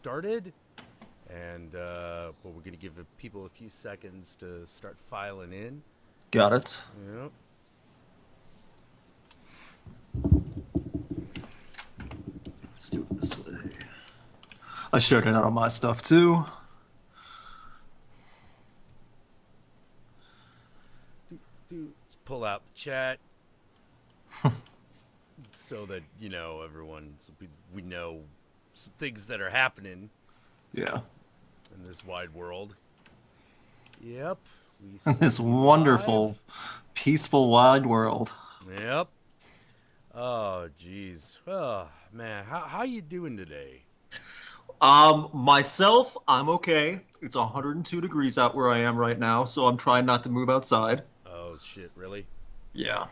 started. And we're going to give people a few seconds to start filing in. Got it. Yep. Let's do it this way. I shared it out on my stuff too. Let's pull out the chat so that, everyone, so we know some things that are happening Yeah. in this wide world. Yep. We seem This to be live. wonderful, peaceful, wide world. Yep. Oh, jeez. Oh, man. How you doing today? Myself, I'm okay. It's 102 degrees out where I am right now, so I'm trying not to move outside. Oh, shit. Really? Yeah,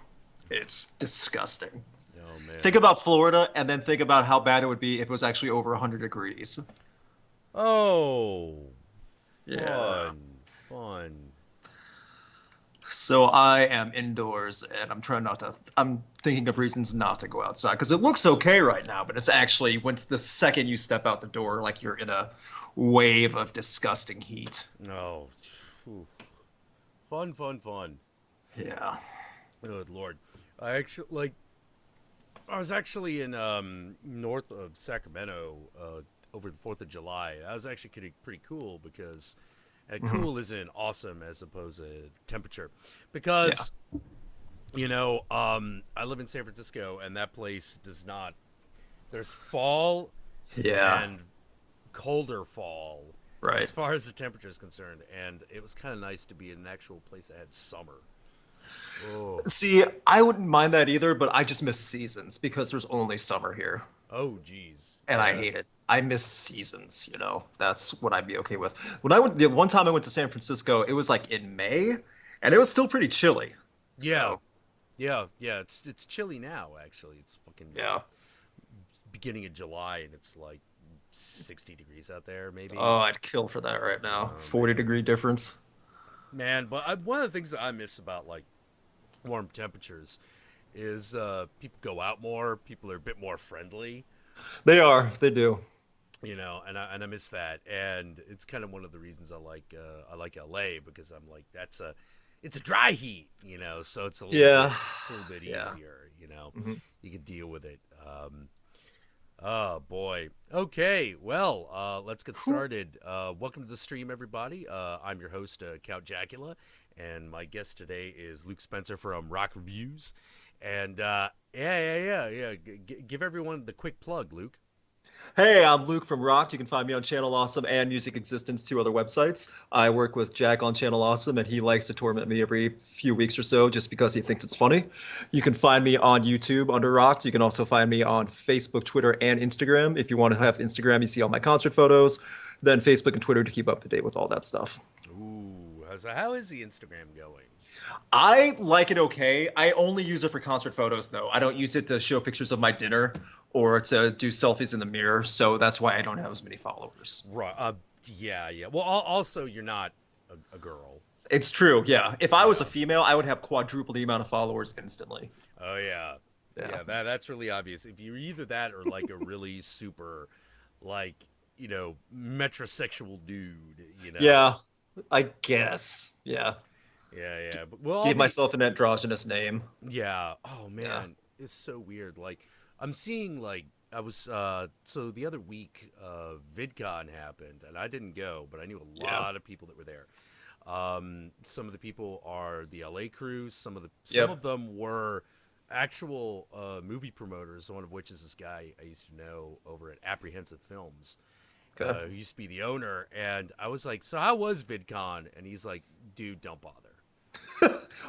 it's disgusting. Oh, Think man. about Florida and then think about how bad it would be if it was actually over 100 degrees. Oh, Yeah. fun. Fun. So I am indoors and I'm thinking of reasons not to go outside because it looks okay right now, but it's actually once the second you step out the door, like you're in a wave of disgusting heat. Oh, phew. Fun, fun, fun. Yeah. Good lord. I was actually in north of Sacramento over the 4th of July. That was actually pretty cool because Mhm. cool isn't awesome as opposed to temperature. Yeah. Because, I live in San Francisco and that place does not, there's fall Yeah. and colder fall as Right. far as the temperature is concerned. And it was kind of nice to be in an actual place that had summer. Oh, See, I wouldn't mind that either, but I just miss seasons because there's only summer here, oh, geez. and I Yeah. hate it. I miss seasons, you know. That's what I'd be okay with. When I went, the one time I went to San Francisco, it was like in May, and it was still pretty chilly. Yeah. So, Yeah. It's chilly now. Actually, it's fucking yeah. beginning of July, and it's like 60 degrees out there, maybe. Oh, I'd kill for that right now. Oh 40-degree difference. man. But one of the things that I miss about like warm temperatures is people go out more. People are a bit more friendly, They are. They do. and I miss that. And it's kind of one of the reasons I like LA because I'm like it's a dry heat, so Yeah. it's a little bit Yeah. easier, Hmm. you can deal with it. Oh boy. Okay. Well, let's get started. Welcome to the stream, everybody. I'm your host, Count Jackula, and my guest today is Luke Spencer from Rock Reviews. And yeah. Give everyone the quick plug, Luke. Hey, I'm Luke from Rock. You can find me on Channel Awesome and Music Existence, two other websites. I work with Jack on Channel Awesome, and he likes to torment me every few weeks or so just because he thinks it's funny. You can find me on YouTube under Rocked. You can also find me on Facebook, Twitter, and Instagram. If you want to have Instagram, you see all my concert photos. Then Facebook and Twitter to keep up to date with all that stuff. Ooh, how is the Instagram going? I like it okay. I only use it for concert photos, though. I don't use it to show pictures of my dinner or to do selfies in the mirror, so that's why I don't have as many followers. Right. Yeah. Well, also you're not a girl. It's true, yeah. If I was a Yeah. female, I would have quadruple the amount of followers instantly. Oh yeah. Yeah. Yeah, that's really obvious. If you're either that or like a really super like, metrosexual dude, Yeah, I guess. Yeah. Yeah. But well, all Gave the myself an androgynous name. yeah. Oh Yeah. man, it's so weird. Like I'm seeing like I was so the other week VidCon happened and I didn't go, but I knew a Yeah. lot of people that were there. Some of the people are the LA crew. Some Yep. of them were actual movie promoters. One of which is this guy I used to know over at Apprehensive Films, Okay. who used to be the owner. And I was like, "So how was VidCon?" And he's like, "Dude, don't bother.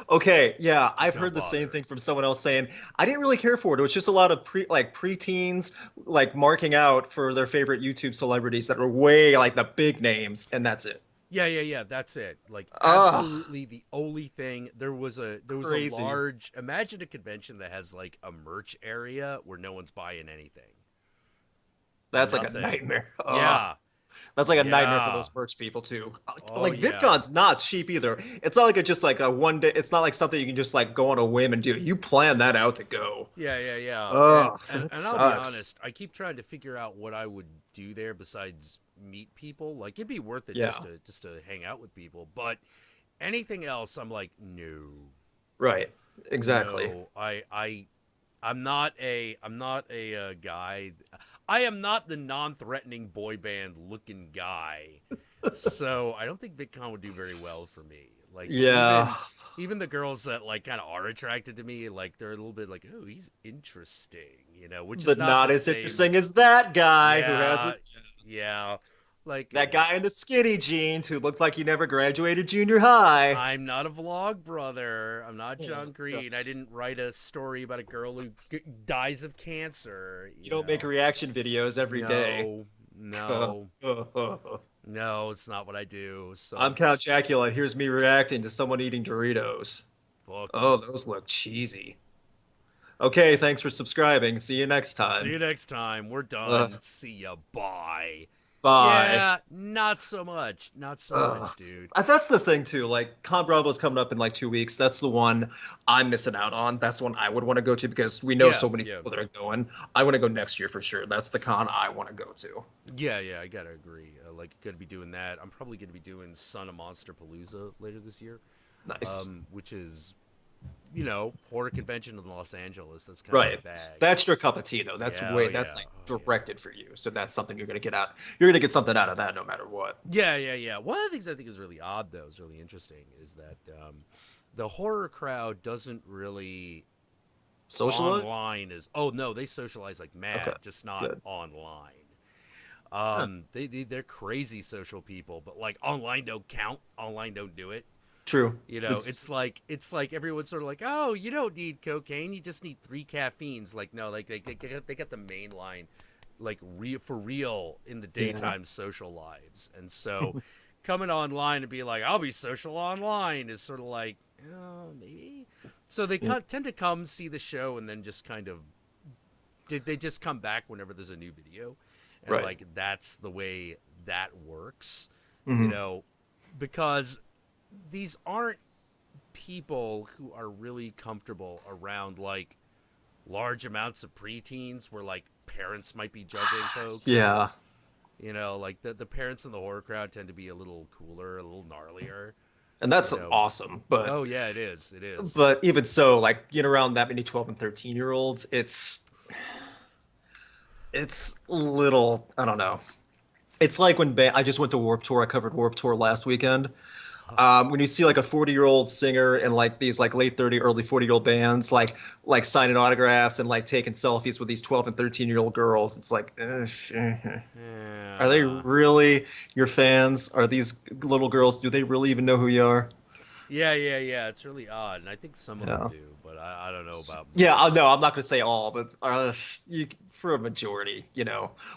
Okay, yeah, I've Don't heard the same bother." thing from someone else saying I didn't really care for it. It was just a lot of preteens like marking out for their favorite YouTube celebrities that were way like the big names, and that's it. Yeah. That's it. Like Ugh, absolutely the only thing there was a crazy. large. Imagine a convention that has like a merch area where no one's buying anything. That's like a Nothing. nightmare. Ugh. Yeah. That's like a nightmare for Yeah. those merch people too. Oh Like yeah. VidCon's not cheap either. It's not like it's just like a one day. It's not like something you can just like go on a whim and do. You plan that out to go. Yeah, yeah, yeah. And Ugh, and that and I'll be sucks. honest, I keep trying to figure out what I would do there besides meet people. Like it'd be worth it Yeah, just to hang out with people, but anything else I'm like, no. right. Exactly. No. I'm not a guy. I am not the non-threatening boy band looking guy. So, I don't think VidCon would do very well for me. Like Yeah. even the girls that like kind of are attracted to me, like they're a little bit like, "Oh, he's interesting," which is But not not the as same. interesting as that guy who has Yeah, it. yeah. Like That guy in the skinny jeans who looked like he never graduated junior high. I'm not a vlog brother. I'm not Oh, John God. Green. I didn't write a story about a girl who dies of cancer, You don't make reaction videos every day. No, no, no, it's not what I do. I'm So, Count Jackula. Here's me reacting to someone eating Doritos. fuck Oh, you. those look cheesy. Okay, thanks for subscribing. See you next See time. you next time. We're done. Ugh, See ya. Bye. bye. Yeah, not so much. Not so Ugh. much, dude. That's the thing too. Like Con Bravo's coming up in like 2 weeks. That's the one I'm missing out on. That's the one I would want to go to because we know Yeah, so many yeah. people that are going. I want to go next year for sure. That's the con I want to go to. Yeah, yeah, I gotta agree. Like, gonna be doing that. I'm probably gonna be doing Son of Monster Palooza later this year, Nice. which is horror convention in Los Angeles. That's kind of my Right. bag. That's your cup of tea though. That's Yeah, oh way that's yeah, like oh yeah. directed for you. So that's something you're gonna get out. You're gonna get something out of that no matter what. Yeah, yeah, yeah. One of the things I think is really odd, though, is really interesting, is that the horror crowd doesn't really Socialize? online is. Oh no, they socialize like Okay. mad, just not Good. online. Huh. They're crazy social people, but like online don't count. Online don't do it. True. It's like everyone's sort of like, oh, you don't need cocaine, you just need 3 caffeines. Like no, like they got the main line, like for real in the Yeah. daytime social lives, and so coming online and be like, I'll be social online is sort of like, oh, maybe. So they Yeah. tend to come see the show and then just kind of they just come back whenever there's a new video, and Right. like that's the way that works, you Hmm. know, because these aren't people who are really comfortable around like large amounts of preteens where like parents might be judging folks. Yeah. Like the parents in the horror crowd tend to be a little cooler, a little gnarlier. And You that's know. awesome. But Oh yeah, it is. It is. but even so, like being around that many 12 and 13-year-olds, it's little, I don't know. It's like when I just went to Warp Tour. I covered Warp Tour last weekend. When you see like a 40-year-old singer and like these like late 30, early 40-year-old bands like signing autographs and like taking selfies with these 12 and 13-year-old girls, it's like, are they Yeah. really your fans? Are these little girls? Do they really even know who you are? Yeah, yeah, yeah. It's really odd, and I think some of them Yeah. do, but I don't know about Yeah, most. no, I'm not gonna say all, but for a majority,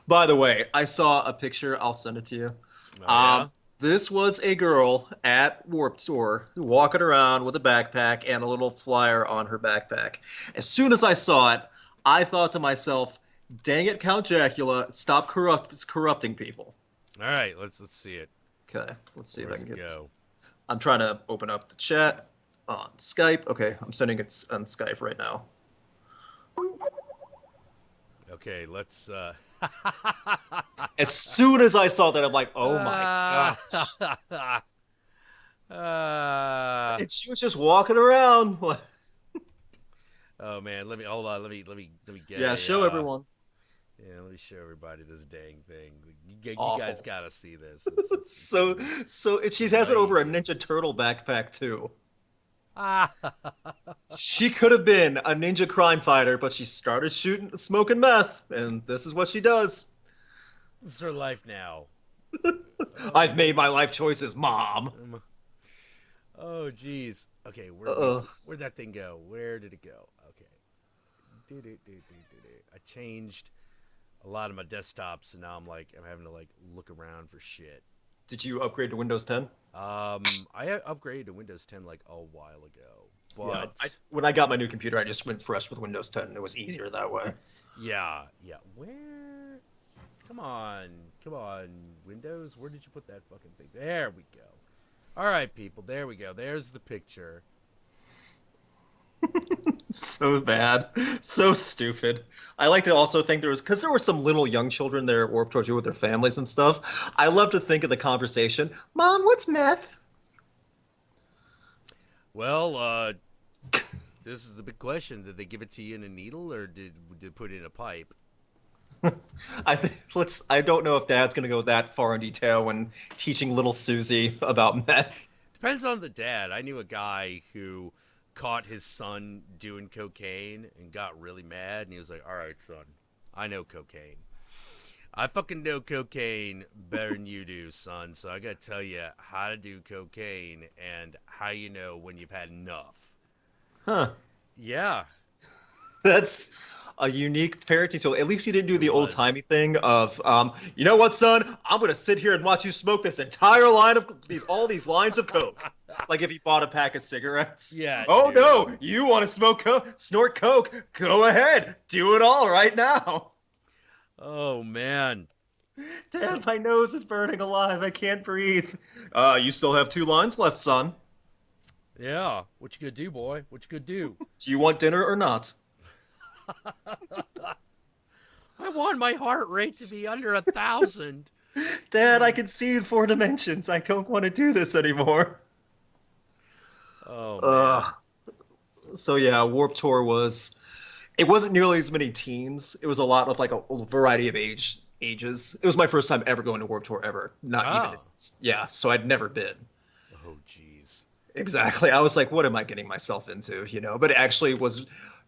By the way, I saw a picture. I'll send it to you. Oh Um, yeah. this was a girl at Warped Tour walking around with a backpack and a little flyer on her backpack. As soon as I saw it, I thought to myself, "Dang it, Count Jackula, stop corrupting people." All right, let's see it. Okay, let's see if I Where's can it get this. go? I'm trying to open up the chat on Skype. Okay, I'm sending it on Skype right now. Okay, let's. As soon as I saw that, I'm like, oh my Ah. gosh. Ah. And she was just walking around. Oh man, let me hold on. Let me get Yeah, a. show everyone. Yeah, let me show everybody this dang thing. You guys Awful. gotta see this. It's So, she has it over a crazy. Ninja Turtle backpack too. Ah. She could have been a ninja crime fighter, but she started smoking meth, and this is what she does. It's her life now. I've Oh. made my life choices, Mom. Oh geez. Okay, Uh, where'd that thing go? Where did it go? Okay. I changed a lot of my desktops, and now I'm having to like look around for shit. did you upgrade to Windows 10? I upgraded to Windows 10 like a while ago, Yeah. but When I got my new computer, I just went fresh with Windows 10. It was easier that way. yeah, yeah. Where? come on, Windows. Where did you put that fucking thing? There we go. All right, people. There we go. There's the picture. So bad, so stupid. I like to also think there was because there were some little young children there at Warped Tour with their families and stuff. I love to think of the conversation. Mom, what's meth? Well, this is the big question. Did they give it to you in a needle or did put it in a pipe? I think let's. I don't know if Dad's gonna go that far in detail when teaching little Susie about meth. Depends on the dad. I knew a guy who caught his son doing cocaine and got really mad, and he was like, "All right, son, I know cocaine. I fucking know cocaine better than you do, son. So I gotta tell you how to do cocaine and how you know when you've had enough." Huh? Yeah, That's a unique parenting tool. At least he didn't do it the old was. timey thing of, you know what, son? I'm gonna sit here and watch you smoke this entire line of all these lines of coke. Like if he bought a pack of cigarettes. Yeah, Oh no, no. you want to snort coke? Go ahead, do it all right now. Oh man. So Dad, my nose is burning alive. I can't breathe. You still have two lines left, son. yeah, what you gonna do, boy? What you gonna do? Do you want dinner or not? I want my heart rate to be under 1,000. Dad, I can see in 4 dimensions. I don't want to do this anymore. Oh man. Ugh. So yeah, Warped Tour was. It wasn't nearly as many teens. It was a lot of like a variety of ages. It was my first time ever going to Warped Tour ever. Not even. Oh. Yeah, so I'd never been. Oh jeez. Exactly. I was like, what am I getting myself into? But it actually was.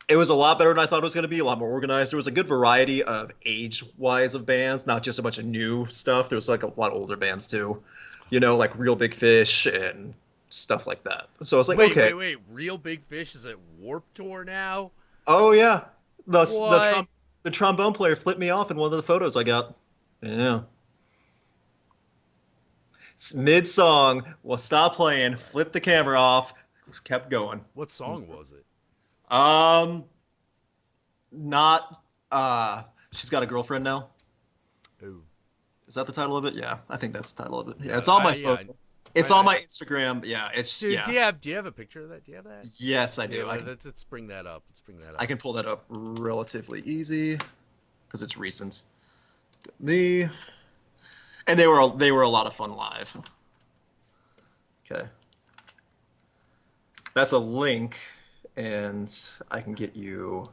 It was a lot better than I thought it was going to be. A lot more organized. There was a good variety of age-wise of bands, not just a bunch of new stuff. There was like a lot of older bands too. Like Real Big Fish and stuff like that. So I was like, Wait, okay. wait, wait. Real Big Fish is at Warp Tour now? Oh yeah, What? the trombone player flipped me off in one of the photos I got. Yeah, mid song, well, stop playing, flip the camera off, just kept going. What song was it? Um, not she's got a girlfriend now. Ooh. Is that the title of it? Yeah, I think that's the title of it. Yeah, Yeah, it's on my yeah. photo. It's on I my Instagram. Yeah, it's Dude, yeah. do you have a picture of that? Do you have that? Yes, I Yeah, do. let's bring that up. Let's bring that I up. can pull that up relatively easy because it's recent. Me and they were a lot of fun live. Okay. That's a link, and I can get you.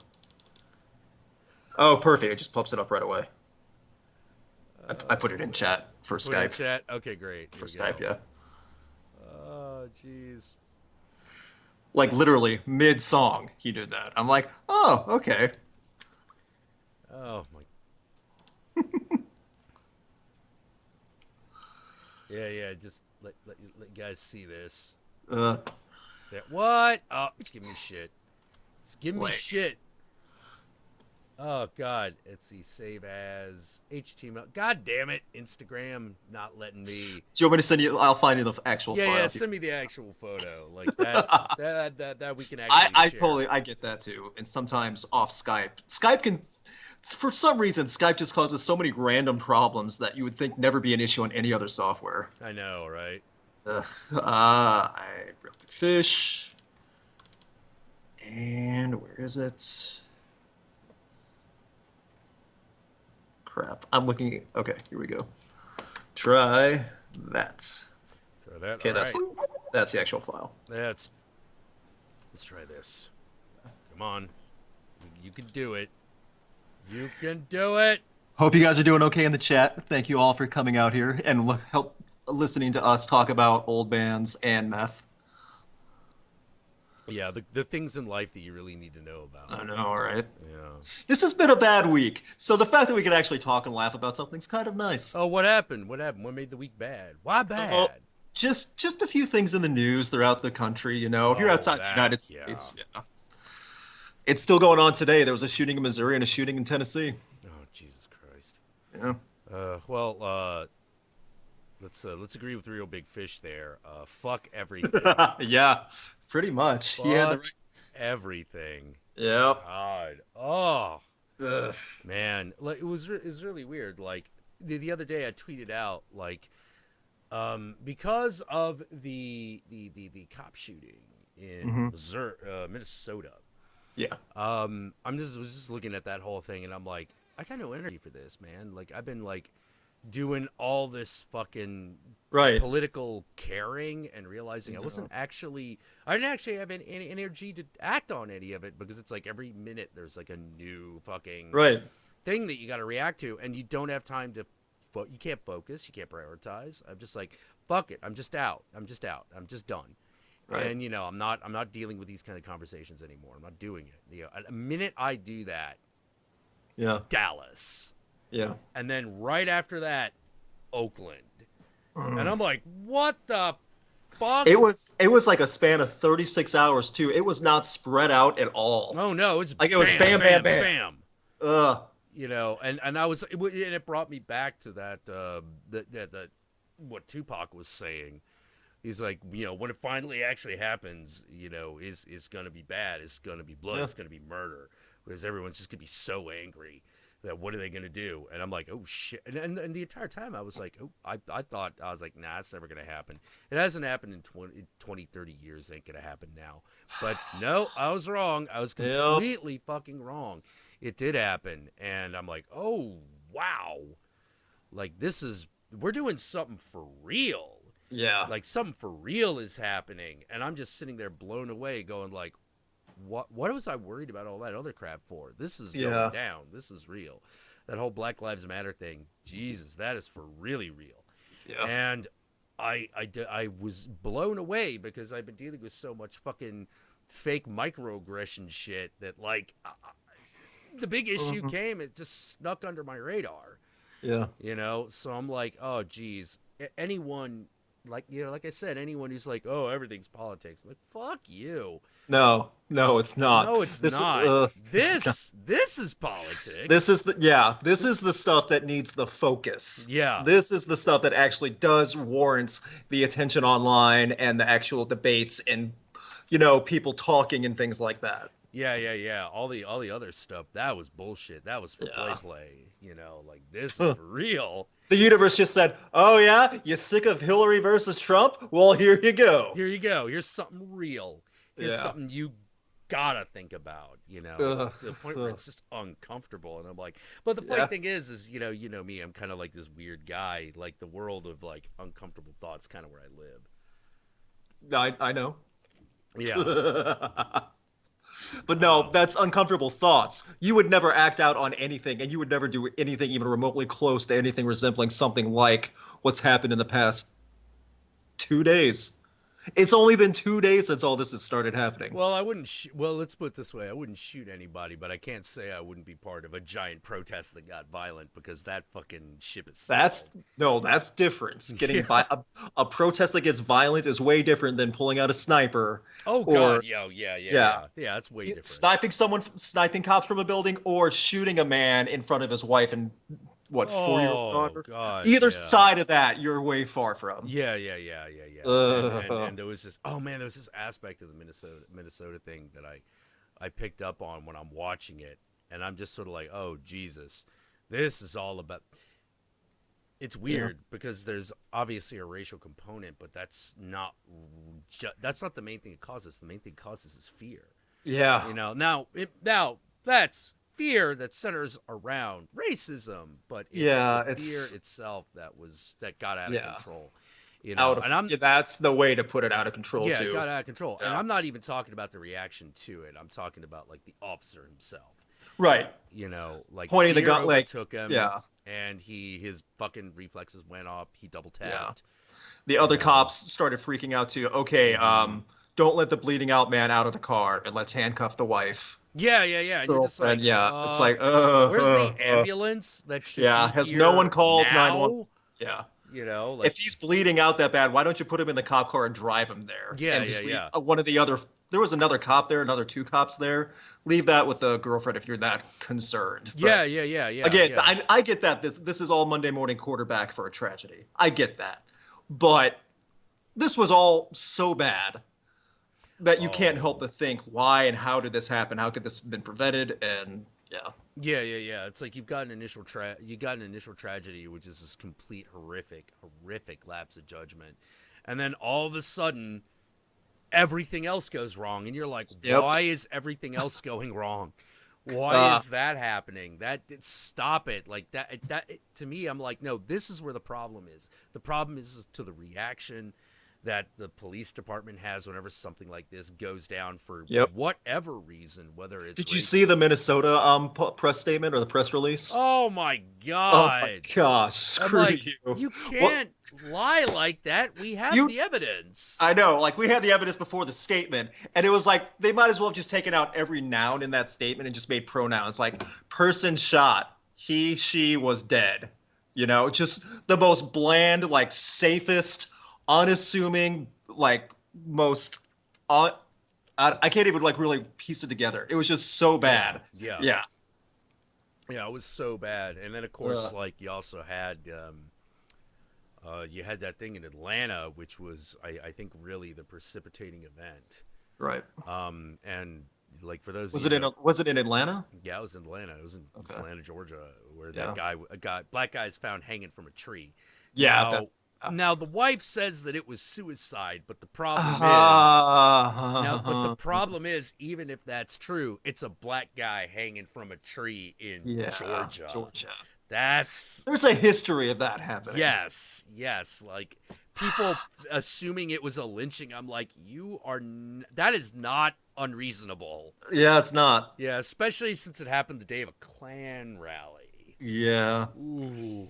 Oh, perfect. It just pops it up right away. I put it in chat for Put it in Skype. chat. Okay, great. Here For we Skype, go. yeah. Oh, jeez. Like literally mid song, he did that. I'm like, oh, okay. Oh my. Yeah, yeah. Just let you guys see this. Uh, What? Oh, it's giving me shit. It's giving me wait. shit. Oh God, let's see. Save as HTML. God damn it, Instagram not letting me. Do you want me to send you? I'll find you the actual Yeah, yeah. file. Send me the actual photo, like that. That we can I, actually I share. totally I get that too. And sometimes off Skype, Skype can, for some reason, Skype just causes so many random problems that you would think never be an issue on any other software. I know, right? Ugh. Real Good Fish. And where is it? Crap. I'm looking. Okay, here we go. Try that. Try that. Okay, All right. that's the actual file. Let's try this. Come on, you can do it. You can do it. Hope you guys are doing okay in the chat. Thank you all for coming out here and help listening to us talk about old bands and meth. Yeah, the things in life that you really need to know about. I know, right? Yeah. This has been a bad week, so the fact that we can actually talk and laugh about something's kind of nice. Oh, what happened? What happened? What made the week bad? Why Oh, bad? just a few things in the news throughout the country. If you're Oh, outside the that. United Yeah. States, yeah, it's still going on today. There was a shooting in Missouri and a shooting in Tennessee. Oh, Jesus Christ. Yeah, Well, let's agree with Real Big Fish there. Fuck everything. yeah, pretty much. He had the Fuck right. everything. Yep. God. Oh Ugh. man, like it was really weird. Like the other day I tweeted out like because of the cop shooting in Hmm. Missouri, Minnesota. Yeah. Was just looking at that whole thing, and I'm like, I got no energy for this, man. Like I've been like doing all this fucking Right. political caring and realizing Yeah. I didn't actually have any energy to act on any of it because it's like every minute there's like a new fucking Right. thing that you got to react to, and you don't have time to. You can't focus. You can't prioritize. I'm just like, fuck it. I'm just out. I'm just out. I'm just done. Right. And I'm not dealing with these kind of conversations anymore. I'm not doing it. A minute I do that, Yeah. Dallas, Yeah. and then right after that, Oakland, and Mm. I'm like, what the fuck? It was like a span of 36 hours too. It was not spread out at all. Oh no, it's Like it was bam, bam, bam, bam, bam. bam. Ugh. And it brought me back to that what Tupac was saying. He's like, when it finally actually happens, is going to be bad. It's going to be blood. Yeah. It's going to be murder because everyone's just going to be so angry that what are they going to do? And I'm like, oh shit. And the entire time I was like, I thought, I was like, nah, it's never going to happen. It hasn't happened in 20, 30 years. It ain't going to happen now. But no, I was wrong. I was Yep. completely fucking wrong. It did happen. And I'm like, oh, wow. Like we're doing something for real. Yeah. Like something for real is happening, and I'm just sitting there blown away going like, what was I worried about all that other crap for? This is going Yeah. down. This is real. That whole Black Lives Matter thing, Jesus, that is for really real. Yeah. And I was blown away because I've been dealing with so much fucking fake microaggression shit that like the big issue Mhm. came, it just snuck under my radar. Yeah. So I'm like, oh geez, anyone, like I said, anyone who's like, oh, everything's politics, I'm like, fuck you. No. No, it's not. No, it's This is not. it's not. This is This politics. is the yeah, this is the This stuff that needs the focus. Yeah. This is the stuff that actually does warrants the attention online and the actual debates and people talking and things like that. Yeah. All the other stuff, that was bullshit. That was for Yeah. play. Like this is for real. The universe just said, "Oh yeah, you sick of Hillary versus Trump? Well, here you go." Here you go. Here's something real. Here's Yeah. something you gotta think about, Ugh. to the point where Ugh. it's just uncomfortable. And I'm like, but the funny Yeah. thing is me, I'm kind of like this weird guy. Like the world of like uncomfortable thoughts, kind of where I live. I know. Yeah. But no, that's uncomfortable thoughts. You would never act out on anything, and you would never do anything even remotely close to anything resembling something like what's happened in the past 2 days. It's only been 2 days since all this has started happening. Well, I wouldn't. Well, let's put it this way: I wouldn't shoot anybody, but I can't say I wouldn't be part of a giant protest that got violent because that fucking ship is That's sailed. no, that's different. Getting Yeah. a protest that gets violent is way different than pulling out a sniper Oh God. or Yeah. yeah, Yeah. That's way different. sniping cops from a building or shooting a man in front of his wife and what 4-year-old Oh daughter. God. Either Yeah. side of that, you're way far from. Yeah. And there was this. Oh man, there was this aspect of the Minnesota thing that I picked up on when I'm watching it, and I'm just sort of like, oh Jesus, this is all about. It's Yeah, weird because there's obviously a racial component, but that's not the main thing it causes. The main thing it causes is fear. yeah, Now that's fear that centers around racism, but it's the yeah. fear It's itself that got out of yeah, control. out of And I'm yeah, that's the way to put it out of control yeah, it too. got out of control. And Yeah, I'm not even talking about the reaction to it. I'm talking about like the officer himself. right. Like Pointing the fear gun like overtook him, yeah, and his fucking reflexes went up. He double yeah. tapped. The You other know. cops started freaking out too. Okay, hmm don't let the bleeding out man out of the car and let's handcuff the wife, Yeah. And you're just girlfriend. like, Yeah, it's like, where's the ambulance that should yeah. be Has no one here called 911? now? Yeah. Like, If he's bleeding out that bad, why don't you put him in the cop car and drive him there yeah, and yeah, just leave yeah. one of the other. There was another cop there, another two cops there. Leave that with the girlfriend if you're that concerned. Yeah, But yeah. again, I get that this is all Monday morning quarterback for a tragedy. I get that, but this was all so bad that you can't help Oh, but think why and how did this happen? How could this have been prevented? And yeah, Yeah. It's like you got an initial tragedy, which is this complete horrific lapse of judgment, and then all of a sudden everything else goes wrong, and you're like, Yep. why is everything else going wrong? Why Uh, is that happening? Stop it. Like to me, I'm like, no, this is where the problem is. The problem is to the reaction that the police department has whenever something like this goes down for yep. whatever reason, whether it's Did you see race. the Minnesota press statement or the press release? Oh my Oh my god. gosh, I'm screw like, you. you What can't lie like that. We have you the evidence. I know, like we had the evidence before the statement, and it was like they might as well have just taken out every noun in that statement and just made pronouns like person shot, he, she was dead. Just the most bland, like safest, unassuming, like most. Uh, I can't even like really piece it together. It was just so Yeah, bad. yeah. Yeah. Yeah, it was so bad. And then of course, Ugh. like you had that thing in Atlanta, which was I think really the precipitating event. Right. And like for those of Was you it who in don't, was it in Atlanta? yeah, it was in Atlanta. It was in Okay. Atlanta, Georgia, where Yeah. black guy is found hanging from a tree. Yeah, Now, that's. now the wife says that it was suicide, but the problem is but the Uh, problem is, even if that's true, it's a black guy hanging from a tree in yeah, Georgia. Georgia. That's There's a history of that happening. yes. Like people assuming it was a lynching. I'm like, that is not unreasonable. Yeah, it's not. Yeah, especially since it happened the day of a Klan rally. Yeah. Ooh,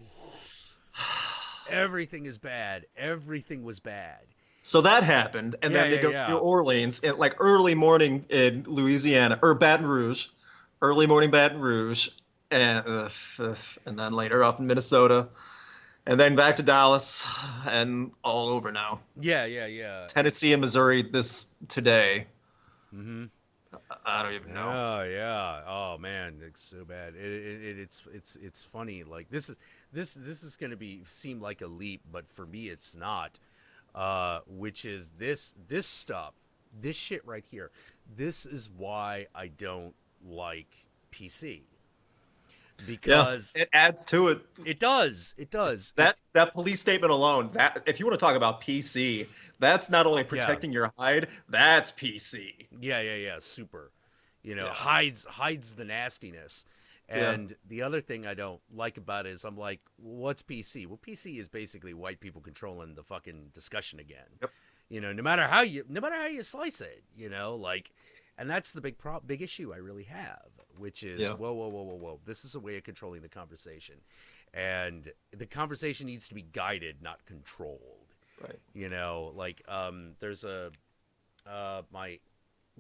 everything is bad. Everything was bad. So that happened, and Yeah, then they yeah, go to New yeah. Orleans at like early morning in Louisiana or Baton Rouge, early morning Baton Rouge, and and then later off in Minnesota, and then back to Dallas, and all over now. Yeah. Tennessee and Missouri this today. Mm-hmm. I don't even know. Yeah. Oh man, it's so bad. It's funny. Like this is gonna be seem like a leap, but for me it's not. Which is this stuff, this shit right here. This is why I don't like PC Yeah, because it adds to it. it does it. That police statement alone, that if you want to talk about PC, that's not only Yeah, protecting your hide, that's PC. yeah. Super. Yeah. Hides the nastiness. Yeah. And the other thing I don't like about it is I'm like, what's PC? Well, PC is basically white people controlling the fucking discussion again. Yep. No matter how you slice it, like, and that's the big issue I really have, which is Yeah. whoa. This is a way of controlling the conversation, and the conversation needs to be guided, not controlled. Right. Like there's a my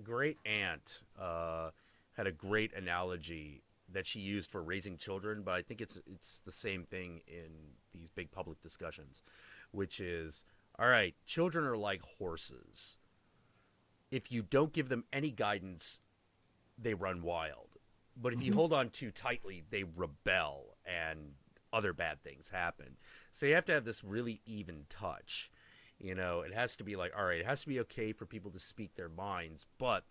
great aunt had a great analogy that she used for raising children, but I think it's the same thing in these big public discussions, which is, all right, children are like horses. If you don't give them any guidance, they run wild. But if you Hmm. hold on too tightly, they rebel and other bad things happen. So you have to have this really even touch. It has to be like, all right, it has to be okay for people to speak their minds, but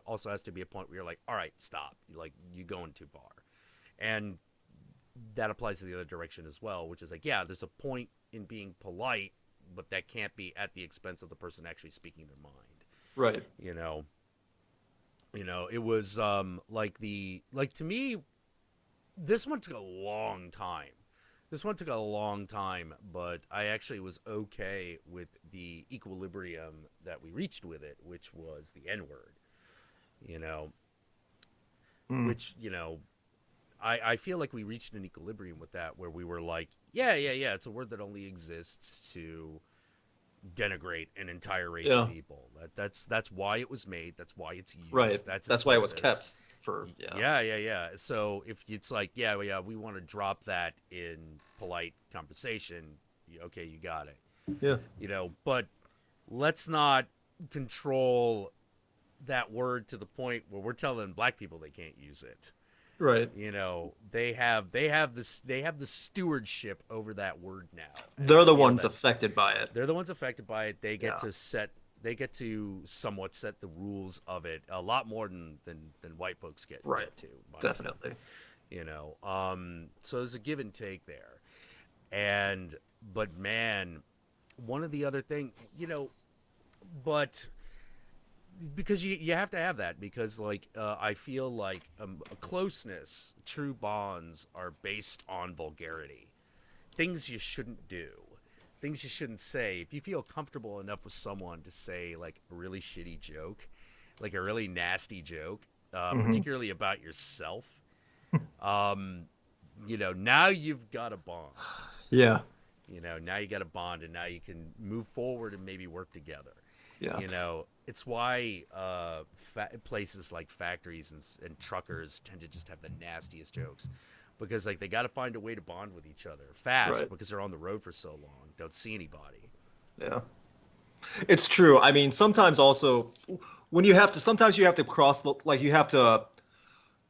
also has to be a point where you're like, all right, stop. Like, you're going too far. And that applies to the other direction as well, which is like, yeah, there's a point in being polite, but that can't be at the expense of the person actually speaking their mind. Right. You know, it was like to me, this one took a long time. But I actually was okay with the equilibrium that we reached with it, which was the N word. You know, Mm. which I feel like we reached an equilibrium with that, where we were like, yeah, it's a word that only exists to denigrate an entire race of Yeah. people. That's why it was made. That's why it's Right. used. That's its That's why it was purpose. kept for, yeah. Yeah. So if it's like, yeah, we want to drop that in polite conversation, okay, you got it. Yeah. But let's not control that word to the point where we're telling black people they can't use it. Right. They have the stewardship over that word now, and They're I the feel ones that affected by it. they're the ones affected by it. Yeah. They get to somewhat set the rules of it a lot more than white folks Right. get to, in my opinion. Definitely. So there's a give and take there. And but man, one of the other thing, but because you have to have that, because like I feel like a closeness, true bonds are based on vulgarity, things you shouldn't do, things you shouldn't say. If you feel comfortable enough with someone to say like a really shitty joke, like a really nasty joke, Hmm. particularly about yourself, um, now you've got a bond. Yeah. Now you got a bond, and now you can move forward and maybe work together. Yeah. It's why places like factories and truckers tend to just have the nastiest jokes, because like they got to find a way to bond with each other fast Right. because they're on the road for so long, don't see anybody. Yeah. It's true. I mean, sometimes also when you have to, sometimes you have to cross the, like you have to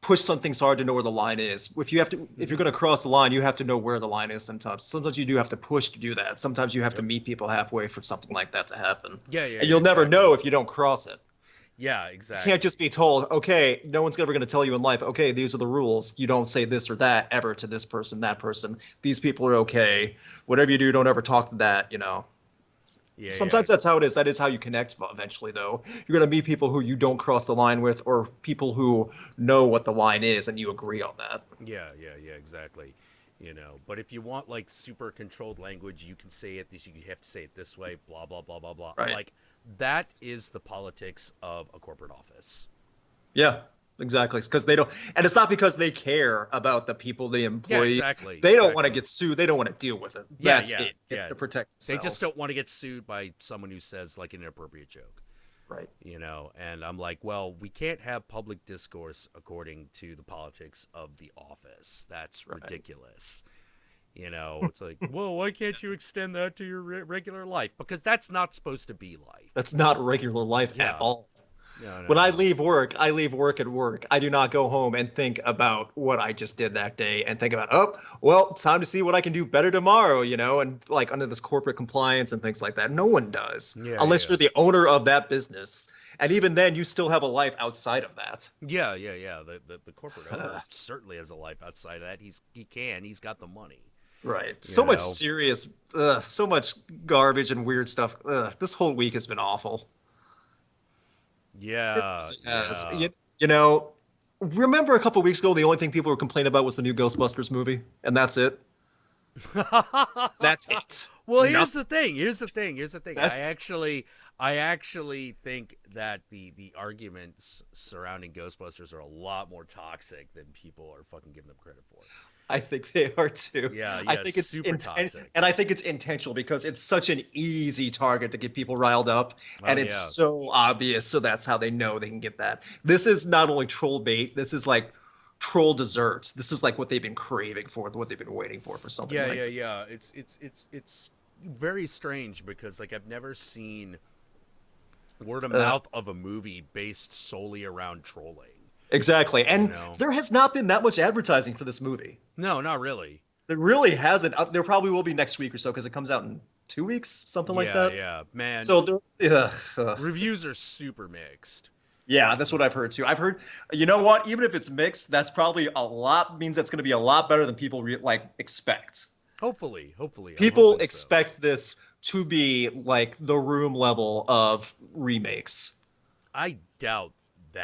push something so hard to know where the line is. If you're Hmm. going to cross the line, you have to know where the line is sometimes. Sometimes you do have to push to do that. Sometimes you have to Yep. meet people halfway for something like that to happen. Yeah, yeah, And yeah, you'll never exactly. know if you don't cross it. Yeah, You can't just exactly. be told, okay, no one's ever going to tell you in life, okay, these are the rules. You don't say this or that ever to this person, that person. These people are okay. Whatever you do, don't ever talk to that. Yeah, yeah. Sometimes that's how it is. That is how you connect eventually, though. You're going to meet people who you don't cross the line with, or people who know what the line is and you agree on that. Yeah, yeah, yeah, exactly. But if you want like super controlled language, you can say it this, you have to say it this way, blah blah blah blah blah. I'm Right. like, that is the politics of a corporate office. Yeah, exactly. Because they don't, and it's not because they care about the people, the Yeah, employees. exactly, They don't want to exactly. get sued. They don't want to deal with it. Yeah, That's yeah, it. It's yeah. to protect They just themselves. don't want to get sued by someone who says like an inappropriate joke. Right. And I'm like, well, we can't have public discourse according to the politics of the office. That's Right. ridiculous. It's like, well, why can't you extend that to your regular life? Because that's not supposed to be life. That's not regular life at Yeah. all. No, no, When no. I leave work at work. I do not go home and think about what I just did that day and think about, oh, well, time to see what I can do better tomorrow, and like under this corporate compliance and things like that. No one does, Yeah, unless yeah. you're the owner of that business. And even then, you still have a life outside of that. Yeah, yeah, yeah. The corporate owner certainly has a life outside of that. He's got the money. Right. You So much know. serious, so much garbage and weird stuff. This whole week has been awful. It Yeah, really has. yeah. Remember a couple weeks ago, the only thing people were complaining about was the new Ghostbusters movie, and that's it. That's it. Well, here's Nothing. the thing. Here's the thing. Here's the thing. That's I actually think that the arguments surrounding Ghostbusters are a lot more toxic than people are fucking giving them credit for. I think they are too. Yeah, I yeah, think it's super intent, toxic. and I think it's intentional because it's such an easy target to get people riled up, Oh and it's yeah, so obvious. So that's how they know they can get that. This is not only troll bait. This is like troll desserts. This is like what they've been craving for, what they've been waiting for something yeah, like yeah, yeah. this. It's very strange because like I've never seen word of Ugh. mouth of a movie based solely around trolling. Exactly. You And know? there has not been that much advertising for this movie. No, not really. There really hasn't. There probably will be next week or so because it comes out in 2 weeks, something like Yeah, that. yeah, man. So there, Reviews are super mixed. yeah, that's what I've heard too. I've heard, you know what? Even if it's mixed, that's probably a lot means that's going to be a lot better than people like expect. Hopefully, I'm People hoping so. expect this to be like the room level of remakes. I doubt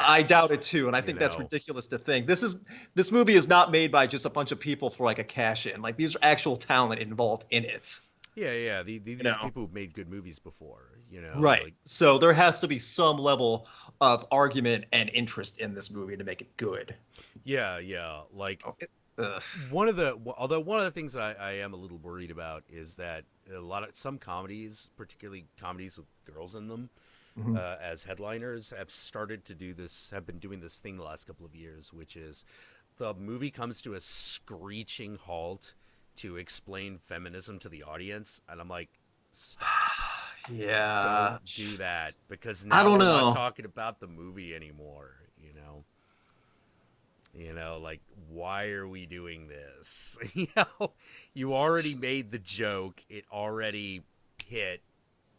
I that. doubt it too, and I You think that's know. ridiculous to think. This movie is not made by just a bunch of people for like a cash in. Like these are actual talent involved in it. Yeah, yeah. You These know. people have made good movies before. Right. Like So there has to be some level of argument and interest in this movie to make it good. yeah, yeah. Like Oh, ugh. one of the things I am a little worried about is that a lot of some comedies, particularly comedies with girls in them, Mhm. as headliners, have been doing this thing the last couple of years, which is the movie comes to a screeching halt to explain feminism to the audience, and I'm like, stop. Don't Yeah. do that because I now don't we're not know. talking about the movie anymore. Like why are we doing this? You already made the joke. It already hit.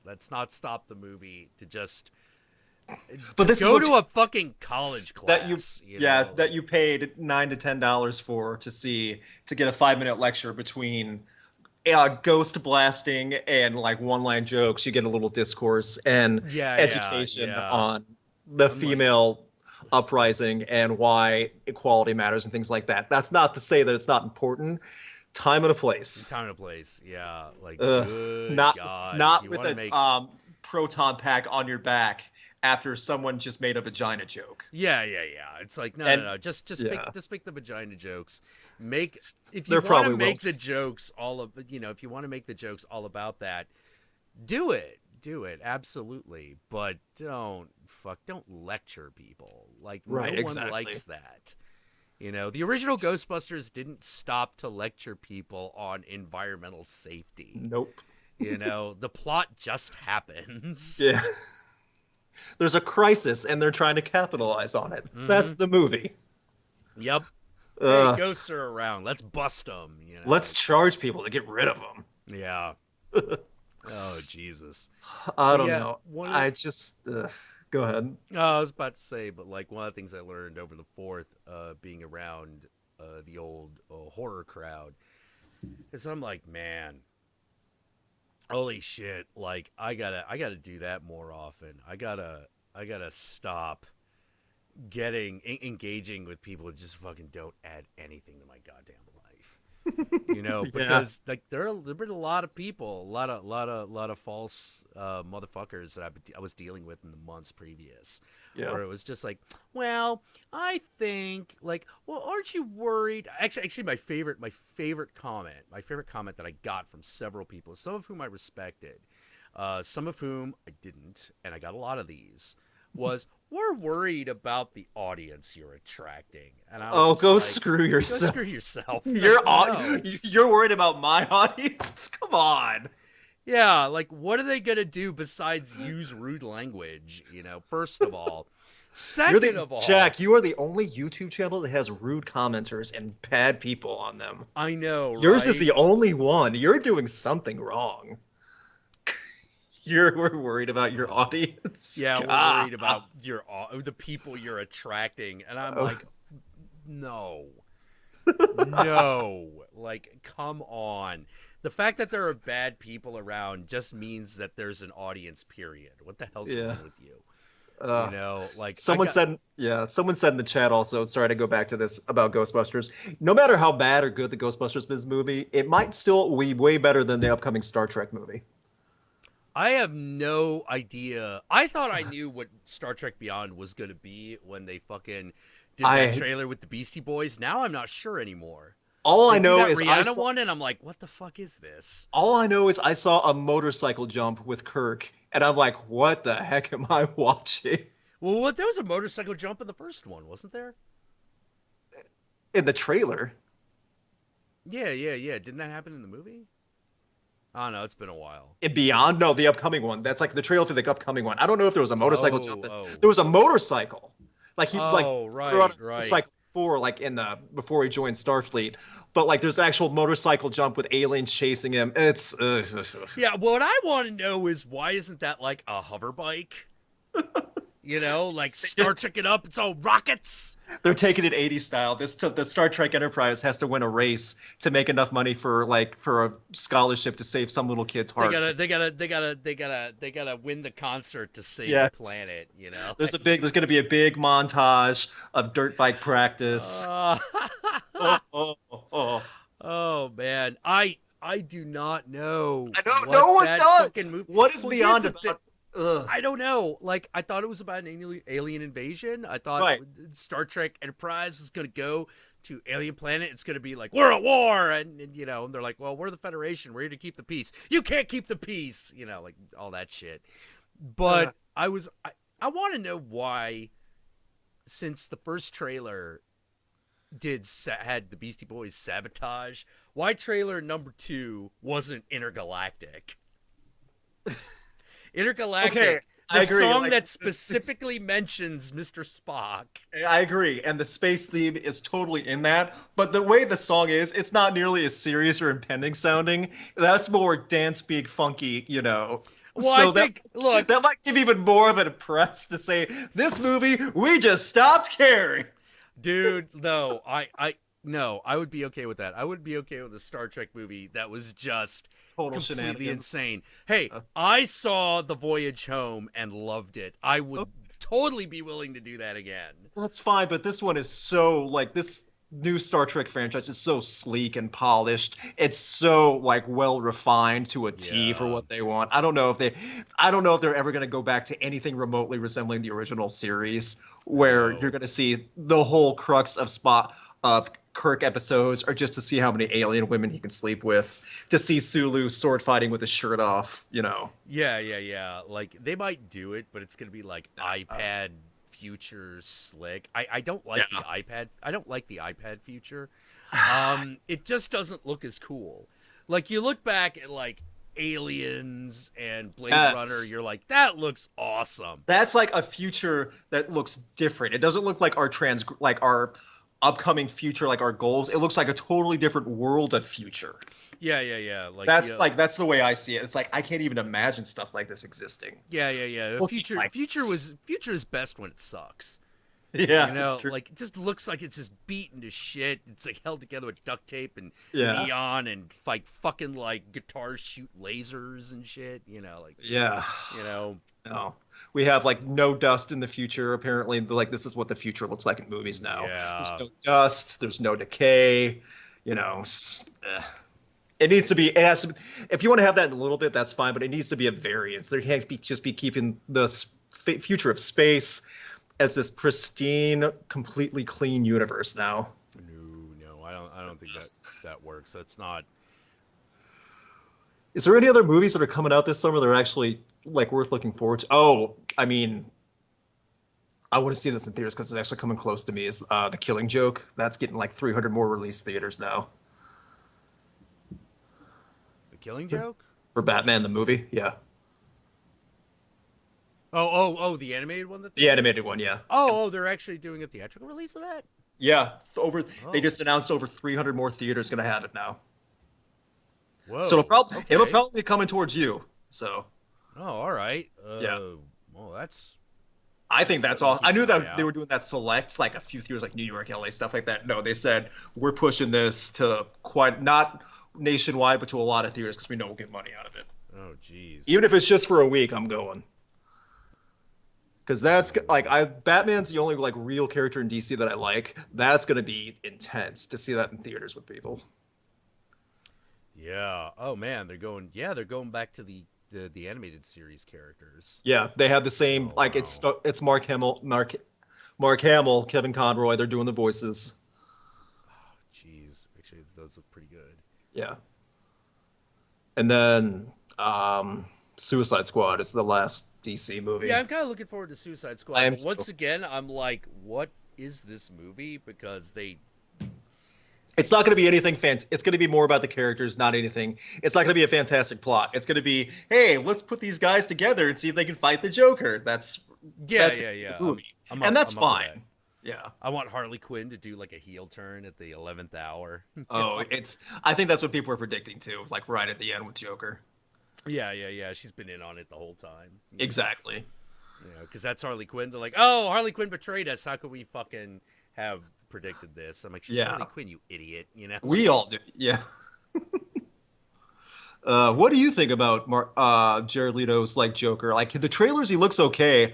Let's not stop the movie to just But this is Go what to a fucking college that you class, you yeah, know? that you paid $9 to $10 for to see to get a 5 minute lecture between ghost blasting and like one line jokes. You get a little discourse and Yeah, yeah, education yeah. on the I'm like, female listen, uprising and why equality matters and things like that. That's not to say that it's not important. Time and a place. time and a place. Yeah, like, Ugh, good not God. If not you with want to a make proton pack on your back after someone just made a vagina joke. Yeah, yeah, yeah. It's like no, no, And no. yeah, Just make the vagina jokes. Make if you there want to probably will. make the jokes all of if you want to make the jokes all about that, do it. Do it. Absolutely. But don't lecture people. Like no Right, one exactly. likes that. The original Ghostbusters didn't stop to lecture people on environmental safety. Nope. The plot just happens. Yeah. There's a crisis and they're trying to capitalize on it. That's Mm-hmm. the movie. Yep. Hey, Uh, ghosts are around. Let's bust them. let's charge people to get rid of them. Yeah. Oh Jesus. I But don't yeah, know. one of the I just go ahead. I was about to say, but like one of the things I learned over the fourth, being around the old horror crowd, is I'm like, man, holy shit! Like I gotta do that more often. I gotta stop engaging with people that just fucking don't add anything to my goddamn life. Yeah, Because like there've been a lot of people, a lot of false motherfuckers that I was dealing with in the months previous, yeah. where it was just like, well, I think like, well, aren't you worried? Actually, my favorite comment that I got from several people, some of whom I respected, some of whom I didn't, and I got a lot of these, was we're worried about the audience you're attracting, and I was Oh, just go like, screw go yourself. screw yourself. You're Like, no. you're worried about my audience? Come on. Yeah, like what are they gonna do besides use rude language? First of all. You're Second the of all, Jack. You are the only YouTube channel that has rude commenters and bad people on them. I know, Yours is right? the only one. You're doing something wrong. We're worried about your audience. Yeah, we're God. worried about the people you're attracting, and I'm like, no, no, like, come on. The fact that there are bad people around just means that there's an audience. Period. What the hell's Yeah. wrong with you? Uh, Like I someone got. said, yeah, someone said in the chat also, sorry to go back to this about Ghostbusters. No matter how bad or good the Ghostbusters is movie, it might still be way better than the upcoming Star Trek movie. I have no idea. I thought I knew what Star Trek Beyond was going to be when they fucking did that I trailer with the Beastie Boys. Now I'm not sure anymore. all I They do know that is I Rihanna saw one, and I'm like, what the fuck is this? all I know is I saw a motorcycle jump with Kirk, and I'm like, what the heck am I watching? Well, what? There was a motorcycle jump in the first one, wasn't there? In the trailer. Yeah, yeah, yeah. Didn't that happen in the movie? I don't know. It's been a while. In Beyond? No, the upcoming one. That's like the trailer for the upcoming one. I don't know if there was a motorcycle jump. Oh, oh, There was a motorcycle. Like he like oh. threw out Right, a right. motorcycle before, like in the before he joined Starfleet. But like there's an actual motorcycle jump with aliens chasing him. It's Yeah. What I want to know is why isn't that like a hover bike? Like they Star just Trek it up. It's all rockets. they're taking it 80s style. The Star Trek Enterprise has to win a race to make enough money for a scholarship to save some little kid's They heart. gotta, they gotta, they gotta, they gotta, they gotta win the concert to save the Yes. planet. There's going to be a big montage of dirt bike practice. Uh, Oh, oh, oh, oh. oh man, I do not know I don't. what No one that fucking does. movie. What is Well, here's beyond the thing. about? Ugh. I don't know. Like, I thought it was about an alien invasion. I thought Right. Star Trek Enterprise is gonna go to alien planet. It's gonna be like we're at war, and they're like, well, we're the Federation. We're here to keep the peace. You can't keep the peace. Like all that shit. Uh, But I want to know why, since the first trailer had the Beastie Boys sabotage, why trailer number 2 wasn't intergalactic. okay, Intergalactic, I the agree. song Like, that specifically mentions Mr. Spock. I agree, and the space theme is totally in that. But the way the song is, it's not nearly as serious or impending sounding. That's more dance, big, funky. Well, I So think, look, that might give even more of an press to say this movie we just stopped caring. dude, no, no, I would be okay with that. I would be okay with a Star Trek movie that was just Total completely shenanigans. insane. Hey, Uh, I saw The Voyage Home and loved it. I oh, would totally be willing to do that again. that's fine, but this one is so like this new Star Trek franchise is so sleek and polished. It's so like well refined to a T for Yeah. what they want. I don't know if they're ever going to go back to anything remotely resembling the original series I where you're know. going to see the whole crux of spot of Kirk episodes are just to see how many alien women he can sleep with, to see Sulu sword fighting with his shirt off. Yeah. Like they might do it, but it's gonna be like Uh, iPad future slick. I don't yeah. like the iPad. I don't like the iPad future. It just doesn't look as cool. Like you look back at like Aliens and Blade Runner, Yes. you're like, that looks awesome. That's like a future that looks different. It doesn't look like our upcoming future, like our goals. It looks like a totally different world of future. Yeah. Like That's yeah, like that's the way I see it. It's like I can't even imagine stuff like this existing. yeah. The Looking future like this. future is best when it sucks. You Yeah, it's know, true. like it just looks like it's just beaten to shit. It's like held together with duct tape and Yeah. neon and like fucking like guitars shoot lasers and shit. Yeah. You know, No. We have like no dust in the future, apparently. Like this is what the future looks like in movies now. There's yeah, no dust, there's no decay, It needs to be. It has to. If you want to have that in a little bit, that's fine. But it needs to be a variance. There can't be just be keeping the future of space as this pristine, completely clean universe now. no, I don't think that works. That's not. Is there any other movies that are coming out this summer that are actually like worth looking forward to? Oh, I mean, I want to see this in theaters because it's actually coming close to me. Is The Killing Joke? That's getting like 300 more release theaters now The Killing Joke. for Batman the movie. Yeah, Oh, the animated one that they the did. animated one. Yeah. They're actually doing a theatrical release of that. Yeah, they Oh, just announced over 300 more theaters going to have it now. So it'll whoa. probably it'll Okay. probably be coming towards you. So Oh, all right. yeah, Well, that's I think that's something to all. I keep knew an eye that they out. were doing that select, like a few theaters, like New York, LA, stuff like that. No, they said we're pushing this to quite not nationwide, but to a lot of theaters because we know we'll get money out of it. Oh, jeez. Even if it's just for a week, I'm going. Because that's like Oh. I Batman's the only like real character in DC that I like. That's gonna be intense to see that in theaters with people. Yeah. Oh man, they're going. Yeah, they're going back to the animated series characters. Yeah, they have the same Oh like wow. it's Mark Hamill, Kevin Conroy. They're doing the voices. Jeez. Actually, those look pretty good. Yeah, and then Suicide Squad is the last DC Yeah, movie. I'm kind of looking forward to Suicide I Squad, am but so. once again, I'm like, what is this movie? Because they. It's not going to be anything It's going to be more about the characters, not anything. It's not going to be a fantastic plot. It's going to be, hey, let's put these guys together and see if they can fight the Joker. Yeah, That's yeah, the yeah. movie, I'm and up. that's I'm up for that. fine. Yeah. I want Harley Quinn to do like a heel turn at the 11th hour. Oh, it's. I think that's what people are predicting too, like right at the end with Joker. Yeah. She's been in on it the whole time. Exactly. Because that's Harley Quinn. They're like, oh, Harley Quinn betrayed us. How could we fucking have predicted this? I'm like, she's Harley Yeah. Quinn, you idiot. We all do. Yeah. What do you think about Jared Leto's like Joker? Like the trailers, he looks okay.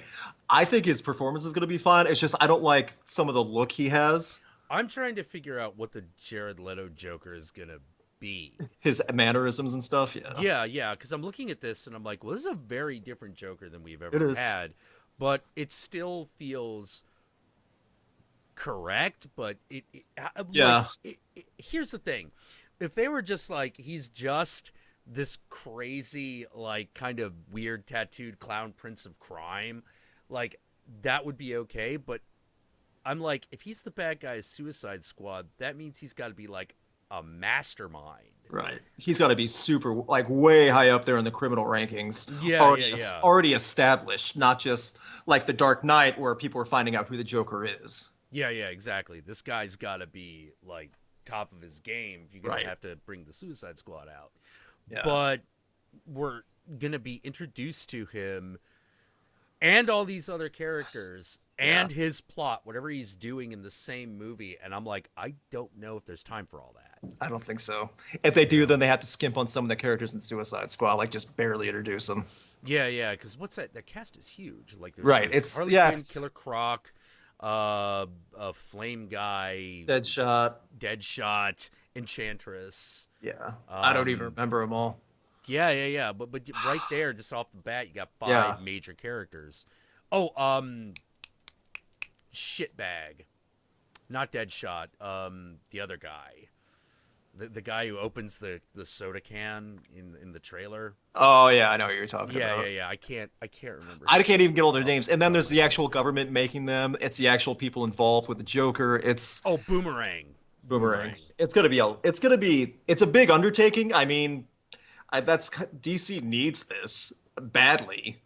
I think his performance is going to be fine. It's just I don't like some of the look he has, I'm trying to figure out what the Jared Leto Joker is gonna be. his mannerisms and stuff. Yeah, Yeah, because I'm looking at this and I'm like, well, this is a very different Joker than we've it ever is. had, but it still feels correct. But Yeah, here's the thing: if they were just like, he's just this crazy, like, kind of weird tattooed clown prince of crime, like that would be okay. But I'm like, if he's the bad guy's Suicide Squad, that means he's got to be like a mastermind. right. He's got to be super, like, way high up there in the criminal rankings, Yeah. already established, not just like the Dark Knight where people are finding out who the Joker is. Yeah, exactly. This guy's got to be like top of his game if you're gonna Right. have to bring the Suicide Squad out. Yeah. But we're gonna be introduced to him and all these other characters Yeah. and his plot, whatever he's doing in the same movie, and I'm like, I don't know if there's time for all that. I don't think so. If they You do, know? then they have to skimp on some of the characters in Suicide Squad, like just barely introduce them. Yeah, yeah. Because what's that? The cast is huge. Like, Right. there's It's Harley yeah. Quinn, Killer Croc, a Flame Guy, Deadshot. Deadshot, Enchantress. Yeah. I don't even Um, remember them all. yeah, yeah, yeah. But right there, just off the bat, you got Yeah. five major characters. Oh, shitbag, not Deadshot. The other guy, the guy who opens the soda can in the trailer. Oh yeah, I know what you're talking Yeah, yeah, about. yeah. I can't remember I his can't even name get all their off names. the And then top of there's my the head. actual government making them. It's the actual people involved with the Joker. It's Oh, Boomerang. Boomerang. Boomerang. It's a big undertaking. I mean, DC needs this badly.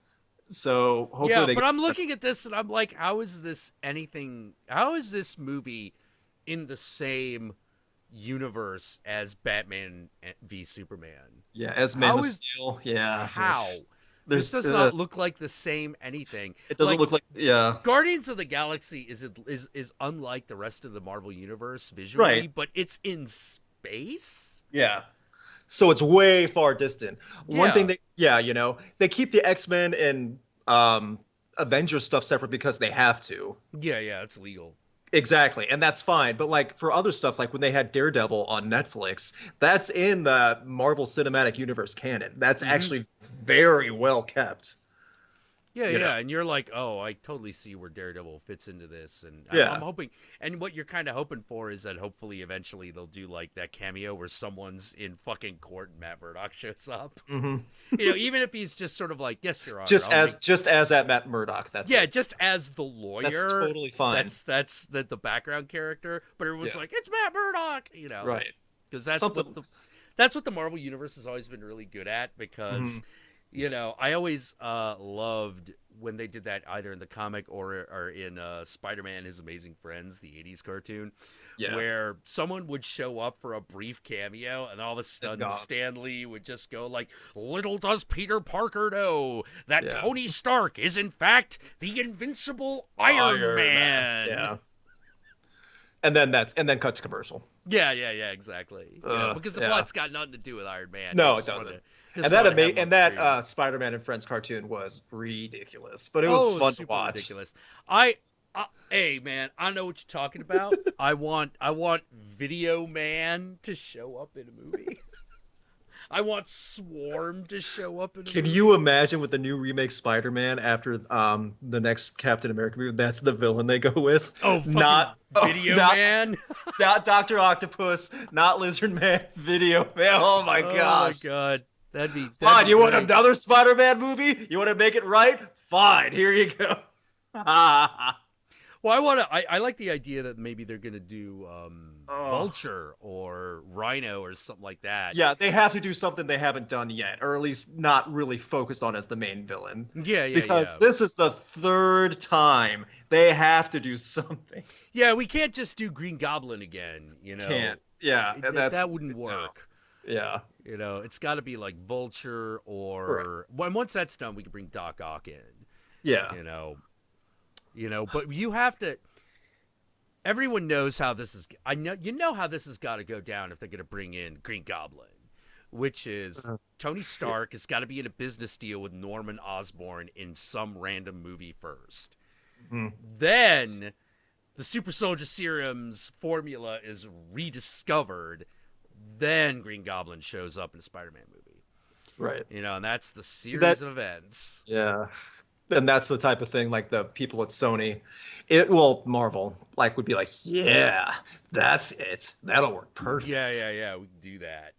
So hopefully Yeah, they but get. I'm looking at this and I'm like, how is this anything? How is this movie in the same universe as Batman v Superman? Yeah, as Man How of is Steel. Yeah. how? This There's does not look like the same anything. it doesn't Like look like yeah. Guardians of the Galaxy is unlike the rest of the Marvel universe visually, Right. but it's in space. Yeah. So it's way far distant. One thing Yeah, that yeah, they keep the X-Men and Avengers stuff separate because they have to. yeah, yeah. It's legal. Exactly, and that's fine. But like for other stuff, like when they had Daredevil on Netflix, that's in the Marvel Cinematic Universe canon. That's Mm-hmm. actually very well kept. Yeah, You know? yeah, and you're like, oh, I totally see where Daredevil fits into this, and I'm Yeah. hoping, and what you're kind of hoping for is that hopefully eventually they'll do like that cameo where someone's in fucking court and Matt Murdock shows up. Hmm. Even if he's just sort of like, yes, Your Honor, Just I'll as make, just as at Matt Murdock. That's yeah, it. just as the That's lawyer. totally fine. That's the background character, but everyone's Yeah. like, it's Matt Murdock, Right. because Something. that's what the Marvel universe has always been really good at Mhm. because I always loved when they did that either in the comic or in Spider-Man His Amazing Friends, the 80s cartoon, Yeah. where someone would show up for a brief cameo and all of a And sudden gone. Stan Lee would just go like, little does Peter Parker know that Yeah. Tony Stark is in fact the invincible Iron Man. Yeah. And then cut to commercial. Yeah, yeah, yeah, exactly. Because the Yeah. plot's got nothing to do with Iron Man. He No, it just wanted doesn't. just And that wanted to have him on screen. Spider-Man and Friends cartoon was ridiculous, but it was Oh, fun to super watch. ridiculous. Hey man, I know what you're talking about. I want Video Man to show up in a movie. I want Swarm to show up in a Can movie. you imagine with the new remake Spider-Man after the next Captain America movie? That's the villain they go with. Oh, fucking Not Video not Man. not Doctor Octopus, not Lizard Man. Video Man. Oh my Oh my gosh. god. That'd Fine, be you want great. another Spider-Man movie? You want to make it right? Fine, here you go. Well, I like the idea that maybe they're gonna do Oh. Vulture or Rhino or something like that. Yeah, they have to do something they haven't done yet, or at least not really focused on as the main villain. Yeah, yeah, Because yeah. this is the third time they have to do something. Yeah, we can't just do Green Goblin again, Can't. Yeah, and that's that wouldn't no. work. Yeah. It's got to be like Vulture Right. or once that's done, we can bring Doc Ock in. Yeah. But you have to. Everyone knows how this is. How this has got to go down if they're going to bring in Green Goblin, which is Tony Stark has got to be in a business deal with Norman Osborn in some random movie first. Mhm. Then the super soldier serum's formula is rediscovered. Then Green Goblin shows up in a Spider-Man movie. Right. And that's the series that- of events. Yeah. And that's the type of thing like the people at Sony, Marvel, like would be like, yeah, that's it. That'll work perfect. Yeah, yeah, yeah. We can do that.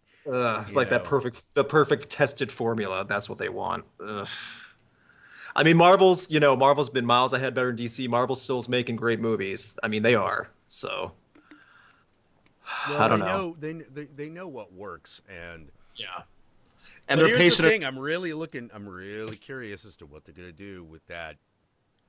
Like know. the perfect tested formula. That's what they want. Ugh. I mean, Marvel's been miles ahead better than DC. Marvel still's making great movies. I mean, they are. So Well, I don't they know. they know what works, and Yeah. And but they're here's the patient. thing: I'm really curious as to what they're gonna do with that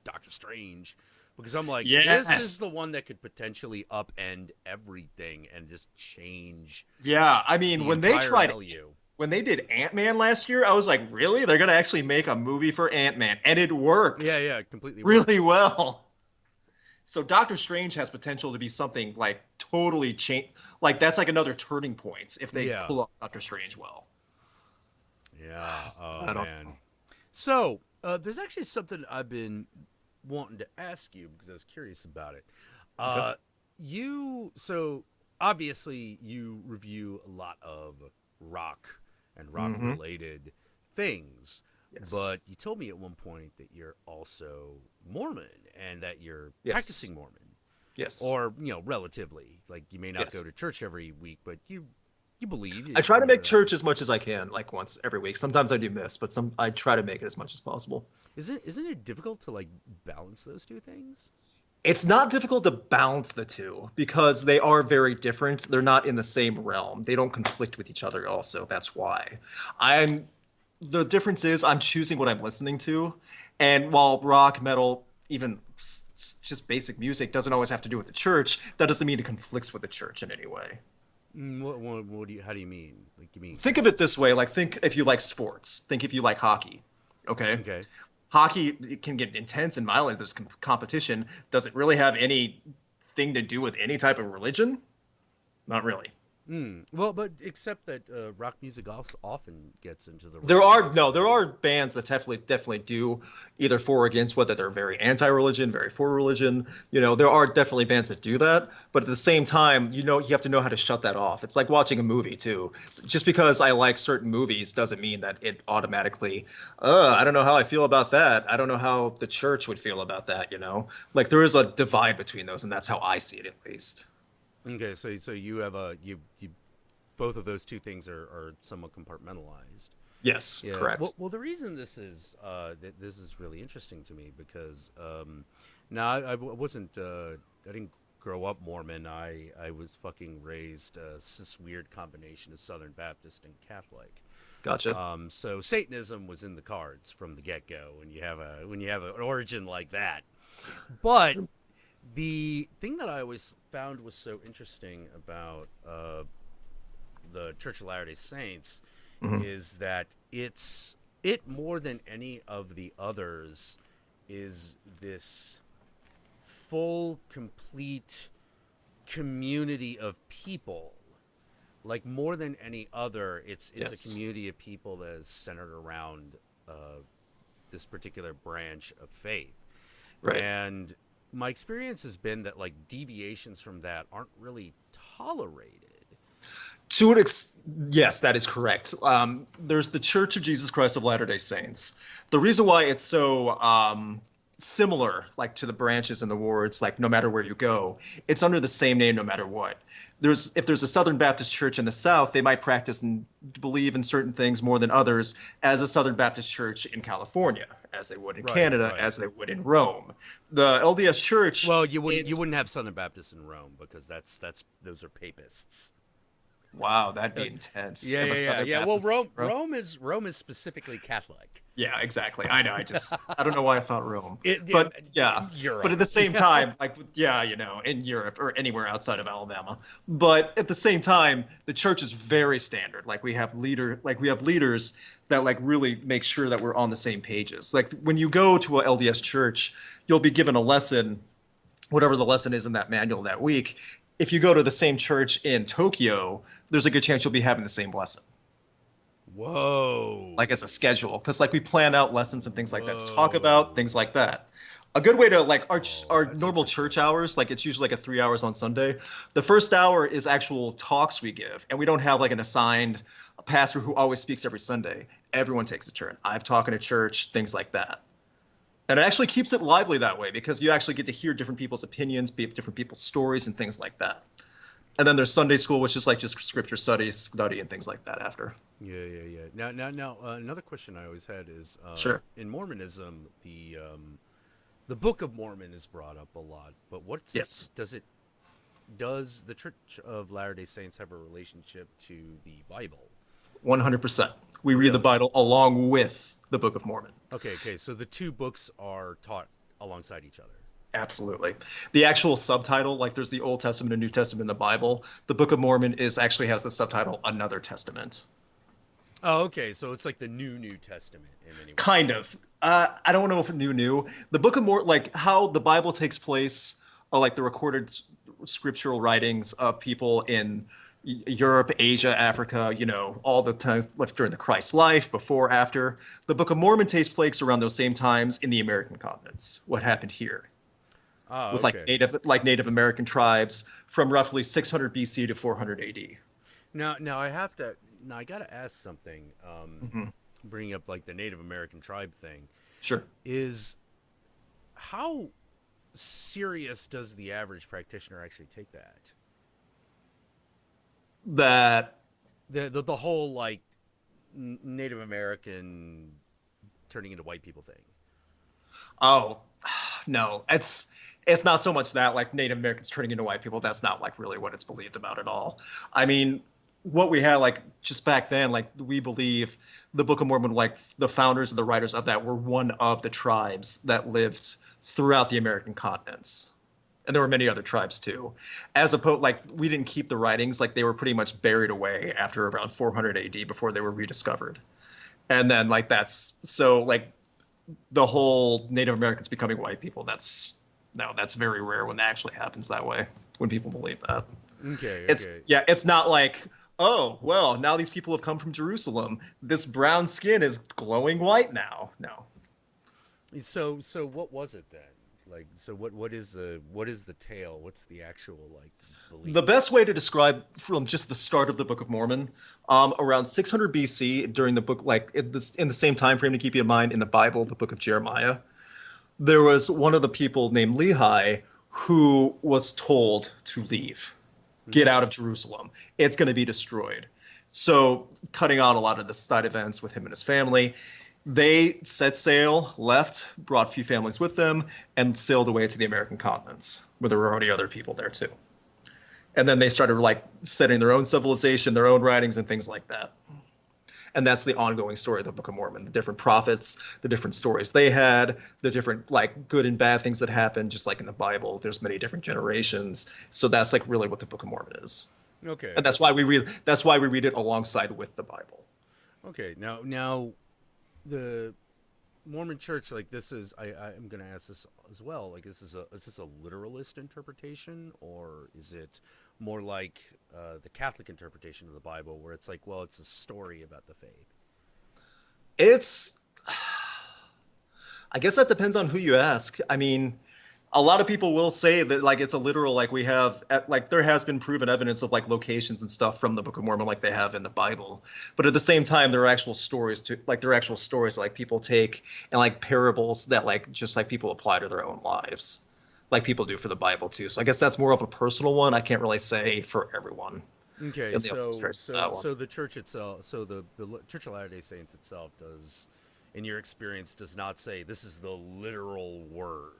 Doctor Strange, because I'm like, this Yes. is the one that could potentially upend everything and just change Yeah, I mean, the when they entire tried MLU. when they did Ant-Man last year, I was like, really? They're gonna actually make a movie for Ant-Man, and it Yeah, worked yeah, it completely really worked. well. So Doctor Strange has potential to be something like totally change. Like that's like another turning point if they Yeah, pull off Doctor Strange well. yeah. Oh I don't man. know. So there's actually something I've been wanting to ask you because I was curious about it. Okay. Uh, so obviously you review a lot of rock and rock Mm-hmm. related things, Yes. but you told me at one point that you're also Mormon and that you're Yes. practicing Mormon, Yes. or relatively. Like you may not go to Yes. church every week, but you believe I you, try to make you're. church as much as I can, like once every week. Sometimes I do miss, but some I try to make it as much as possible. Isn't it difficult to like balance those two things? It's not difficult to balance the two because they are very different. They're not in the same realm. They don't conflict with each other also. That's why. I'm the difference is I'm choosing what I'm listening to. And while rock, metal, even just basic music doesn't always have to do with the church, that doesn't mean it conflicts with the church in any way. What do you? How do you mean? Like you mean Think of it this way, like think if you like sports, think if you like hockey. Okay? okay? Hockey it can get intense and violent. There's competition. Does it really have anything to do with any type of religion? Not really. Well, but except that rock music also often gets into the There realm are of no, there are bands that definitely do either for or against, whether they're very anti-religion, very for religion. There are definitely bands that do that, but at the same time, you have to know how to shut that off. It's like watching a movie too. Just because I like certain movies doesn't mean that it automatically, I don't know how I feel about that. I don't know how the church would feel about that. Like there is a divide between those, and that's how I see it at least. okay. So you have a you both of those two things are somewhat compartmentalized. Yes, Yeah. Well, correct. the reason this is this is really interesting to me because now I wasn't I didn't grow up Mormon. I was fucking raised this weird combination of Southern Baptist and Catholic. Gotcha. So Satanism was in the cards from the get go when you have an origin like that. But the thing that I always found was so interesting about the Church of Latter Day Saints Mhm. is that it more than any of the others is this full, complete community of people. Like more than any other, it's a Yes. community of people that is centered around this particular branch of faith. Right. And my experience has been that like deviations from that aren't really tolerated. Yes, that is correct. There's the Church of Jesus Christ of Latter-day Saints. The reason why it's so similar, like to the branches and the wards, like no matter where you go, it's under the same name no matter what. If there's a Southern Baptist church in the South, they might practice and believe in certain things more than others, as a Southern Baptist church in California, as they would in Right, Canada, right. as they would in Rome. The LDS Church, Well, you it's wouldn't have Southern Baptists in Rome because that's those are papists. wow, that'd be intense. Yeah, If a yeah, yeah, Southern yeah. Well, Baptist was in Rome. Rome is specifically Catholic. Yeah, exactly. I know. I don't know why I thought Rome, In but yeah. But at Europe. the same Yeah. time, like, yeah, in Europe or anywhere outside of Alabama. But at the same time, the church is very standard. Like we have leaders that like really make sure that we're on the same pages. Like when you go to a LDS church, you'll be given a lesson, whatever the lesson is in that manual that week. If you go to the same church in Tokyo, there's a good chance you'll be having the same lesson Whoa. like as a schedule because like we plan out lessons and things like that to talk about Whoa. things like that. A good way to like Oh, our that's normal church interesting. hours, like it's usually like a 3 hours on Sunday. The first hour is actual talks we give, and we don't have like an assigned pastor who always speaks every Sunday. Everyone takes a turn. I've talking to church, things like that. And it actually keeps it lively that way because you actually get to hear different people's opinions, different people's stories, and things like that. And then there's Sunday school, which is like just scripture study, and things like that after. Yeah, yeah, yeah. Now, another question I always had is Sure. in Mormonism, the Book of Mormon is brought up a lot, but what's it? Yes. Does the Church of Latter Day Saints have a relationship to the Bible? 100%. We read the Really? Bible along with the Book of Mormon. Okay, okay. So the two books are taught alongside each other. Absolutely. The actual subtitle, like there's the Old Testament and New Testament in the Bible, the Book of Mormon is actually has the subtitle Another Testament. Oh, okay. So it's like the New Testament in many Kind ways. of. I don't know if new. The Book of Mormon, like how the Bible takes place, like the recorded scriptural writings of people in Europe, Asia, Africa, all the time like during the Christ life, before, after. The Book of Mormon takes place around those same times in the American continents. What happened here Oh, with okay. Native American tribes from roughly 600 BC to 400 AD. Now I have to. Now I got to ask something. Hmm. Bringing up like the Native American tribe thing Sure. is how serious does the average practitioner actually take that? That The whole like Native American turning into white people thing. Oh, no, it's not so much that like Native Americans turning into white people. That's not like really what it's believed about at all. I mean, what we had like just back then, like we believe the Book of Mormon, like the founders and the writers of that were one of the tribes that lived throughout the American continents. And there were many other tribes too. As opposed, like we didn't keep the writings, like they were pretty much buried away after around 400 AD before they were rediscovered. And then like that's so like the whole Native Americans becoming white people, that's no, that's very rare when that actually happens that way, when people believe that. Okay, It's okay. yeah, it's not like, oh, well, now these people have come from Jerusalem. This brown skin is glowing white now. No. So what was it then? Like, so what is the tale? What's the actual like The belief? best way to describe from just the start of the Book of Mormon, around 600 BC, during the book, like in the same time frame to keep in mind in the Bible, the Book of Jeremiah, there was one of the people named Lehi who was told to leave, get Mm-hmm. out of Jerusalem. It's going to be destroyed. So, cutting out a lot of the side events with him and his family, they set sail, left, brought a few families with them, and sailed away to the American continents, where there were already other people there too. And then they started like setting their own civilization, their own writings, and things like that. And that's the ongoing story of the Book of Mormon, the different prophets, the different stories they had, the different like good and bad things that happened, just like in the Bible. There's many different generations. So that's like really what the Book of Mormon is. Okay, And okay, that's why we read it alongside with the Bible. okay. Now the Mormon Church, like this is, I'm going to ask this as well. Like, is this a literalist interpretation, or is it more like the Catholic interpretation of the Bible, where it's like, well, it's a story about the faith? It's I guess that depends on who you ask. I mean, a lot of people will say that like it's a literal, like we have like there has been proven evidence of like locations and stuff from the Book of Mormon like they have in the Bible. But at the same time there are actual stories to like there are actual stories like people take and like parables that like just like people apply to their own lives. Like people do for the Bible too. So I guess that's more of a personal one. I can't really say for everyone Okay, in the illustration of that one. so the church itself, so the Church of Latter Day Saints itself does, in your experience, does not say this is the literal word.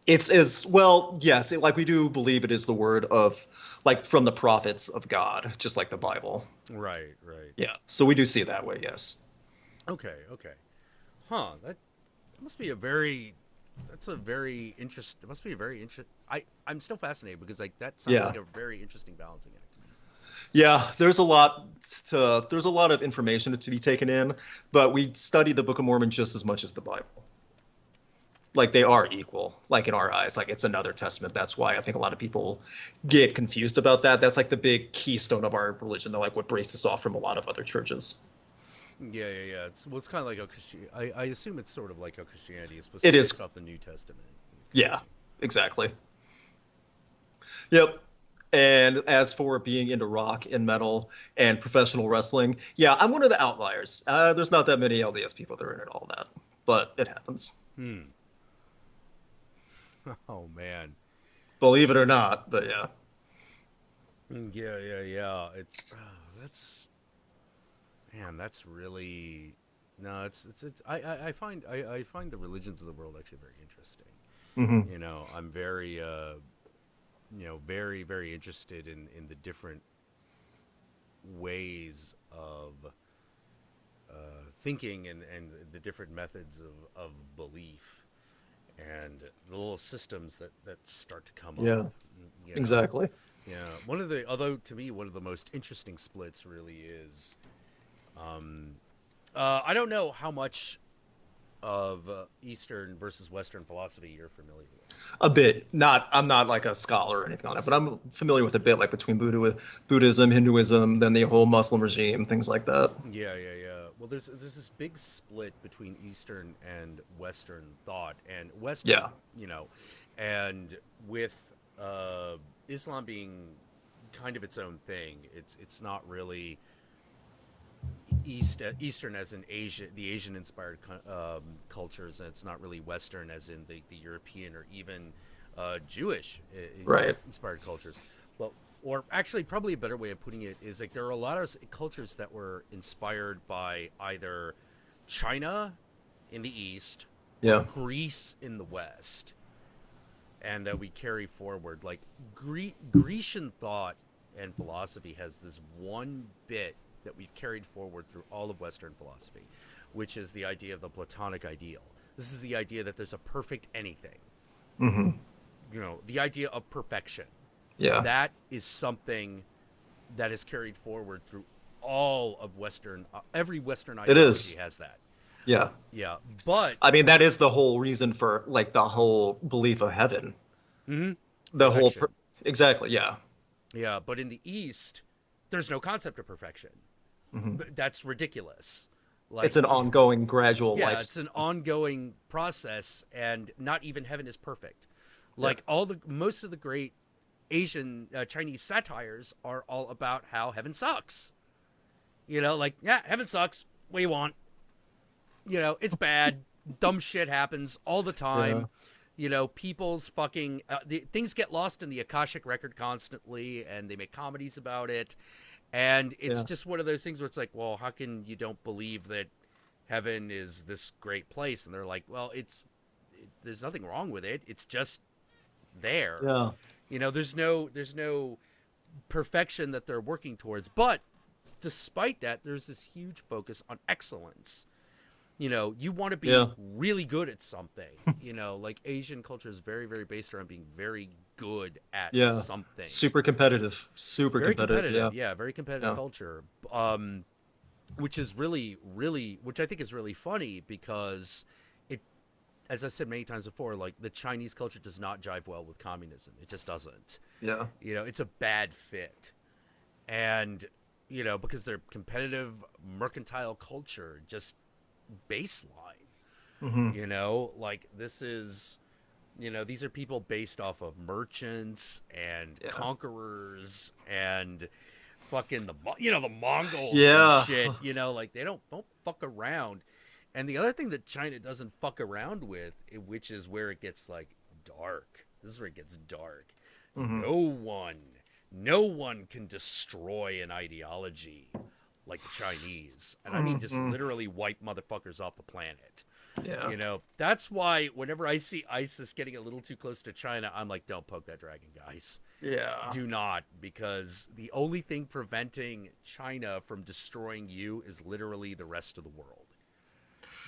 It's as well, yes, like we do believe it is the word of like from the prophets of God, just like the Bible. Right, right. Yeah. So we do see it that way, yes. Okay, okay. Huh. That must be a very. That's a very interest. It must be a very interest. I'm still fascinated because like that sounds Yeah. like a very interesting balancing act to me. Yeah, there's a lot of information to be taken in, but we study the Book of Mormon just as much as the Bible. Like they are equal, like in our eyes. Like it's another testament. That's why I think a lot of people get confused about that. That's like the big keystone of our religion, though, like what breaks us off from a lot of other churches. Yeah, yeah, yeah. It's kind of like how Christian. I assume it's sort of like how Christianity is supposed to It be based is, off the New Testament, kind of yeah, thing. exactly. Yep. And as for being into rock and metal and professional wrestling, yeah, I'm one of the outliers. There's not that many LDS people that are into all that, but it happens. Hmm. Oh man. Believe it or not, but yeah. Yeah, yeah, yeah. It's that's man. That's really no. It's. I find the religions of the world actually very interesting. Hmm. You know, I'm very very interested in the different ways of thinking and the different methods of belief and the little systems that start to come up. Yeah, You know, exactly. Although to me, one of the most interesting splits really is, um, I don't know how much of Eastern versus Western philosophy you're familiar with. A bit. Not, I'm not like a scholar or anything on it, but I'm familiar with a bit, like between Buddhism, Hinduism, then the whole Muslim regime, things like that. Yeah. Well, there's this big split between Eastern and Western thought, and Western, Yeah. you know, and with Islam being kind of its own thing, it's not really Eastern as in Asia, the Asian inspired cultures, and it's not really Western as in the European or even Jewish Right. inspired cultures. Well, or actually, probably a better way of putting it is like there are a lot of cultures that were inspired by either China in the East or Yeah. Greece in the West, and that we carry forward. Like Grecian thought and philosophy has this one bit that we've carried forward through all of Western philosophy, which is the idea of the Platonic ideal. This is the idea that there's a perfect anything, Hmm. the idea of perfection. Yeah. That is something that is carried forward through all of Western, every Western It ideology is. has that. Yeah. Yeah, but I mean, that is the whole reason for like the whole belief of heaven. mhm, The whole perfection. exactly. Yeah. Yeah, but in the East, there's no concept of perfection. Hmm. That's ridiculous. It's Like, an ongoing, gradual yeah, life. it's an ongoing process, and not even heaven is perfect. Yeah. Like most of the great Asian Chinese satires are all about how heaven sucks. Like, yeah, heaven sucks. What do you want? It's bad. Dumb shit happens all the Yeah. time. People's fucking things get lost in the Akashic record constantly, and they make comedies about it. And it's Yeah. just one of those things where it's like, well, how can you don't believe that heaven is this great place? And they're like, well, there's nothing wrong with it. It's just there. Yeah. There's no perfection that they're working towards. But despite that, there's this huge focus on excellence. You want to be Yeah. really good at something. Like Asian culture is very, very based around being very good at Yeah. something. Super competitive. Super Very competitive. Yeah. competitive, yeah, very competitive Yeah. culture. Which is really, really, which I think is really funny because it, as I said many times before, like the Chinese culture does not jive well with communism. It just doesn't. Yeah. It's a bad fit, and because they're competitive, mercantile culture, just baseline. Hmm. Like this is these are people based off of merchants and Yeah. conquerors and fucking the Mongols and Yeah. shit. Like they don't fuck around. And the other thing that China doesn't fuck around with, which is where it gets like dark. This is where it gets dark. Hmm. No one can destroy an ideology like the Chinese, and I mean just Hmm. literally wipe motherfuckers off the planet. Yeah. That's why whenever I see ISIS getting a little too close to China, I'm like, don't poke that dragon, guys. Yeah. Do not, because the only thing preventing China from destroying you is literally the rest of the world.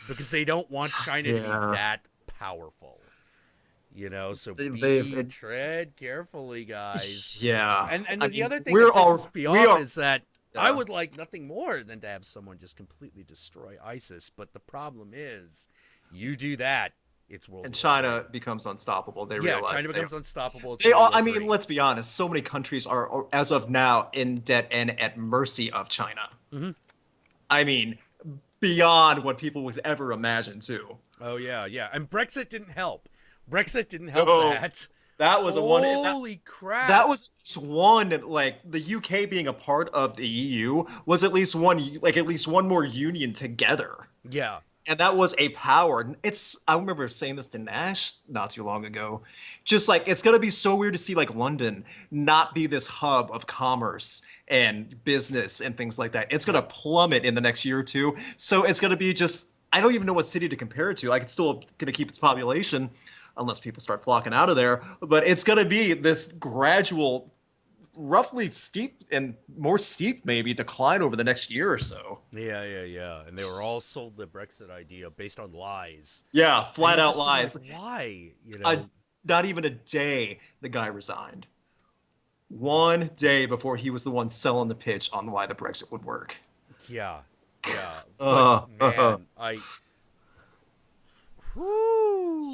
Because they don't want China to be Yeah. that powerful. So They've tread carefully, guys. yeah. And I then the mean, other thing that pisses me we off are is that I yeah. would like nothing more than to have someone just completely destroy ISIS. But the problem is, you do that, it's World And War China Three. becomes unstoppable. They Yeah, realize China becomes unstoppable. It's they World are. War I mean, Three. let's be honest. So many countries are, as of now, in debt and at mercy of China. Mm-hmm. I mean, beyond what people would ever imagine, too. Oh yeah. And Brexit didn't help. Brexit didn't help No, that. that was a one. Holy That crap. was just one. Like the UK being a part of the EU was at least one. Like at least one more union together. Yeah. And that was a power. I remember saying this to Nash not too long ago. Just like it's gonna be so weird to see like London not be this hub of commerce and business and things like that. It's gonna Yep. plummet in the next year or two. So it's gonna be just I don't even know what city to compare it to. Like it's still gonna keep its population unless people start flocking out of there. But it's gonna be this gradual, roughly steep and more steep maybe decline over the next year or so. Yeah. And they were all sold the Brexit idea based on lies. Yeah, And flat you're out just sort of like, lies. why? a Not even a day the guy resigned. one day before he was the one selling the pitch on why the Brexit would work. Yeah, yeah. But Uh, uh, man,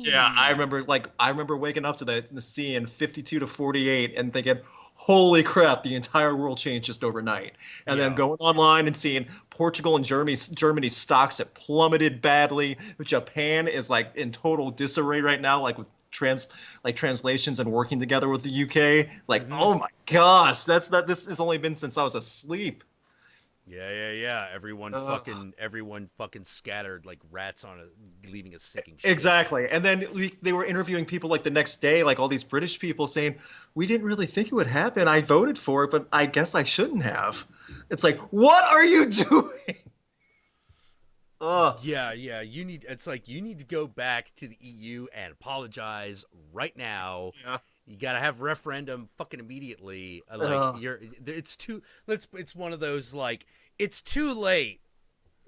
yeah, I whoo, remember I remember waking up to that seeing 52 to 48 and thinking, "Holy crap, the entire world changed just overnight." And then yeah. going online and seeing Portugal and Germany's stocks have plummeted badly. Japan is like in total disarray right now, like with translations and working together with the UK. Like, Mm-hmm. oh my gosh, this has only been since I was asleep. Yeah, yeah, yeah. Ugh. Everyone fucking scattered like rats on a leaving a sinking ship. Exactly. And then they were interviewing people like the next day, like all these British people saying, "We didn't really think it would happen. I voted for it, but I guess I shouldn't have." It's like, what are you doing? Ugh. Yeah, yeah. It's like you need to go back to the EU and apologize right now. Yeah. You got to have referendum fucking immediately. Like Ugh. it's too it's one of those like it's too late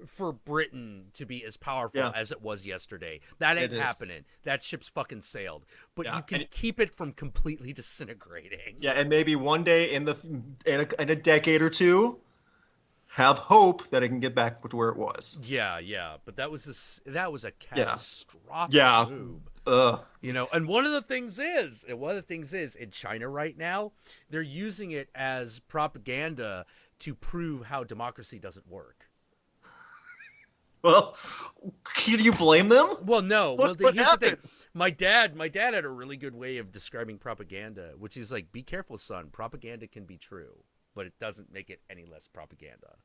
for Britain to be as powerful Yeah, as it was yesterday. That it ain't is. happening. That ship's fucking sailed. But Yeah. you can keep it from completely disintegrating. Yeah, and maybe one day in a decade or two, have hope that it can get back to where it was. Yeah, yeah, but that was a Yeah. catastrophic Yeah. move. Ugh. And one of the things is in China right now, they're using it as propaganda to prove how democracy doesn't work. Well, can you blame them? Well, no. Well, Look what here's the thing. happened. My dad had a really good way of describing propaganda, which is like, be careful, son. Propaganda can be true, but it doesn't make it any less propaganda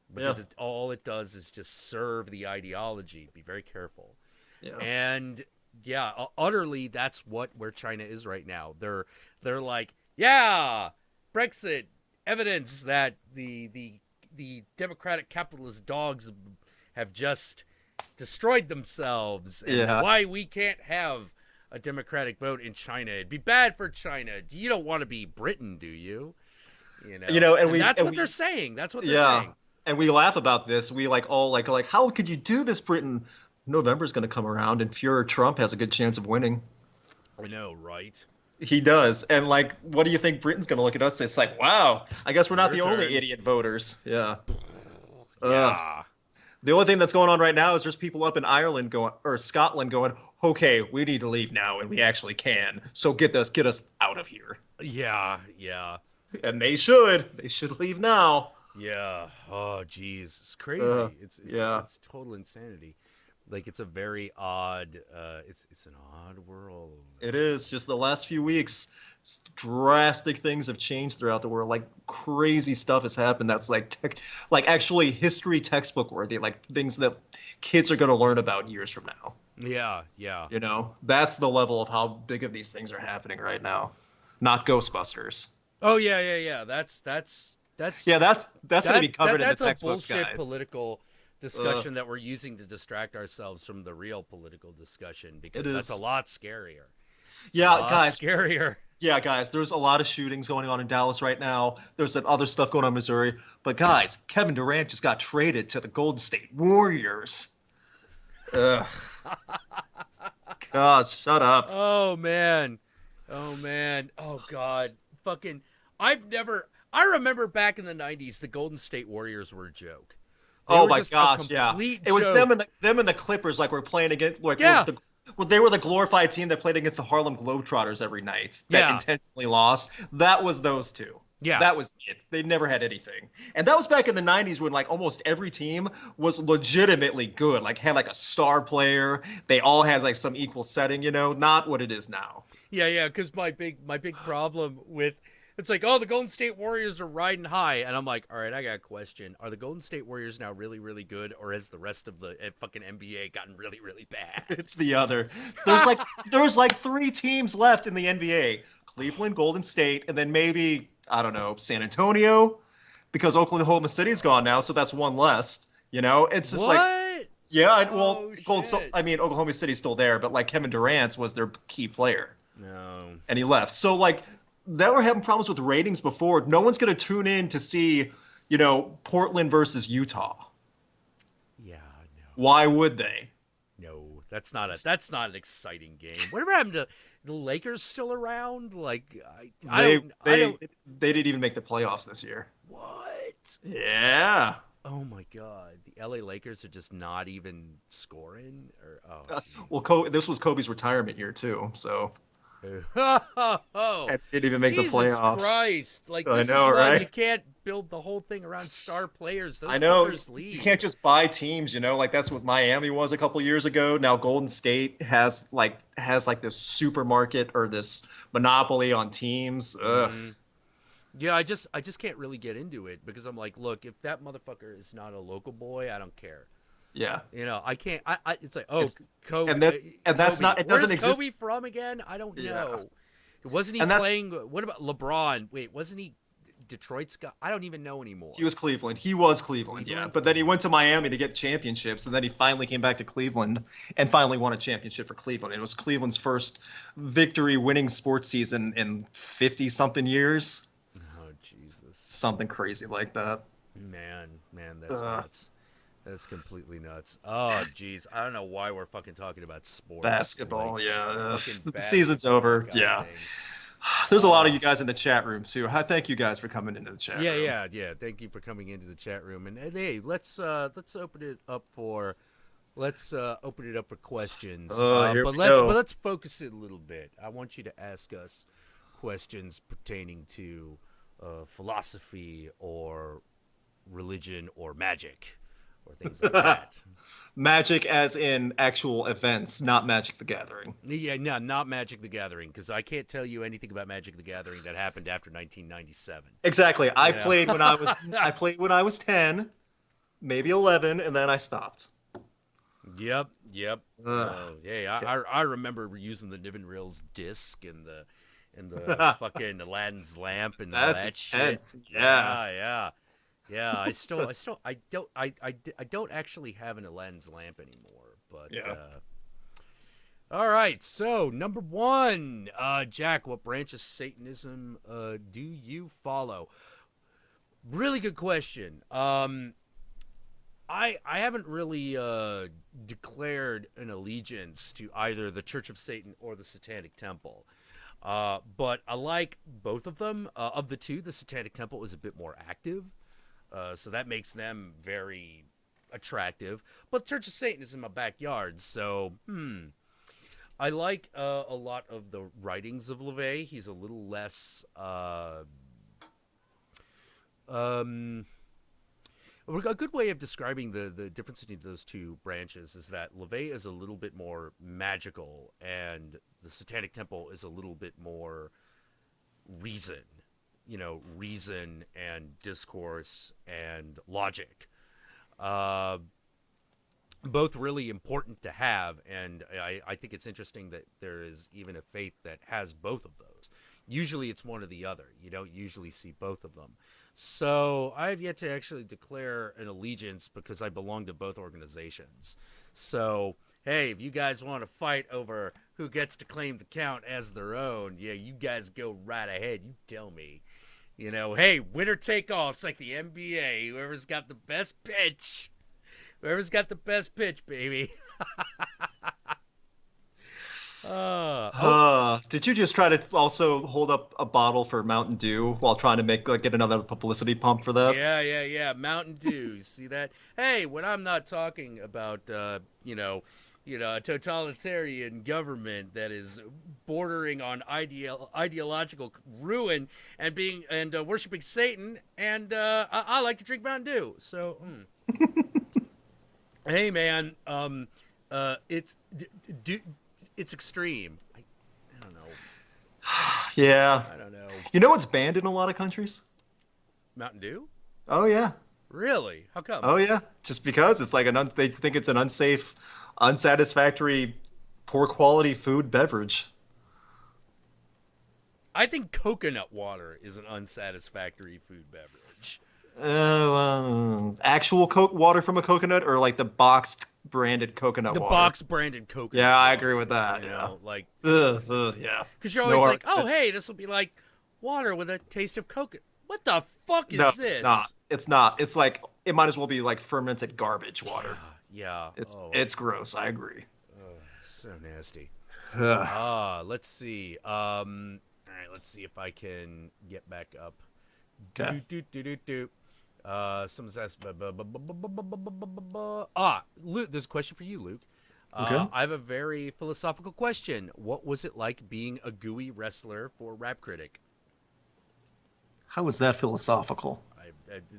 Yeah. because all it does is just serve the ideology. Be very careful. Yeah. And yeah, utterly, that's where China is right now. They're like, yeah, Brexit evidence that the democratic capitalist dogs have just destroyed themselves, and Yeah. why we can't have a democratic vote in China. It'd be bad for China. You don't want to be Britain, do you? And And that's and what they're we saying. That's what they're yeah, saying. and we laugh about this. We like how could you do this, Britain? November's going to come around, and Fuhrer Trump has a good chance of winning. I know, right? He does, and like, what do you think Britain's going to look at us? It's like, wow, I guess we're not Your the only turn. idiot voters. Yeah. Ugh. Yeah. The only thing that's going on right now is there's people up in Ireland going or Scotland going, okay, we need to leave now, and we actually can. So get us out of here. Yeah, yeah. And they should leave now. Yeah. Oh, geez, it's Uh, crazy. yeah. It's total insanity. Like it's a very odd. It's an odd world. It is just the last few weeks, drastic things have changed throughout the world. Like crazy stuff has happened that's like actually history textbook worthy, like things that kids are going to learn about years from now. Yeah, yeah. That's the level of how big of these things are happening right now. Not Ghostbusters. Oh yeah, yeah, yeah. That's Yeah, that's going to be covered in the that's a textbooks, bullshit guys. political Uh, discussion that we're using to distract ourselves from the real political discussion it because that's a is. lot scarier. It's a Yeah, lot guys. scarier. Yeah, guys, there's a lot of shootings going on in Dallas right now. There's that other stuff going on in Missouri. But guys, Kevin Durant just got traded to the Golden State Warriors. Ugh. God, shut up. Oh man. Oh man. Oh god. Fucking I remember back in the 90s the Golden State Warriors were a joke. They Oh were my just a gosh, yeah. complete It was them joke. and the Clippers like were playing against Yeah. they were the glorified team that played against the Harlem Globetrotters every night that Yeah. intentionally lost. That was those two. Yeah. That was it. They never had anything. And that was back in the 90s when like almost every team was legitimately good. Like had like a star player. They all had like some equal setting, not what it is now. Yeah, yeah, cuz my big problem with it's like, "Oh, the Golden State Warriors are riding high." And I'm like, "All right, I got a question. Are the Golden State Warriors now really really good or has the rest of the fucking NBA gotten really really bad?" It's the other. There's like three teams left in the NBA. Cleveland, Golden State, and then maybe, I don't know, San Antonio, because Oklahoma City's gone now, so that's one less. It's just like, What? yeah, well, Oh shit. I mean, Oklahoma City's still there, but like Kevin Durant was their key player, No. and he left. So like, they were having problems with ratings before. No one's gonna tune in to see, Portland versus Utah. Yeah, no. Why would they? No. That's not an exciting game. Whatever happened to the Lakers still around? Like, They I they don't. they didn't even make the playoffs this year. What? Yeah. Oh my God, the LA Lakers are just not even scoring. Or oh Well, jeez. This was Kobe's retirement year too, so Oh, and didn't even make the Jesus playoffs. Christ! Like I this is know, why you right? can't build the whole thing around star players. I Those know fuckers you can't leave. just buy teams, like that's what Miami was a couple years ago. Now Golden State has like this supermarket or this monopoly on teams. Ugh. Hmm. Yeah, I just can't really get into it because I'm like, look, if that motherfucker is not a local boy, I don't care. Yeah. I can't. It's like, oh, It's Kobe, and that's Kobe. not it doesn't Where's exist. Kobe from again? I don't Yeah. know. Wasn't he And that playing? What about LeBron? Wait, wasn't he Detroit's guy? I don't even know he anymore. was Cleveland. He was Cleveland, yeah. Cleveland. But then he went to Miami to get championships, and then he finally came back to Cleveland and finally won a championship for Cleveland. It was Cleveland's first victory winning sports season in 50 something years. Oh Jesus, Something crazy like that. man, that's Uh, nuts. That's completely nuts. Oh jeez, I don't know why we're fucking talking about sports. Like Basketball, yeah. fucking The season's basketball. over. God Yeah. dang. There's a lot of Oh. you guys in the chat room too. Thank you guys for coming into the chat Yeah, room. yeah, yeah. Thank you for coming into the chat room. And hey, let's open it up for questions. Here But we go. let's focus it a little bit. I want you to ask us questions pertaining to philosophy or religion or magic or things like that. Magic as in actual events, not Magic the Gathering. Yeah, no, not Magic the Gathering, because I can't tell you anything about Magic the Gathering that happened after 1997. Exactly. I You know. played when I was 10, maybe 11, and then I stopped. Yep, yep. Ugh. Yeah, Okay. I remember using the Niven Rails disc and the fucking Aladdin's lamp and all That's that shit. intense. Yeah. Yeah. I don't actually have an Aladdin's lamp anymore. But Yeah. all right. So number one, Jack, what branch of Satanism do you follow? Really good question. I haven't really declared an allegiance to either the Church of Satan or the Satanic Temple. But I like both of them. Of the two, the Satanic Temple is a bit more active. So that makes them very attractive. But Church of Satan is in my backyard. So, I like a lot of the writings of LaVey. He's a little less... a good way of describing the difference between those two branches is that LaVey is a little bit more magical and the Satanic Temple is a little bit more reason. Reason and discourse and logic. Both really important to have, and I think it's interesting that there is even a faith that has both of those. Usually it's one or the other. You don't usually see both of them. So I've yet to actually declare an allegiance because I belong to both organizations. So, hey, if you guys want to fight over who gets to claim the count as their own, yeah, you guys go right ahead. You tell me. Hey, winner take all. It's like the NBA. Whoever's got the best pitch. Whoever's got the best pitch, baby. Oh, Did you just try to also hold up a bottle for Mountain Dew while trying to get another publicity pump for that? yeah. Mountain Dew. See that? Hey, when I'm not talking about, a totalitarian government that is bordering on ideological ruin and worshiping Satan, and I like to drink Mountain Dew. So, hey, man, it's it's extreme. I don't know. Yeah. I don't know. You know it's banned in a lot of countries? Mountain Dew? Oh yeah. Really? How come? Oh yeah. Just because it's like they think it's an unsafe, unsatisfactory, poor quality food beverage. I think coconut water is an unsatisfactory food beverage. Actual water from a coconut or like the boxed branded coconut The water? box branded coconut Yeah, I water, agree with that. Yeah. like, Yeah. because you're No always like, oh, argument. hey, this will be like water with a taste of coconut. What the fuck is No, this? it's not. It's not. It's like it might as well be like fermented garbage water. Yeah. It's Oh, it's gross. I agree. So nasty. Ugh. Let's see. All right, let's see if I can get back up. Do Okay. do do do do do. Someone's asked. Luke, there's a question for you, Luke. Okay. I have a very philosophical question. What was it like being a gooey wrestler for Rap Critic? How is that philosophical?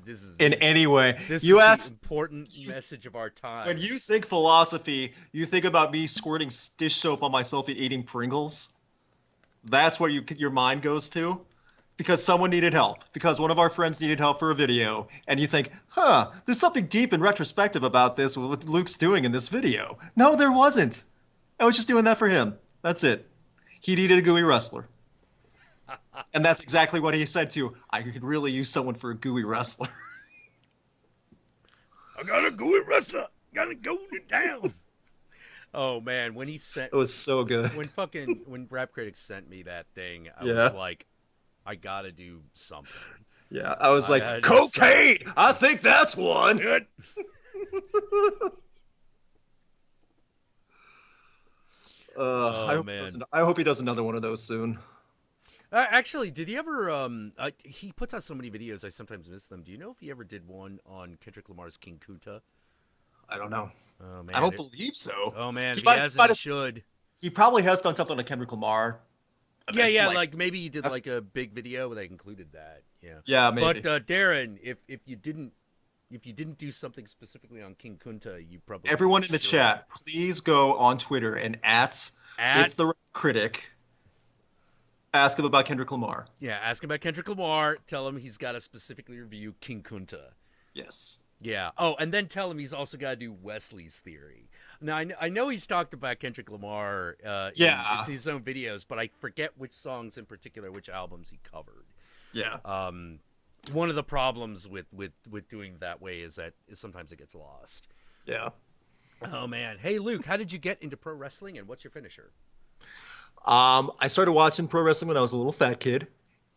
This is In any way. this You is the ask, important message of our when you times. think philosophy, you think about me squirting dish soap on myself and eating Pringles. That's where your mind goes to. Because someone needed help. Because one of our friends needed help for a video. And you think, huh, there's something deep and retrospective about this, what Luke's doing in this video. No, there wasn't. I was just doing that for him. That's it. He needed a gooey wrestler. And that's exactly what he said too. I could really use someone for a gooey wrestler. I gotta gooey wrestler. Gotta go down. Oh man, when he sent It was so good. when Rap Critics sent me that thing, I was Yeah. like, I gotta do something. Yeah. I was I like, gotta do something. cocaine! I think that's one. Good. I Oh hope man. I hope he does another one of those soon. Actually, did he ever? He puts out so many videos, I sometimes miss them. Do you know if he ever did one on Kendrick Lamar's King Kunta? I don't know. Oh I man. don't believe so. Oh man. He If he might, hasn't, might he have, should. he probably has done something on Kendrick Lamar Yeah, event. yeah. Like, Like maybe he did that's, like a big video where they included that. Yeah. yeah, But maybe. Darren, if you didn't do something specifically on King Kunta, you probably Everyone in the should. chat, please go on Twitter and at At it's the critic. Ask him about Kendrick Lamar. Yeah, ask him about Kendrick Lamar. Tell him he's got to specifically review King Kunta. Yes. Yeah. Oh, and then tell him he's also got to do Wesley's Theory. Now, I know he's talked about Kendrick Lamar in Yeah. his own videos, but I forget which songs in particular, which albums he covered. Yeah. One of the problems with doing that way is that sometimes it gets lost. Yeah. Oh, man. Hey, Luke, how did you get into pro wrestling, and what's your finisher? I started watching pro wrestling when I was a little fat kid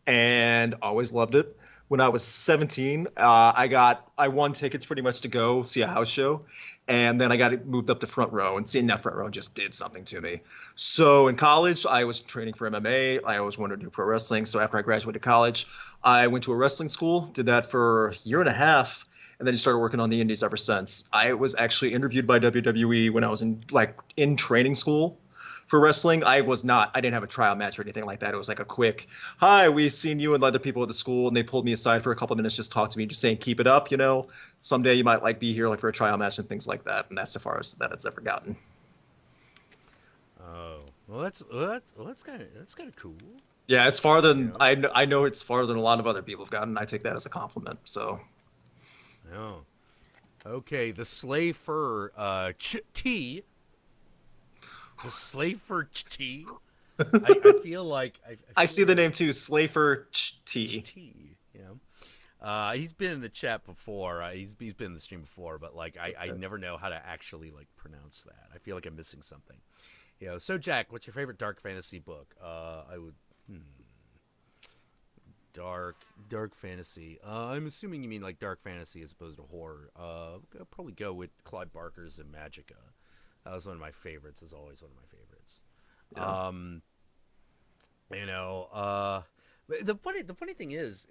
and always loved it. When I was 17, I won tickets pretty much to go see a house show, and then I got moved up to front row, and seeing that front row just did something to me. So in college, I was training for MMA. I always wanted to do pro wrestling. So after I graduated college, I went to a wrestling school, did that for a year and a half, and then started working on the indies ever since. I was actually interviewed by WWE when I was in training school for wrestling. I didn't have a trial match or anything like that. It was like a quick, hi, we've seen you and other people at the school, and they pulled me aside for a couple of minutes, just talk to me, just saying, keep it up, someday you might like be here like for a trial match and things like that. And that's as far as that it's ever gotten. Oh, that's kind of cool. Yeah, it's farther than Yeah. I know it's farther than a lot of other people have gotten. I take that as a compliment. So Oh. Okay, the Slave Fur T. The Slave Fur T. I feel like I I feel see the like name too, Slafer T. T. You know, he's been in the chat before. He's been in the stream before, but like I never know how to actually like pronounce that. I feel like I'm missing something. So Jack, what's your favorite dark fantasy book? I would dark fantasy. I'm assuming you mean like dark fantasy as opposed to horror. I'll probably go with Clive Barker's and Magica. That was one of my favorites. Is always one of my favorites. Yeah. The funny thing is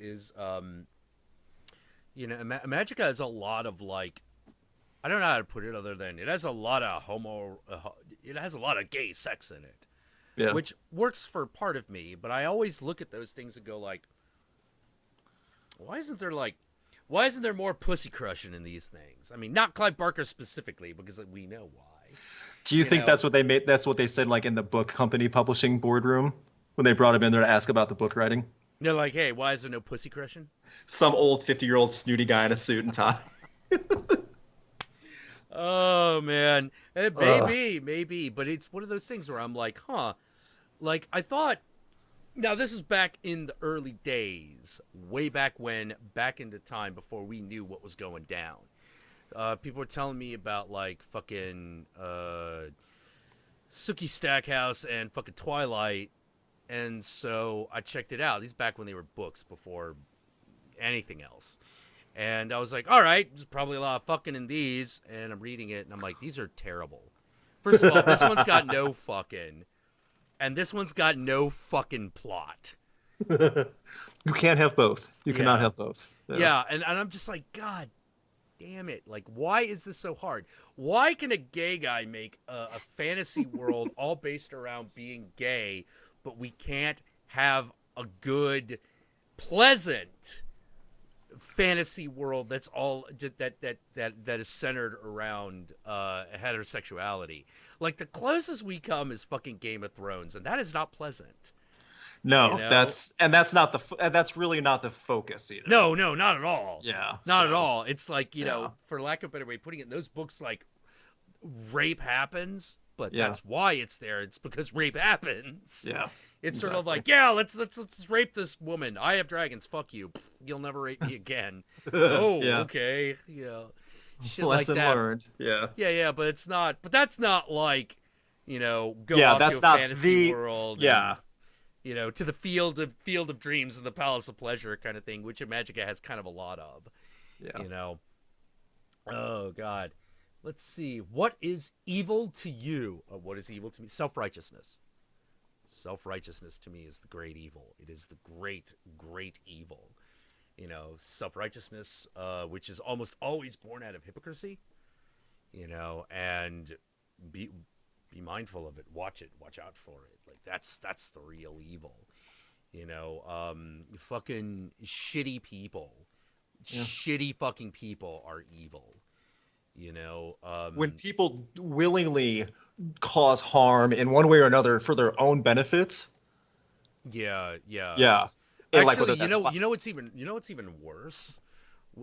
Magica has a lot of like, I don't know how to put it other than it has a lot of it has a lot of gay sex in it, Yeah. which works for part of me. But I always look at those things and go like, why isn't there more pussy crushing in these things? I mean, not Clive Barker specifically, because we know why. Do you You think know, that's what they made? That's what they said, like in the book company publishing boardroom when they brought him in there to ask about the book writing? they're like, hey, why is there no pussy crushing? Some old 50-year-old snooty guy in a suit and tie. Oh man, Ugh. maybe, but it's one of those things where I'm like, huh, like I thought. Now this is back in the early days, way back when, back into time before we knew what was going down. People were telling me about like fucking Sookie Stackhouse and fucking Twilight, and so I checked it out. These back when they were books before anything else. And I was like, all right, there's probably a lot of fucking in these. And I'm reading it, and I'm like, these are terrible. First of all, this one's got no fucking, and this one's got no fucking plot. You can't have both. You cannot Yeah. have both. Yeah. Yeah, and I'm just like, God damn it. Like, why is this so hard? Why can a gay guy make a fantasy world all based around being gay, but we can't have a good, pleasant fantasy world that's all that is centered around heterosexuality? Like, the closest we come is fucking Game of Thrones, and that is not pleasant. You No, know? that's really not the focus either. No, no, not at all. Yeah. Not at So all. It's like, yeah. for lack of a better way of putting it, in those books, like, rape happens, but Yeah. that's why it's there. It's because rape happens. Yeah. It's sort of Exactly. like, yeah, let's rape this woman. I have dragons. Fuck you. You'll never rape me again. Oh, Yeah. okay. Yeah. Shit like Lesson that. learned. Yeah. Yeah, yeah, but it's not. But that's not like, go Yeah, off to that's a not fantasy the world and yeah. to the field of dreams and the palace of pleasure kind of thing, which Magic has kind of a lot of. Yeah. You know. Oh God. Let's see. What is evil to you? What is evil to me? Self-righteousness. Self-righteousness to me is the great evil. It is the great, great evil. Self-righteousness, which is almost always born out of hypocrisy. And be mindful of it. Watch it. Watch out for it. Like that's the real evil. Fucking shitty people. Yeah. Shitty fucking people are evil. When people willingly cause harm in one way or another for their own benefit, Yeah, yeah. yeah. And like Actually, whether that's what's even worse,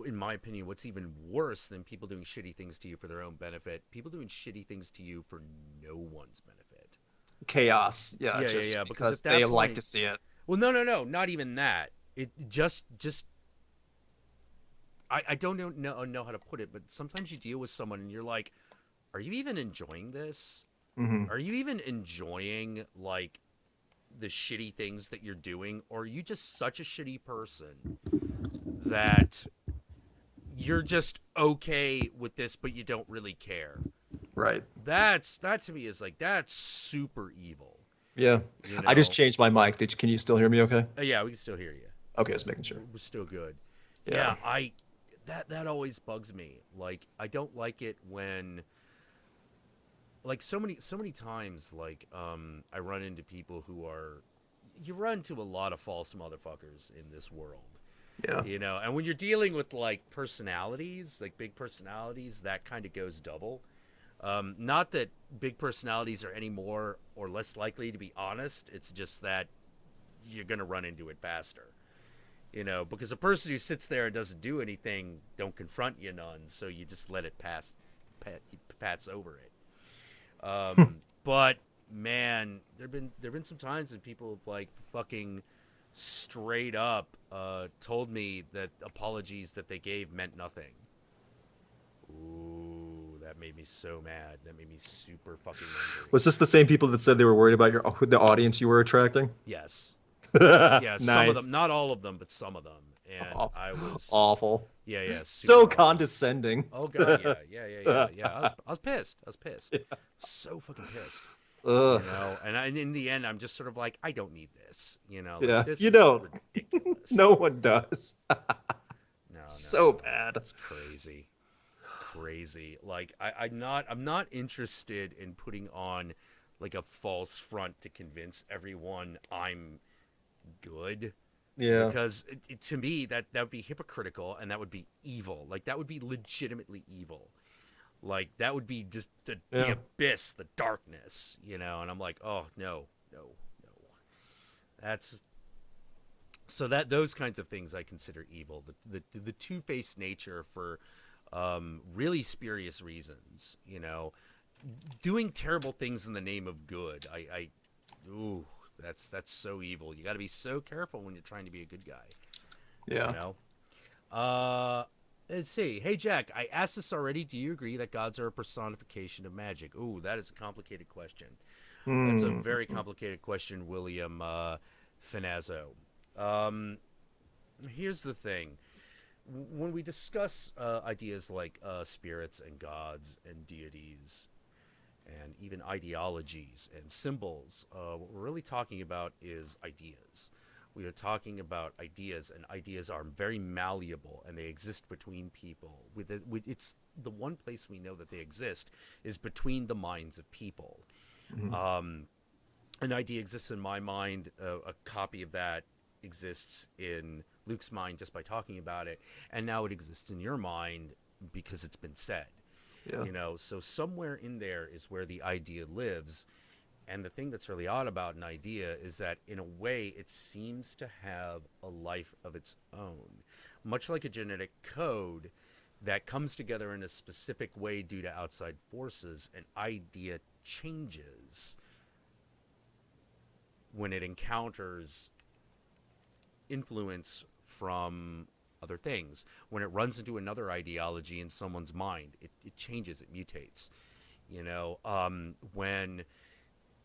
in my opinion, what's even worse than people doing shitty things to you for their own benefit, people doing shitty things to you for no one's benefit. chaos. Yeah, Yeah, yeah, just yeah. Because because at they that like point, to see it. well, no, no, no, not even that. It just I don't know how to put it, but sometimes you deal with someone and you're like, are you even enjoying this? Hmm. Are you even enjoying like the shitty things that you're doing, or are you just such a shitty person that you're just okay with this, but you don't really care? Right. That to me is like, that's super evil. Yeah. You I just know? changed my mic. Can you still hear me okay? Yeah, we can still hear you. Okay, just making sure. We're still good. Yeah. Yeah, that always bugs me. Like, I don't like it when, like, so many times, like, I run into people who are, you run into a lot of false motherfuckers in this world. Yeah. And when you're dealing with like personalities, like big personalities, that kind of goes double. Not that big personalities are any more or less likely to be honest. It's just that you're going to run into it faster. Because a person who sits there and doesn't do anything don't confront you none, so you just let it pass over it. But man, there've been some times that people have like fucking straight up told me that apologies that they gave meant nothing. Ooh, that made me so mad. That made me super fucking angry. Was this the same people that said they were worried about the audience you were attracting? Yes. Yeah, some of them, Nice. not all of them, but some of them. And Awful. I was, Awful. yeah, yeah, super So awful. condescending. Oh god, yeah, yeah, yeah, yeah, yeah. I was pissed. I was pissed. So fucking pissed. Ugh. And in the end, I'm just sort of like, I don't need this. Like Yeah. this You is don't. ridiculous. No one does. No, So no, bad. it's crazy, crazy. Like I'm not interested in putting on like a false front to convince everyone I'm good. Yeah. Because to me that would be hypocritical and that would be evil. Like that would be legitimately evil. Like that would be just the Yeah. abyss, the darkness, And I'm like, oh no, no, no. That's so that those kinds of things I consider evil. The two-faced nature for really spurious reasons. Doing terrible things in the name of good. Ooh, that's so evil. You got to be so careful when you're trying to be a good guy. Yeah. You know. Let's see. Hey Jack, I asked this already. Do you agree that gods are a personification of magic? Ooh, that is a complicated question. That's a Hmm. very complicated question, William Finazzo. Here's the thing. When we discuss ideas like spirits and gods and deities, and even ideologies and symbols. What we're really talking about is ideas. We are talking about ideas, and ideas are very malleable, and they exist between people. It's the one place we know that they exist is between the minds of people. Mhm. An idea exists in my mind. A copy of that exists in Luke's mind just by talking about it, and now it exists in your mind because it's been said. Yeah. So somewhere in there is where the idea lives. And the thing that's really odd about an idea is that, in a way, it seems to have a life of its own. Much like a genetic code that comes together in a specific way due to outside forces, an idea changes when it encounters influence from other things. When it runs into another ideology in someone's mind, it changes, it mutates. When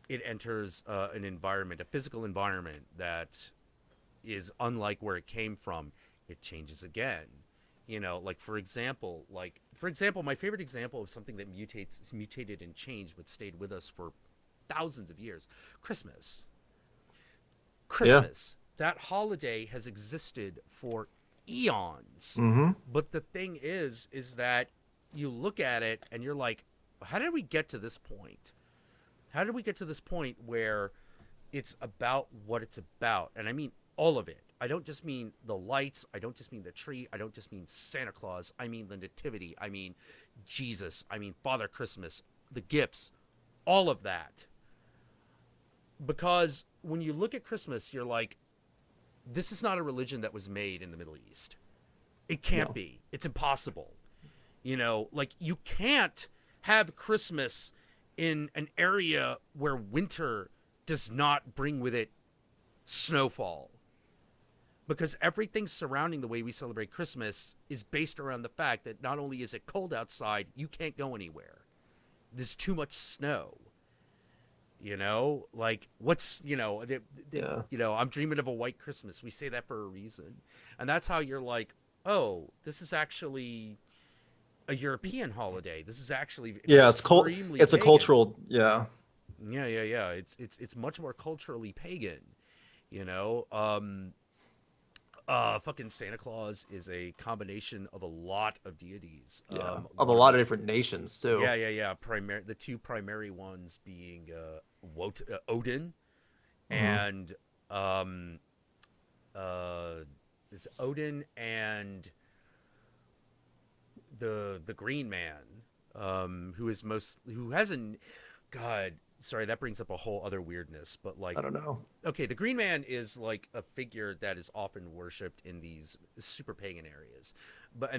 it enters an environment, a physical environment that is unlike where it came from, it changes again. For example, my favorite example of something that mutated and changed, but stayed with us for thousands of years: Christmas. Yeah. Christmas. That holiday has existed for eons. Hmm. But the thing is that you look at it and you're like, how did we get to this point? How did we get to this point where it's about what it's about? And I mean all of it. I don't just mean the lights. I don't just mean the tree. I don't just mean Santa Claus. I mean the Nativity. I mean Jesus. I mean Father Christmas, the gifts, all of that. Because when you look at Christmas, you're like, this is not a religion that was made in the Middle East. It can't No. be. It's impossible. Like, you can't have Christmas in an area where winter does not bring with it snowfall. Because everything surrounding the way we celebrate Christmas is based around the fact that not only is it cold outside, you can't go anywhere. There's too much snow. Like, Yeah. I'm dreaming of a white Christmas. We say that for a reason. And that's how you're like, oh, this is actually a European holiday. This is actually Yeah. extremely It's a pagan. cultural. Yeah. Yeah, yeah, yeah. It's much more culturally pagan. You know, fucking Santa Claus is a combination of a lot of deities. Yeah. Of a One of lot of the different nations too. Yeah, yeah, yeah. The two primary ones being Odin Hmm. and um, is Odin and the Green Man, who hasn't. God, sorry, that brings up a whole other weirdness. But, I like, don't know. okay, the Green Man is like a figure that is often worshipped in these super pagan areas, but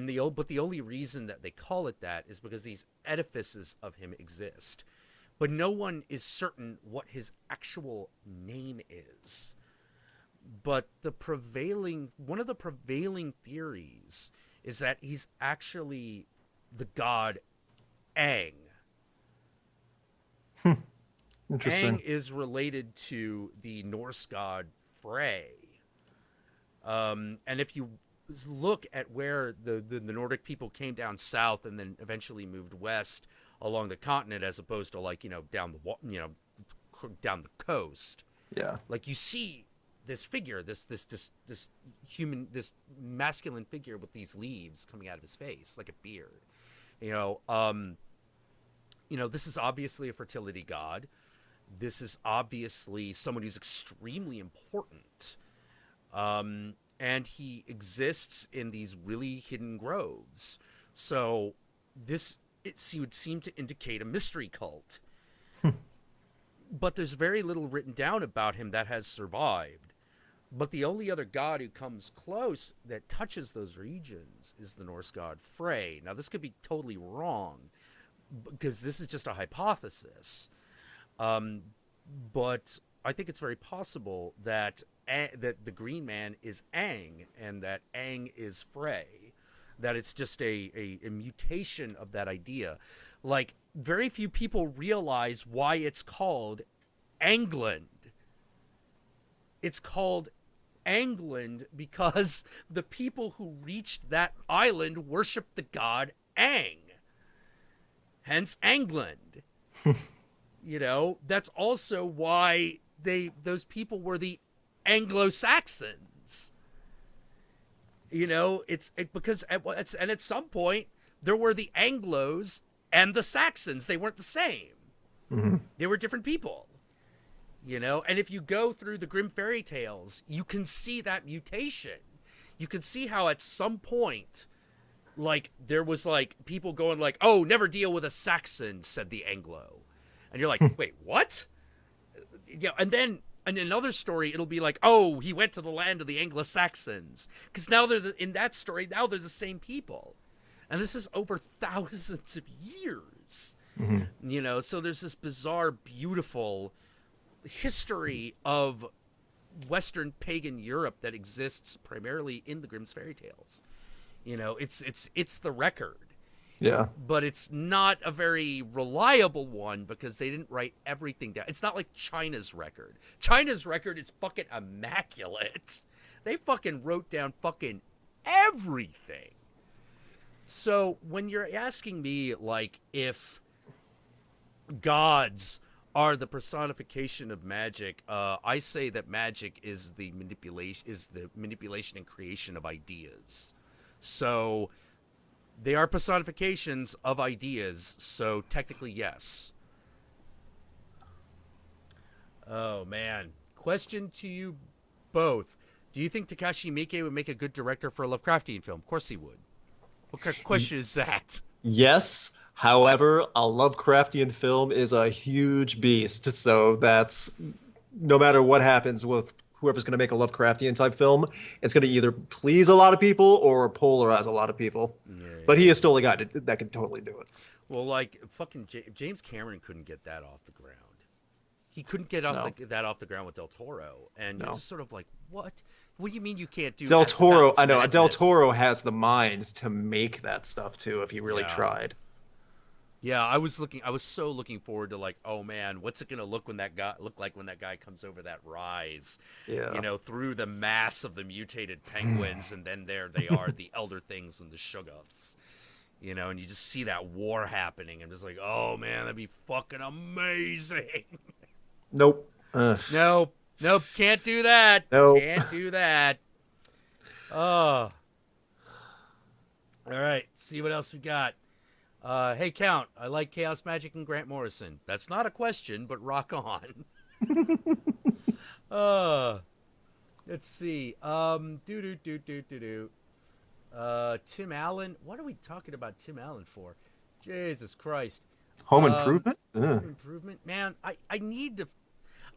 the only reason that they call it that is because these edifices of him exist, but no one is certain what his actual name is. But one of the prevailing theories is that he's actually the god Aang. Aang Interesting. is related to the Norse god Frey. And if you look at where the Nordic people came down south and then eventually moved west along the continent, as opposed to, like, down the coast, Yeah. like, you see this figure, this human, this masculine figure with these leaves coming out of his face like a beard. You know, um, this is obviously a fertility god. This is obviously someone who's extremely important. And he exists in these really hidden groves. So would seem to indicate a mystery cult. But there's very little written down about him that has survived. But the only other god who comes close that touches those regions is the Norse god Frey. Now, this could be totally wrong because this is just a hypothesis. Um, but I think it's very possible that that the Green Man is Aang and that Aang is Frey. That it's just a mutation of that idea. Like, very few people realize why it's called England. It's called England because the people who reached that island worshiped the god Aang. Hence England. You know, that's also why those people were the Anglo-Saxons. You know, because at some point there were the Anglos and the Saxons. They weren't the same. Hmm. They were different people. You know, and if you go through the Grimm fairy tales, you can see that mutation. You can see how at some point, like, there was like people going like, "Oh, never deal with a Saxon," said the Anglo, and you're like, "Wait, what?" Yeah, and then in another story, it'll be like, "Oh, he went to the land of the Anglo-Saxons," because now in that story now they're the same people, and this is over thousands of years. Hmm. You know, so there's this bizarre, beautiful history of Western pagan Europe that exists primarily in the Grimm's fairy tales. You know, it's the record, Yeah. but it's not a very reliable one because they didn't write everything down. It's not like China's record. China's record is fucking immaculate. They fucking wrote down fucking everything. So when you're asking me like if gods are the personification of magic, I say that magic is the manipulation and creation of ideas. So they are personifications of ideas, so technically yes. Oh man. Question to you both. Do you think Takashi Miike would make a good director for a Lovecraftian film? Of course he would. What kind of question is that? Yes. However, a Lovecraftian film is a huge beast, so that's no matter what happens with whoever's going to make a Lovecraftian type film, it's going to either please a lot of people or polarize a lot of people. But he Yeah. is still a guy that can totally do it. Well, like fucking James Cameron couldn't get that off the ground. He couldn't get No, that off the ground with Del Toro, and you're no. just sort of like, what? What do you mean you can't do Del at the Toro, Fountains I of know, Del Madness? Toro has the minds to make that stuff too if he really Yeah. tried. Yeah, I was so looking forward to like, oh man, what's it gonna look like when that guy comes over that rise, you Yeah. know, through the mass of the mutated penguins, and then there they are, the elder things and the Shuggoths, you know, and you just see that war happening, and just like, oh man, that'd be fucking amazing. Nope. Ugh. Nope, nope, can't do that, Nope. can't do that. Oh, all right, see what else we got. Hey, Count, I like Chaos Magic and Grant Morrison. That's not a question, but rock on. Uh, let's see. Tim Allen. What are we talking about Tim Allen for? Jesus Christ. Home Improvement? Ugh. Home Improvement. Man, I need to.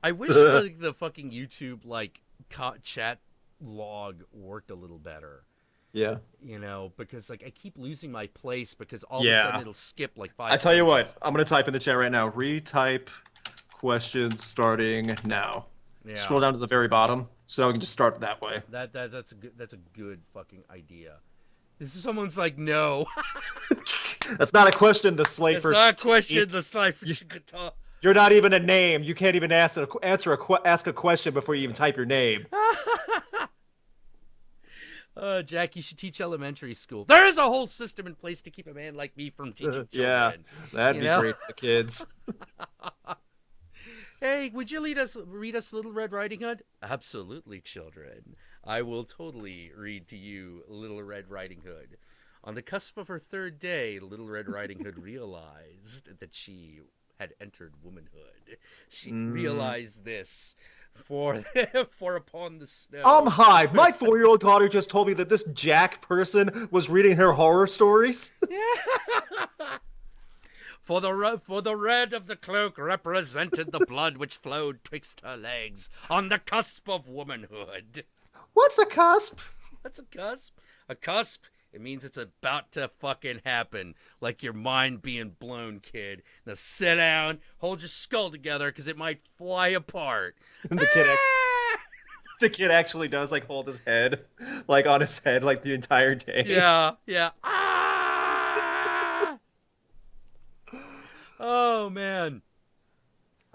I wish like the fucking YouTube like chat log worked a little better. Yeah. You know, because like I keep losing my place because all of a sudden Yeah. it'll skip like I five tell you pages. what, I'm gonna type in the chat right now. Retype questions starting now. Scroll Yeah. down to the very bottom, so we can just start that way. That's a good fucking idea. This is someone's like no. That's not a question. The slate It's for not a question. The slide for Chikata. you're not even a name. You can't even ask ask a question before you even type your name. Jack, you should teach elementary school. There is a whole system in place to keep a man like me from teaching Yeah, children. that'd You be know? great for the kids. Hey, would you read us Little Red Riding Hood? Absolutely, children. I will totally read to you Little Red Riding Hood. On the cusp of her third day, Little Red Riding Hood realized that she had entered womanhood. She Mm. realized this for for upon the snow. Hi. My 4-year-old daughter just told me that this Jack person was reading her horror stories. For the red of the cloak represented the blood which flowed twixt her legs on the cusp of womanhood. What's a cusp? That's a cusp. A cusp. It means it's about to fucking happen. Like your mind being blown, kid. Now sit down, hold your skull together, because it might fly apart. And Ah! the kid actually does like hold his head, like on his head, like the entire day. Yeah, yeah. Ah! Oh man.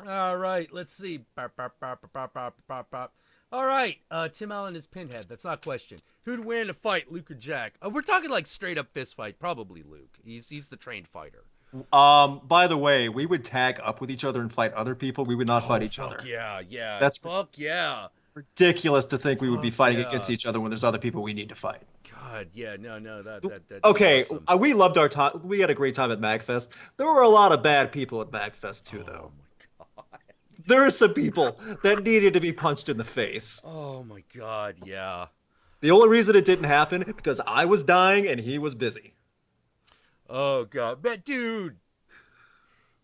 All right, let's see. Bop, bop, bop, bop, bop, bop, bop. All right, Tim Allen is Pinhead. That's not a question. Who'd win a fight, Luke or Jack? We're talking like straight up fist fight. Probably Luke. He's the trained fighter. By the way, we would tag up with each other and fight other people. We would not fight Oh each fuck other. yeah, yeah, That's fuck yeah, ridiculous to think we would be fuck fighting against yeah. each other when there's other people we need to fight. God, yeah, no, that's Okay, awesome. we loved our time. We had a great time at MagFest. There were a lot of bad people at MagFest too, Oh though. my god. There are some people that needed to be punched in the face. Oh my god, yeah. The only reason it didn't happen because I was dying and he was busy. Oh god, but dude,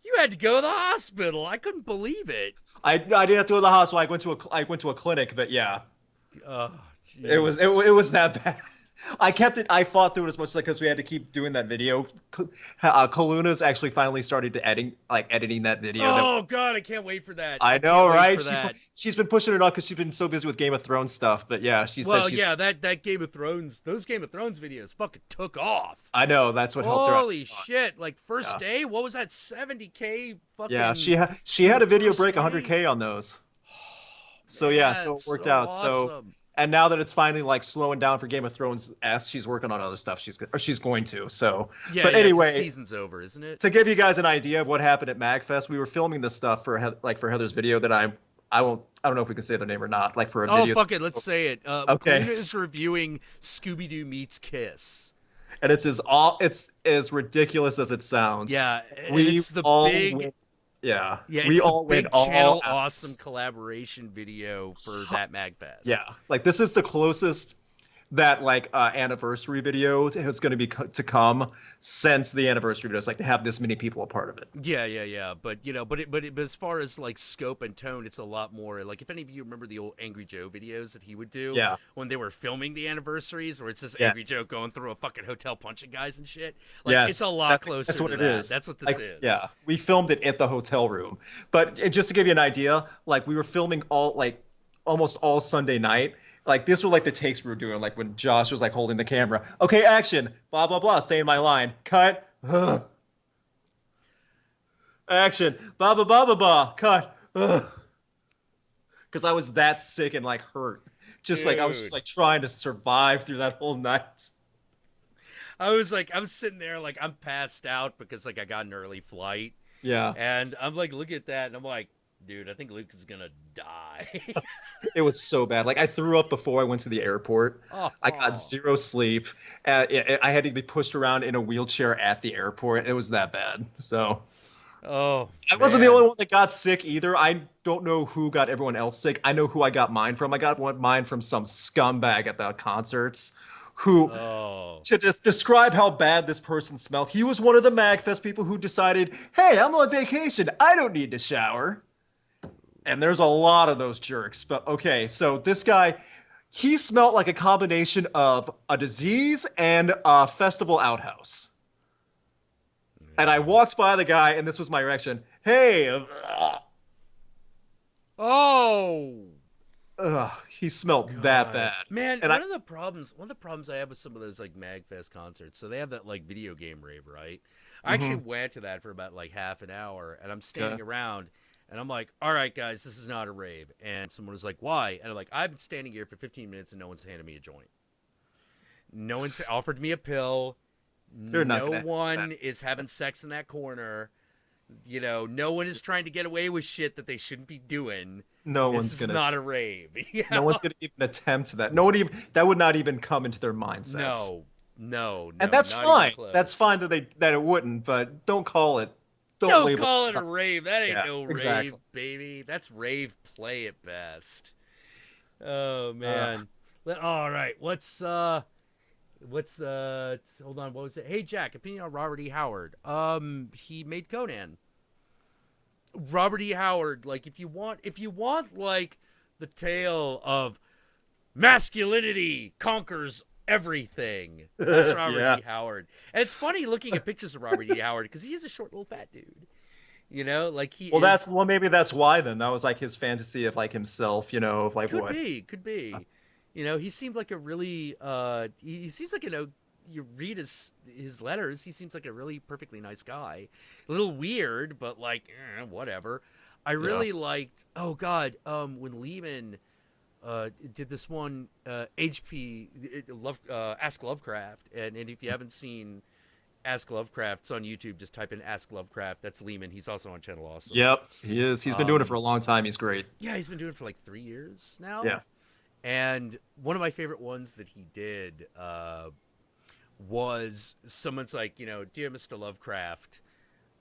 you had to go to the hospital. I couldn't believe it. I didn't have to go to the hospital. I went to a clinic, but yeah, Oh, it jeez. was that bad. I kept it. I fought through it as much as because we had to keep doing that video. Kaluna's actually finally started to editing that video. That Oh god, I can't wait for that. I I can't know, wait right? for that. She's been pushing it off because she's been so busy with Game of Thrones stuff. But yeah, she said Well, yeah, she's. that Game of Thrones, those Game of Thrones videos fucking took off. I know that's what helped her out. Holy shit! Like first Yeah, day, what was that? 70K yeah. fucking She in the had a video first break day. 100K on those. So yeah, Man, so it worked so out. So awesome. and now that it's finally like slowing down for Game of Thrones S, she's working on other stuff. She's going to. So, Yeah, but yeah, because anyway, season's over, isn't it? to give you guys an idea of what happened at MagFest, we were filming this stuff for for Heather's video that I don't know if we can say their name or not. Like for a Oh video. fuck it, let's say it. Okay, Kaluna is reviewing Scooby Doo meets Kiss. and it's as ridiculous as it sounds. Yeah, and We it's the all big went, yeah, yeah, we it's the all went big all channel out. awesome collaboration video for that Magfest. Yeah, like this is the closest that like anniversary video is going to be to come since the anniversary videos. Like to have this many people a part of it. Yeah. But you know, but as far as like scope and tone, it's a lot more. Like if any of you remember the old Angry Joe videos that he would do Yeah. when they were filming the anniversaries, where it's just Angry Joe Yes. going through a fucking hotel punching guys and shit. Like it's a Yes. lot closer That's what to it that. is. That's what this Like is. yeah, we filmed it at the hotel room. But just to give you an idea, like we were filming all like almost all Sunday night. Like this were like the takes we were doing. Like when Josh was like holding the camera. Okay, action. Blah blah blah. Saying my line. Cut. Ugh. Action. Blah blah blah blah blah. Cut. Because I was that sick and like hurt. Just like I was just Dude. like trying to survive through that whole night. I was sitting there like I'm passed out because like I got an early flight, Yeah. and I'm like looking at that and I'm like, dude, I think Luke is gonna die. It was so bad. Like I threw up before I went to the airport. I got Oh, zero sleep. I had to be pushed around in a wheelchair at the airport. It was that bad. So oh I wasn't the only man. one that got sick either. I don't know who got everyone else sick. I know who I got mine from. I got mine from some scumbag at the concerts who, Oh, to just describe how bad this person smelled, he was one of the MagFest people who decided, hey, I'm on vacation. I don't need to shower. And there's a lot of those jerks. But okay, so this guy, he smelled like a combination of a disease and a festival outhouse. And I walked by the guy, and this was my reaction. Hey, oh, he smelled that God, bad. man. And I, One of the problems I have with some of those like Magfest concerts. So they have that like video game rave, right? I actually mhm, went to that for about like half an hour, and I'm okay. standing around, and I'm like, all right, guys, this is not a rave. And someone was like, why? And I'm like, I've been standing here for 15 minutes, and no one's handed me a joint. No one's offered me a pill. They're not No gonna have that. one is having sex in that corner. You know, no one is trying to get away with shit that they shouldn't be doing. No This one's is gonna. not a rave. You No know? one's gonna even attempt that. No one even that would not even come into their mindsets. No, no, And no, that's not even fine. That's close. fine that it wouldn't. But don't call it. Don't Don't label call it it a something. rave. That ain't Yeah, no rave, exactly. baby. That's rave play at best. Oh Uh, man. All right. What's the hold on, what was it? Hey Jack, opinion on Robert E. Howard. He made Conan. Robert E. Howard, like if you want like the tale of masculinity conquers everything. That's Robert yeah. E. Howard. And it's funny looking at pictures of Robert E. Howard because he is a short little fat dude. You know, like he Well, is. maybe that's why then. That was like his fantasy of like himself, of like Could what. be, could be. You know, he seemed like a really. He seems like you read his letters. He seems like a really perfectly nice guy. A little weird, but like whatever. I Yeah. really liked. Oh God, when Lehman did this one HP Love Ask Lovecraft, and if you haven't seen Ask Lovecraft. It's on YouTube. Just type in Ask Lovecraft. That's Lehman. He's also on Channel Awesome. Yep, he is. He's been doing it for Um, a long time. He's great. yeah, he's been doing it for like 3 years now. Yeah. And one of my favorite ones that he did was someone's like, dear Mr. Lovecraft,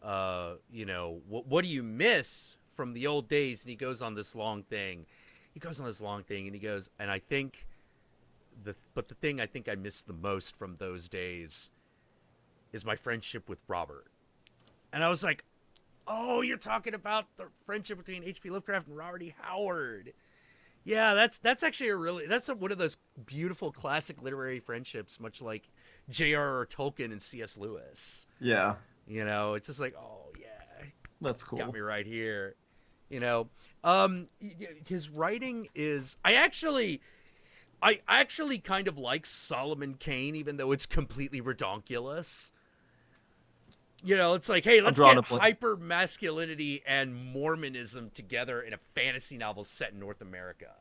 what do you miss from the old days? And he goes on this long thing. And he goes, and I think but the thing I think I miss the most from those days is my friendship with Robert. And I was like, oh, you're talking about the friendship between H.P. Lovecraft and Robert E. Howard. Yeah, that's actually one of those beautiful classic literary friendships, much like J.R.R. Tolkien and C.S. Lewis. Yeah, It's just like, oh yeah, that's cool. got me right here. His writing is I actually kind of like Solomon Kane, even though it's completely redonkulous. It's like, hey, let's get hyper masculinity and Mormonism together in a fantasy novel set in North America.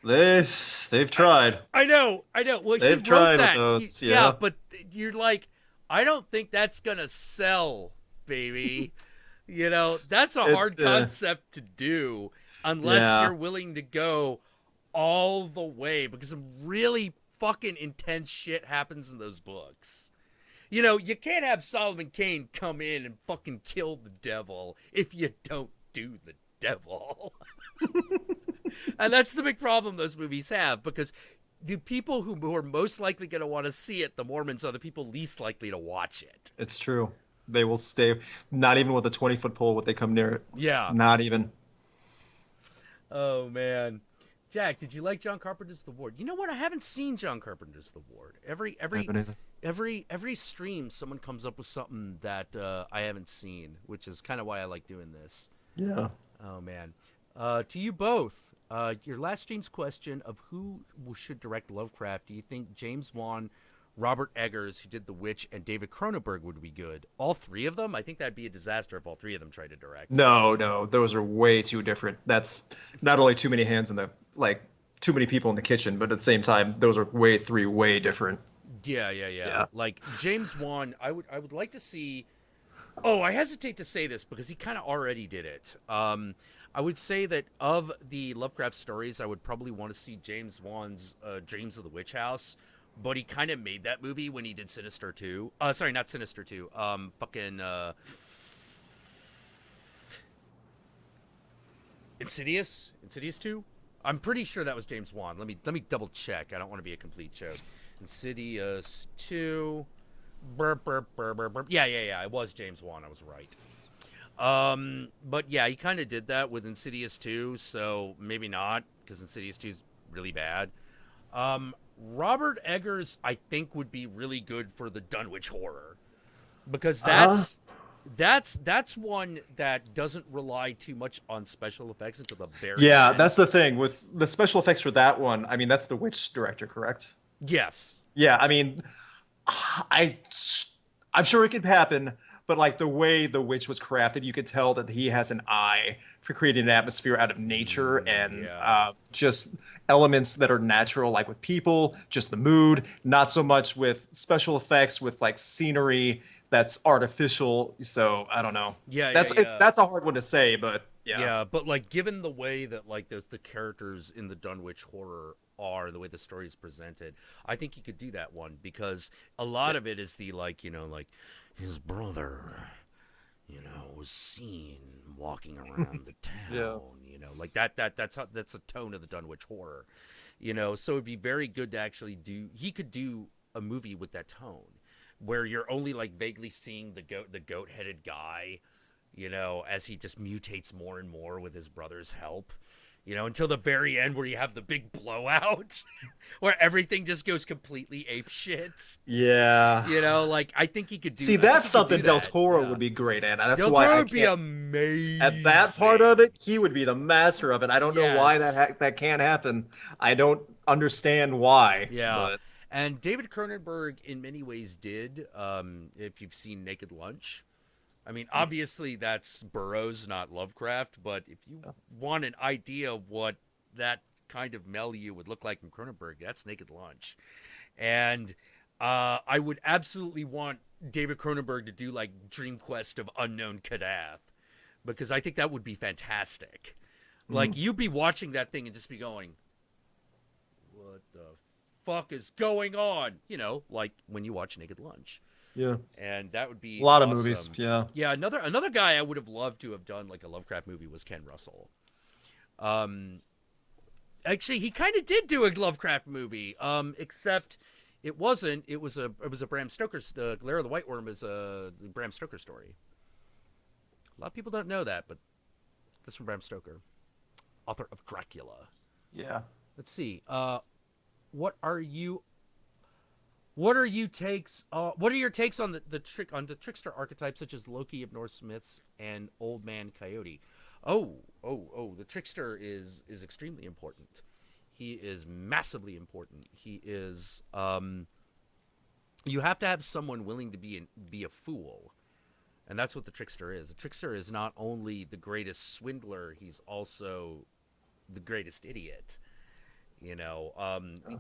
They've tried. I know. Well, they've tried with those. Yeah, but you're like, I don't think that's gonna sell, baby. That's a hard concept to do unless you're willing to go all the way, because some really fucking intense shit happens in those books. You can't have Solomon Kane come in and fucking kill the devil if you don't do the devil. And that's the big problem those movies have, because the people who are most likely going to want to see it, the Mormons, are the people least likely to watch it. It's true. They will stay, not even with a 20-foot pole would they come near it. Yeah. Not even. Oh, man. Jack, did you like John Carpenter's The Ward? You know what? I haven't seen John Carpenter's The Ward. Every stream, someone comes up with something that I haven't seen, which is kind of why I like doing this. Yeah. Oh, man. To you both, your last stream's question of who should direct Lovecraft, do you think James Wan, Robert Eggers, who did The Witch, and David Cronenberg would be good? All three of them? I think that'd be a disaster if all three of them tried to direct. No, those are way too different. That's not only too many hands in the, too many people in the kitchen, but at the same time, those are way different. Yeah. Like James Wan, I would like to see. Oh, I hesitate to say this because he kind of already did it. I would say that of the Lovecraft stories, I would probably want to see James Wan's Dreams of the Witch House, but he kind of made that movie when he did Sinister 2. Sorry, not Sinister 2. Insidious 2. I'm pretty sure that was James Wan. Let me double check. I don't want to be a complete joke. Insidious 2. Burp. Yeah. It was James Wan. I was right. But yeah, he kind of did that with Insidious 2, so maybe not, because Insidious 2 is really bad. Robert Eggers, I think, would be really good for the Dunwich horror, because that's one that doesn't rely too much on special effects until the very end. That's the thing with the special effects for that one. I mean, that's the Witch director, correct? Yes. Yeah, I mean, I'm sure it could happen, but the way the Witch was crafted, you could tell that he has an eye for creating an atmosphere out of nature and just elements that are natural, like with people, just the mood, not so much with special effects, with scenery that's artificial. So I don't know. That's a hard one to say, but yeah. Yeah, but given the way that the characters in the Dunwich horror are, the way the story is presented, I think you could do that one, because a lot of it is the his brother, was seen walking around the town, that's the tone of the Dunwich horror, so it'd be very good to actually he could do a movie with that tone, where you're only vaguely seeing the goat-headed guy, as he just mutates more and more with his brother's help. Until the very end, where you have the big blowout, where everything just goes completely apeshit. Yeah. I think he could do. See, that's something Del Toro would be great at. That's Del why Toro would be amazing. At that part of it, he would be the master of it. I don't know why that can't happen. I don't understand why. Yeah. And David Cronenberg, in many ways, did. If you've seen Naked Lunch. I mean, obviously that's Burroughs, not Lovecraft, but if you want an idea of what that kind of milieu would look like in Cronenberg, that's Naked Lunch. And I would absolutely want David Cronenberg to do like Dream Quest of Unknown Kadath, because I think that would be fantastic. Mhm. Like, you'd be watching that thing and just be going, what the fuck is going on? You know, like when you watch Naked Lunch. Yeah. And that would A be lot of movies. awesome. Yeah. Yeah, another guy I would have loved to have done like a Lovecraft movie was Ken Russell. Um, Actually, he kind of did do a Lovecraft movie, except it wasn't. It was a Bram Stoker's. Lair of the White Worm is a Bram Stoker story. A lot of people don't know that, but this is from Bram Stoker, author of Dracula. Yeah. Let's see. What are you? What are you takes? What are your takes on the trickster archetypes such as Loki of Norse myths and Old Man Coyote? Oh! The trickster is extremely important. He is massively important. He is. You have to have someone willing to be a fool, and that's what the trickster is. The trickster is not only the greatest swindler; he's also the greatest idiot. You know,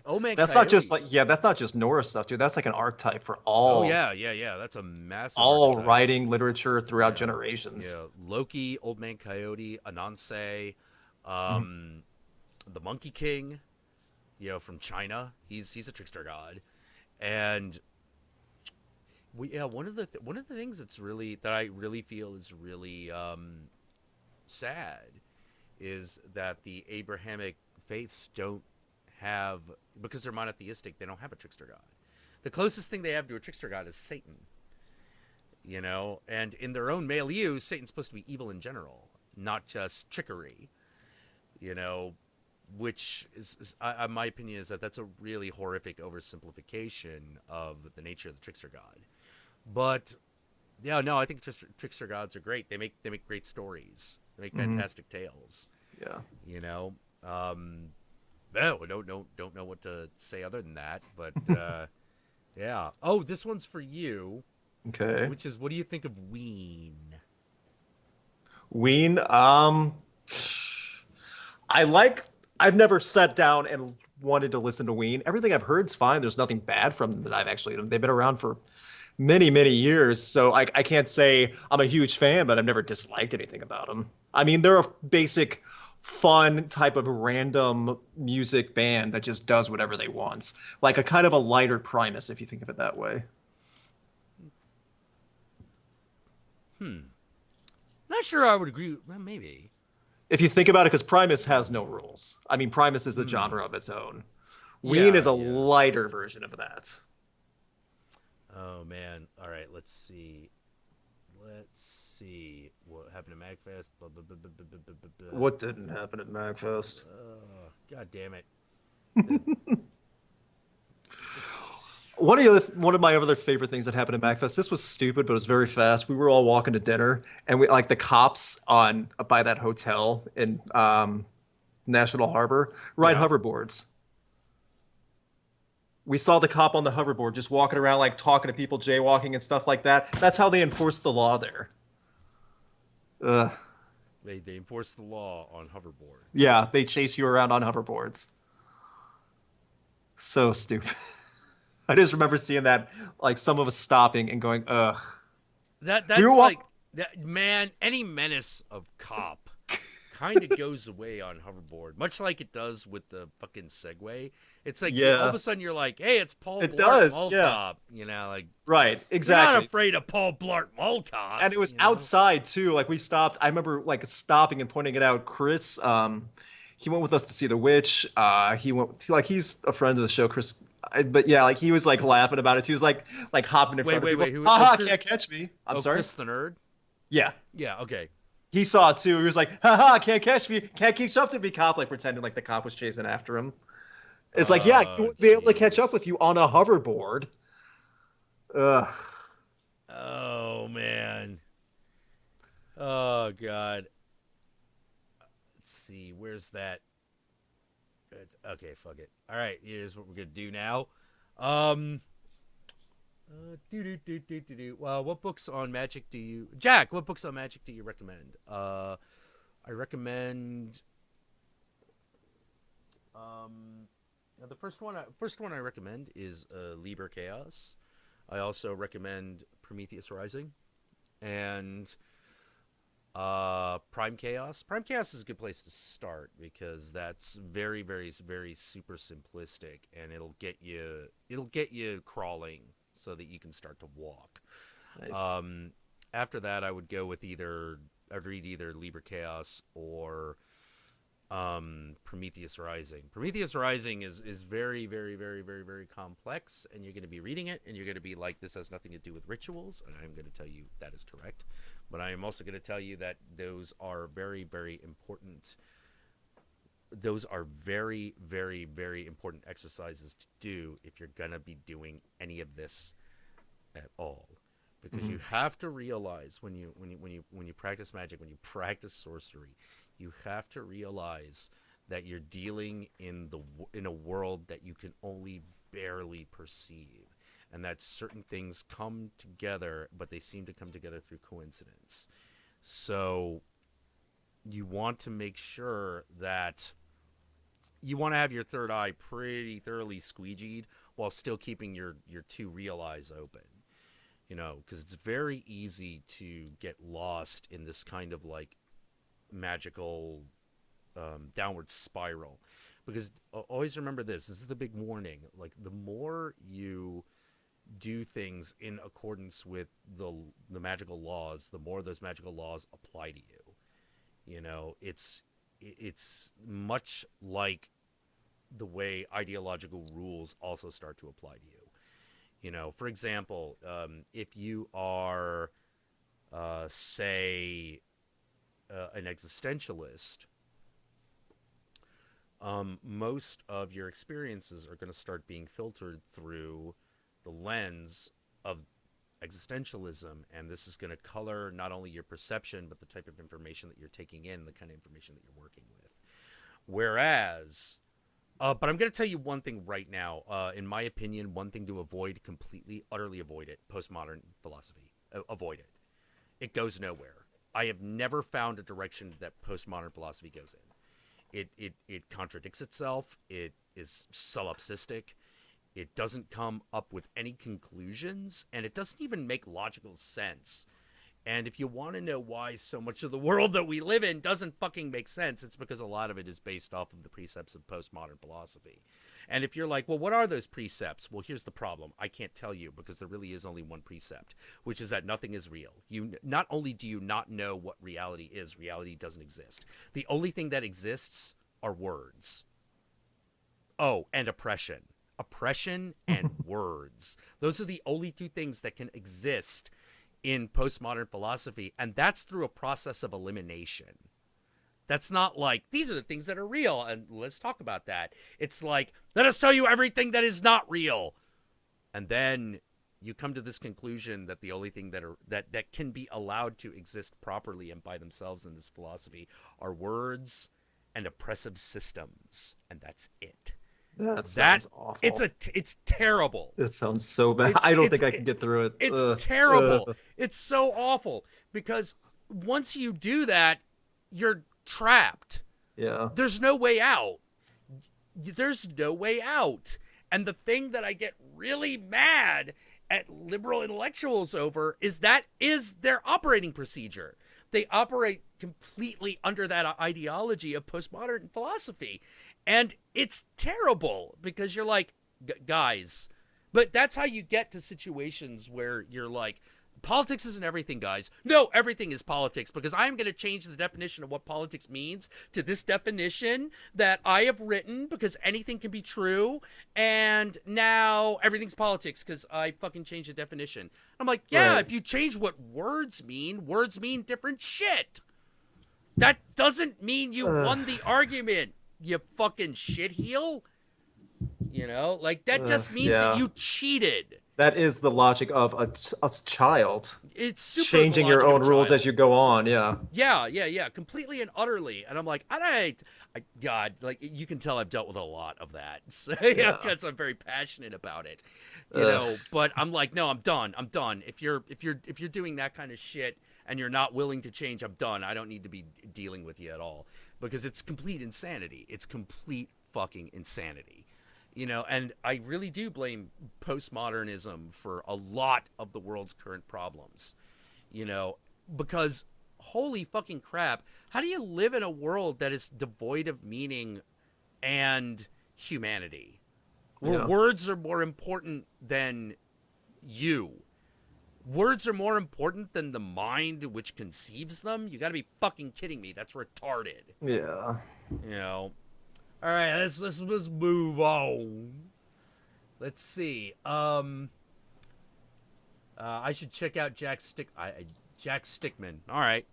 Old Man That's not just Coyote. like, yeah, that's not just Norse stuff, dude. That's like an archetype for Oh yeah. That's a massive all archetype. writing literature throughout Yeah, generations. yeah. Loki, Old Man Coyote, Ananse, Mhm. um, the Monkey King. You know, from China. He's a trickster god, and one of the things that I really feel is really sad is that the Abrahamic faiths don't have, because they're monotheistic, they don't have a trickster god. The closest thing they have to a trickster god is Satan. You know, and in their own milieu, Satan's supposed to be evil in general, not just trickery. You know, which my opinion is that that's a really horrific oversimplification of the nature of the trickster god. But yeah, no, I think trickster gods are great. They make great stories. They make Mhm. fantastic tales. Yeah. You know, no, don't know what to say other than that. But yeah. Oh, this one's for you, Okay. which is, what do you think of Ween? Ween, I like, I've never sat down and wanted to listen to Ween. Everything I've heard's fine. There's nothing bad from them that I've actually, they've been around for many, many years. So I can't say I'm a huge fan, but I've never disliked anything about them. I mean, they're a basic, fun type of random music band that just does whatever they want. Like a kind of a lighter Primus, if you think of it that way. Not sure I would agree. Well, maybe. If you think about it, because Primus has no rules. I mean, Primus is a Hmm. genre of its own. Ween is Yeah, a yeah. lighter version of that. Oh man. All right. Let's see. Let's see what happened to Magfest. Blah, blah, blah, blah, blah, blah, blah, blah. What didn't happen at MagFest? God damn it. The, One of my other favorite things that happened at MagFest. This was stupid, but it was very fast. We were all walking to dinner, and we like the cops on by that hotel in National Harbor ride yeah. hoverboards. We saw the cop on the hoverboard just walking around, like talking to people, jaywalking and stuff like that. That's how they enforce the law there. Ugh. They enforce the law on hoverboards. Yeah, they chase you around on hoverboards. So stupid. I just remember seeing that, like some of us stopping and going, ugh. We were That's walking. like that man. Any menace of cop kind of goes away on hoverboard, much like it does with the fucking Segway. It's like all of Yeah, a sudden you're like, hey, it's Paul it Blart does. Mall Yeah, Cop. You know, like, right. you're not Exactly. afraid of Paul Blart Mall Cop. And it was You know. outside too. Like we stopped. I remember like stopping and pointing it out. Chris, he went with us to see The Witch. He went like he's a friend of the show, Chris. But yeah, like he was like laughing about it. He was like hopping in front of people. Who? Oh, Haha, Chris. can't catch me. I'm Oh, sorry. Chris the nerd. Yeah, Yeah. Okay. he saw it too. He was like, haha, can't catch me. Can't keep up to me, cop. Like pretending like the cop was chasing after him. It's like, yeah, he Oh, wouldn't be able to catch up jeez. with you on a hoverboard. Ugh. Oh man. Oh god. Let's see. Where's that? Okay, fuck it. All right, here's what we're gonna do now. Um. Well, what books on Magic do you, Jack? What books on Magic do you recommend? I recommend. Um, the first one I recommend is Liber Chaos. I also recommend Prometheus Rising, and Prime Chaos. Prime Chaos is a good place to start because that's very, very, very super simplistic, and it'll get you crawling so that you can start to walk. Nice. Um, After that, I would go with I'd read either Liber Chaos or Prometheus Rising. Prometheus Rising is very, very, very, very, very complex, and you're going to be reading it, and you're going to be like, this has nothing to do with rituals, and I'm going to tell you that is correct. But I am also going to tell you that those are very, very important. Those are very, very, very important exercises to do if you're going to be doing any of this at all, because Hmm. you have to realize when you practice magic, when you practice sorcery, you have to realize that you're dealing in a world that you can only barely perceive, and that certain things come together, but they seem to come together through coincidence. So you want to make sure that you want to have your third eye pretty thoroughly squeegeed while still keeping your two real eyes open, because it's very easy to get lost in this kind of like magical downward spiral. Because always remember this is the big warning. Like, the more you do things in accordance with the magical laws, the more those magical laws apply to you. It's much like the way ideological rules also start to apply to you. For example, if you are, say, an existentialist, most of your experiences are going to start being filtered through the lens of existentialism, and this is going to color not only your perception but the type of information that you're taking in, the kind of information that you're working with. Whereas, but I'm going to tell you one thing right now. In my opinion, one thing to avoid completely, utterly avoid it: postmodern philosophy. Avoid it. It goes nowhere. I have never found a direction that postmodern philosophy goes in. It contradicts itself. It is solipsistic. It doesn't come up with any conclusions, and it doesn't even make logical sense. And if you want to know why so much of the world that we live in doesn't fucking make sense, it's because a lot of it is based off of the precepts of postmodern philosophy. And if you're like, well, what are those precepts? Well, here's the problem. I can't tell you, because there really is only one precept, which is that nothing is real. You not only do you not know what reality is, reality doesn't exist. The only thing that exists are words. Oh, and oppression. Oppression and words. Those are the only two things that can exist in postmodern philosophy, and that's through a process of elimination. That's not like, these are the things that are real, and let's talk about that. It's like, let us tell you everything that is not real. And then you come to this conclusion that the only thing that can be allowed to exist properly and by themselves in this philosophy are words and oppressive systems, and that's it. That That sounds awful. it's terrible. It sounds so bad. It's I don't it's think I can get through it. it's Ugh. terrible. Ugh. It's so awful because once you do that, you're trapped. Yeah. There's no way out. There's no way out. And the thing that I get really mad at liberal intellectuals over is that is their operating procedure. They operate completely under that ideology of postmodern philosophy. And it's terrible because you're like, guys, but that's how you get to situations where you're like, politics isn't everything, guys. No, everything is politics, because I'm going to change the definition of what politics means to this definition that I have written, because anything can be true, and now everything's politics because I fucking changed the definition. I'm like, yeah, Right. if you change what words mean different shit. That doesn't mean you Ugh. won the argument, you fucking shitheel. Like, that just means that Yeah. you cheated. That is the logic of a child. It's super the Changing your logic of a own rules as child. you go on. Yeah. Yeah, yeah, yeah, completely and utterly. And I'm like, God, like, you can tell I've dealt with a lot of that, so, yeah, Yeah. because I'm very passionate about it, Ugh. But I'm like, no, I'm done. I'm done. If you're doing that kind of shit and you're not willing to change, I'm done. I don't need to be dealing with you at all, because it's complete insanity. It's complete fucking insanity. And I really do blame postmodernism for a lot of the world's current problems, because holy fucking crap, how do you live in a world that is devoid of meaning and humanity? Where Yeah. words are more important than you. Words are more important than the mind which conceives them? You gotta be fucking kidding me. That's retarded. Yeah. You know. Alright, let's move on. Let's see. I should check out Jack Stickman. Alright.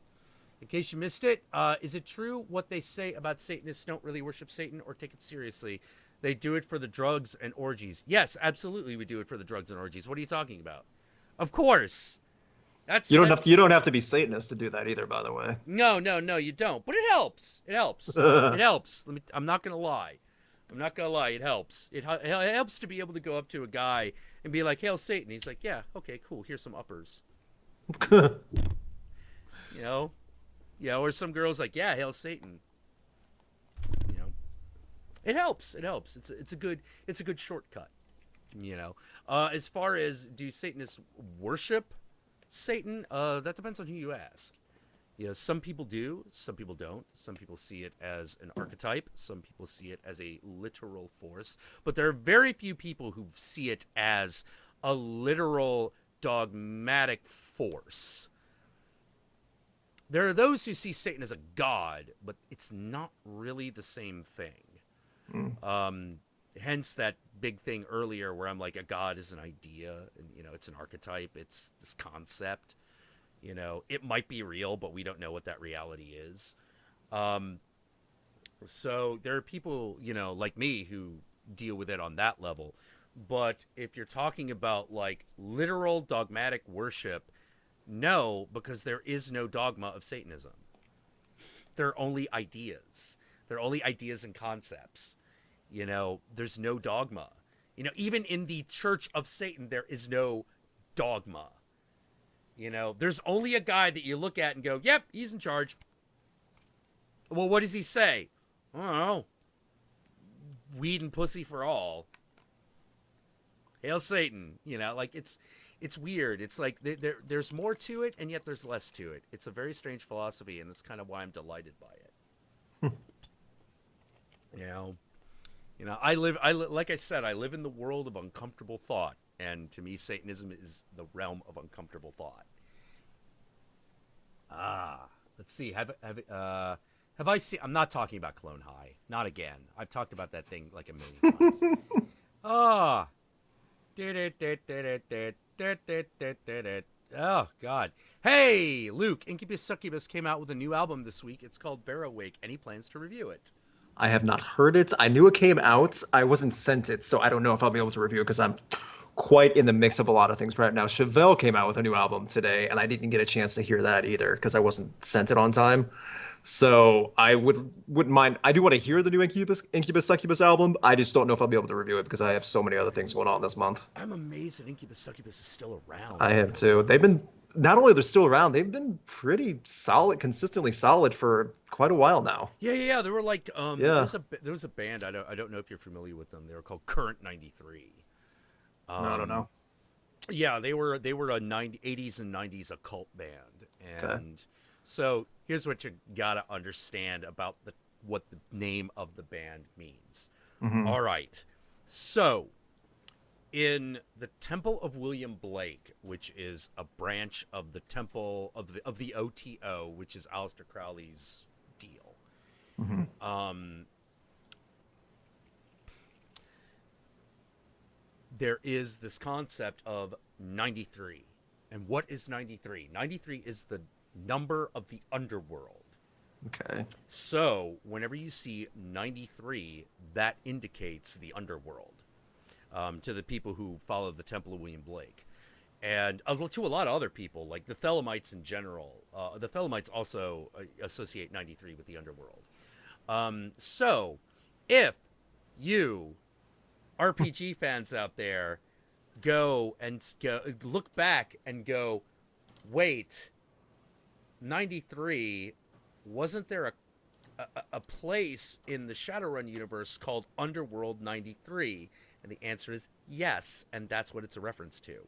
In case you missed it, is it true what they say about Satanists don't really worship Satan or take it seriously? They do it for the drugs and orgies. Yes, absolutely we do it for the drugs and orgies. What are you talking about? Of course. That's You don't have to be Satanist to do that either, by the way. no, you don't. But it helps. It helps. It helps. I'm not gonna lie. I'm not gonna lie. It helps. It helps to be able to go up to a guy and be like, "Hail Satan." He's like, "Yeah, okay, cool. Here's some uppers." You know, or some girls like, "Yeah, hail Satan." You know, it helps. It helps. It's a good shortcut. As far as do Satanists worship Satan, that depends on who you ask. Some people do, some people don't. Some people see it as an archetype, some people see it as a literal force, but there are very few people who see it as a literal dogmatic force. There are those who see Satan as a god, but it's not really the same thing. Hence that big thing earlier where I'm like, a god is an idea, and it's an archetype, it's this concept. It might be real, but we don't know what that reality is. So there are people, like me who deal with it on that level. But if you're talking about like literal dogmatic worship, no, because there is no dogma of Satanism. There are only ideas. There are only ideas and concepts. There's no dogma. Even in the Church of Satan, there is no dogma. There's only a guy that you look at and go, yep, he's in charge. Well, what does he say? I don't know. Weed and pussy for all. Hail Satan. It's weird. It's like there's more to it, and yet there's less to it. It's a very strange philosophy, and that's kind of why I'm delighted by it. Like I said, I live in the world of uncomfortable thought. And to me, Satanism is the realm of uncomfortable thought. Let's see. Have I seen? I'm not talking about Clone High. Not again. I've talked about that thing like a million times. Ah. Oh God. Hey, Luke. Incubus Succubus came out with a new album this week. It's called Bear Awake. Any plans to review it? I have not heard it. I knew it came out. I wasn't sent it, so I don't know if I'll be able to review it because I'm quite in the mix of a lot of things right now. Chevelle came out with a new album today, and I didn't get a chance to hear that either because I wasn't sent it on time. So I wouldn't mind. I do want to hear the new Incubus Succubus album. I just don't know if I'll be able to review it because I have so many other things going on this month. I'm amazed that Incubus Succubus is still around. I have too. They've been not only they're still around, they've been pretty solid, consistently solid for quite a while now. Yeah. There were like Yeah. there was a band, I don't know if you're familiar with them. They were called Current 93. No, I don't know. Yeah, they were a 80s and 90s occult band. And Okay. so here's what you got to understand about what the name of the band means. All right. So, in the Temple of William Blake, which is a branch of the Temple of the OTO, which is Aleister Crowley's deal. There is this concept of 93. And what is 93? 93 is the number of the underworld. Okay. So, whenever you see 93, that indicates the underworld to the people who follow the Temple of William Blake. And to a lot of other people, like the Thelemites in general. The Thelemites also associate 93 with the underworld. So, if you RPG fans out there look back and go, wait, 93, wasn't there a place in the Shadowrun universe called Underworld 93? And the answer is yes, and that's what it's a reference to.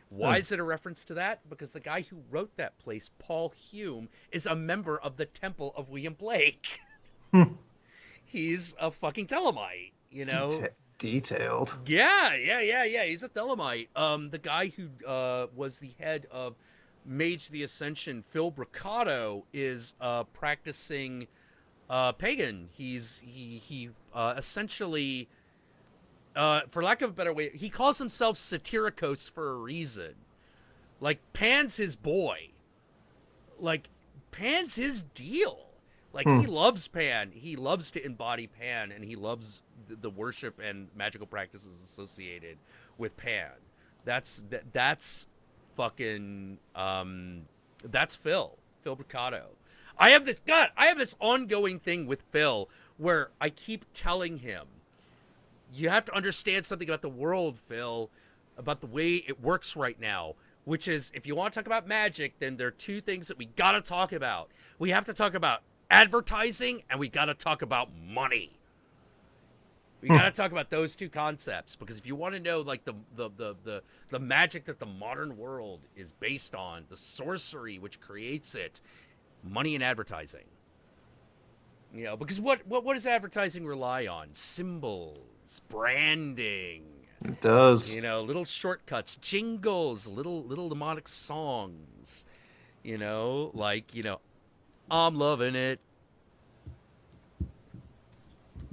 Why Huh. is it a reference to that? Because the guy who wrote that place, Paul Hume, is a member of the Temple of William Blake. Hmm. He's a fucking Thelemite, you know? Detailed. Yeah. He's a Thelemite. The guy who was the head of Mage the Ascension, Phil Bricado, is practicing pagan. He essentially, for lack of a better way, he calls himself Satyricos for a reason. Like Pan's his boy. Like Pan's his deal. Like he Hmm. loves Pan. He loves to embody Pan, and he loves the worship and magical practices associated with Pan. That's fucking that's Phil Bricado. I have this ongoing thing with Phil where I keep telling him, you have to understand something about the world, Phil, about the way it works right now. Which is, if you want to talk about magic, then there are two things that we gotta talk about. We have to talk about advertising, and we gotta talk about money. We Hmm. gotta talk about those two concepts, because if you want to know like the magic that the modern world is based on, the sorcery which creates it, money and advertising. You know, because what does advertising rely on? Symbols, branding, It does. you know, little shortcuts, jingles, little demonic songs, you know, like, you know, I'm loving it,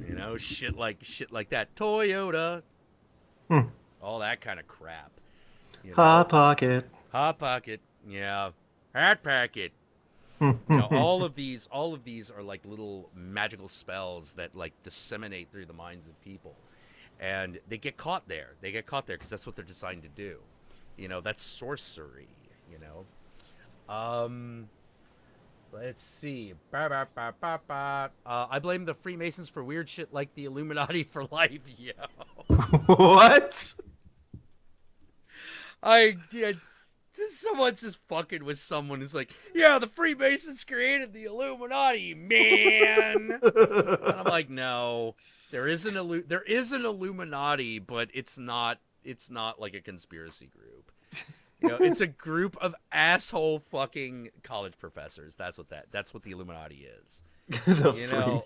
you know, shit like that. Toyota, Hmm. all that kind of crap, you Hot know. pocket. Hot pocket, yeah. Hat packet. Hmm. You Hmm. know, Hmm. all of these are like little magical spells that like disseminate through the minds of people. And they get caught there. They get caught there because that's what they're designed to do. You know, that's sorcery, you know. Let's see. I blame the Freemasons for weird shit like the Illuminati for life. Yo, What? yeah, someone's just fucking with someone who's like, yeah, the Freemasons created the Illuminati, man. And I'm like, no, there is an Illuminati, but it's not like a conspiracy group. You know, it's a group of asshole fucking college professors. That's what the Illuminati is. The You know,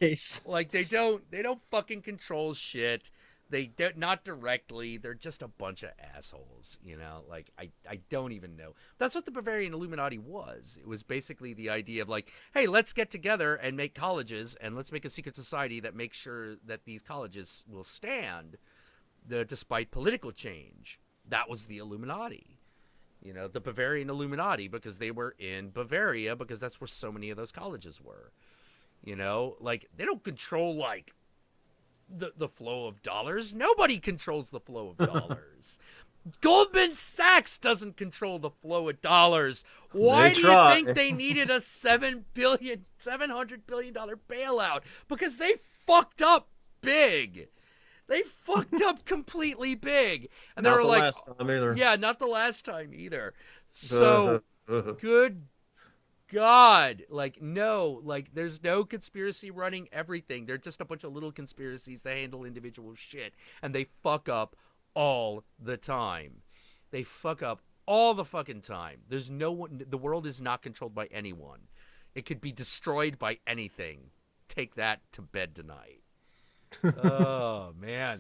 like Freemasons. they don't fucking control shit. They don't, not directly. They're just a bunch of assholes. You know, like I don't even know. That's what the Bavarian Illuminati was. It was basically the idea of like, hey, let's get together and make colleges, and let's make a secret society that makes sure that these colleges will stand, despite political change. That was the Illuminati. You know, the Bavarian Illuminati, because they were in Bavaria, because that's where so many of those colleges were. You know, like they don't control like the flow of dollars. Nobody controls the flow of dollars. Goldman Sachs doesn't control the flow of dollars. They Why do you think try. they needed a $700 billion bailout? Because they fucked up big. They fucked up completely big. And they Not were the like, last time either. yeah, not the last time either. Uh, So, good God, like no, like there's no conspiracy running everything. They're just a bunch of little conspiracies that handle individual shit, and they fuck up all the time. They fuck up all the fucking time. There's no one. The world is not controlled by anyone. It could be destroyed by anything. Take that to bed tonight. Oh man.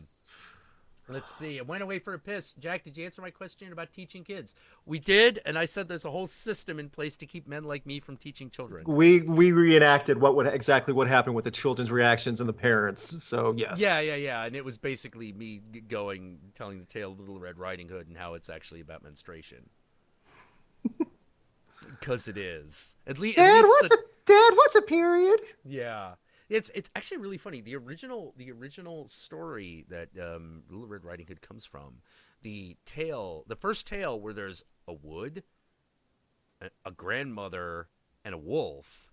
Let's see. I went away for a piss. Jack, did you answer my question about teaching kids? We did, and I said there's a whole system in place to keep men like me from teaching children. we reenacted exactly what happened with the children's reactions and the parents. So yes. Yeah. And it was basically me going, telling the tale of Little Red Riding Hood and how it's actually about menstruation. Because it is. At Dad, least the. what's a period? Yeah. It's actually really funny. The original story that Little Red Riding Hood comes from, the first tale where there's a wood, a grandmother, and a wolf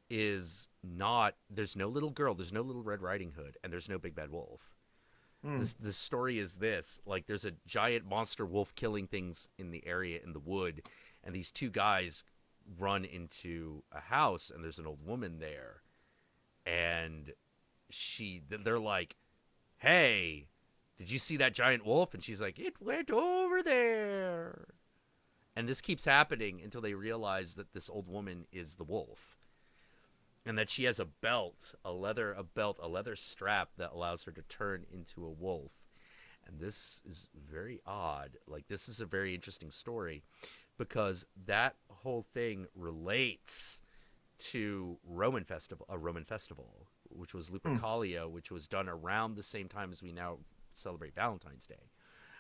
is not. There's no little girl. There's no Little Red Riding Hood, and there's no Big Bad Wolf. Hmm. This story is this: like there's a giant monster wolf killing things in the area in the wood, and these two guys run into a house, and there's an old woman there, and they're like, "Hey, did you see that giant wolf?" And she's like, "It went over there." And this keeps happening until they realize that this old woman is the wolf, and that she has a belt, a leather strap that allows her to turn into a wolf. And this is very odd. Like, this is a very interesting story because that whole thing relates to a Roman festival, which was Lupercalia, which was done around the same time as we now celebrate Valentine's Day,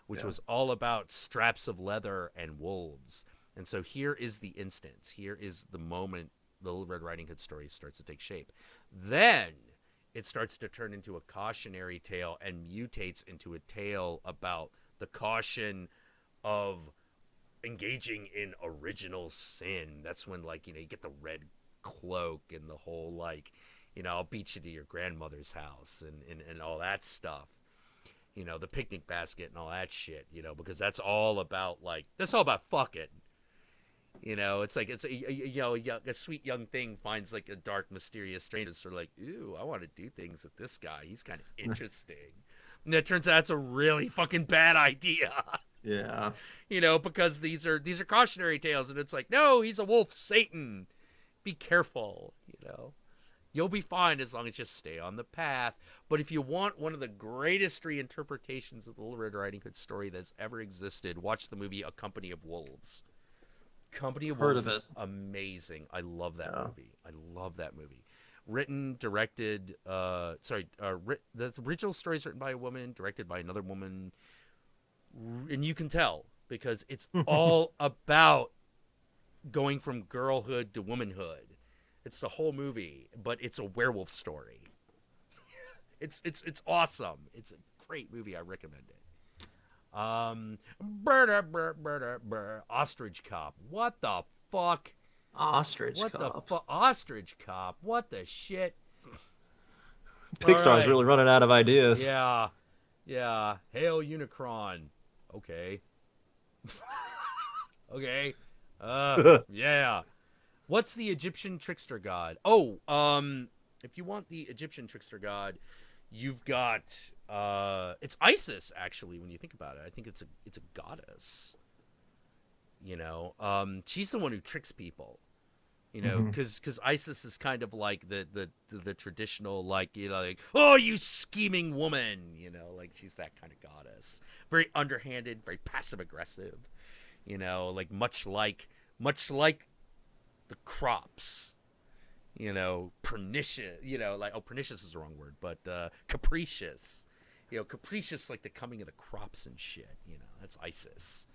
which Yeah. was all about straps of leather and wolves. And so here is the instance. Here is the moment the Little Red Riding Hood story starts to take shape. Then it starts to turn into a cautionary tale and mutates into a tale about the caution of engaging in original sin. That's when, like, you get the red cloak and the whole, like, I'll beat you to your grandmother's house and all that stuff. The picnic basket and all that shit, because that's all about, fucking. It's like a sweet young thing finds like a dark, mysterious stranger, sort of like, ooh, I want to do things with this guy. He's kind of interesting. And it turns out it's a really fucking bad idea. Yeah. Because these are cautionary tales, and it's like, no, he's a wolf, Satan. Be careful. You'll be fine as long as you stay on the path. But if you want one of the greatest reinterpretations of the Little Red Riding Hood story that's ever existed, watch the movie A Company of Wolves. Company of Heard Wolves of is it. amazing. I love that Yeah. movie. I love that movie. Written, directed, the original story is written by a woman, directed by another woman, and you can tell because it's all about going from girlhood to womanhood. It's the whole movie, but it's a werewolf story. It's awesome. It's a great movie. I recommend it. Ostrich Cop. What the fuck? Ostrich What the cop. fuck? Ostrich Cop. What the shit? All Pixar's right. really running out of ideas. Yeah. Yeah. Hail Unicron. Okay. Okay. Yeah. What's the Egyptian trickster god? Oh, if you want the Egyptian trickster god, you've got it's Isis actually when you think about it. I think it's a goddess. She's the one who tricks people. Hmm. Because Isis is kind of like the traditional, like, like, oh, you scheming woman, like she's that kind of goddess, very underhanded, very passive aggressive, like much like the crops, pernicious, like, oh, pernicious is the wrong word, but capricious, capricious, like the coming of the crops and shit, that's Isis,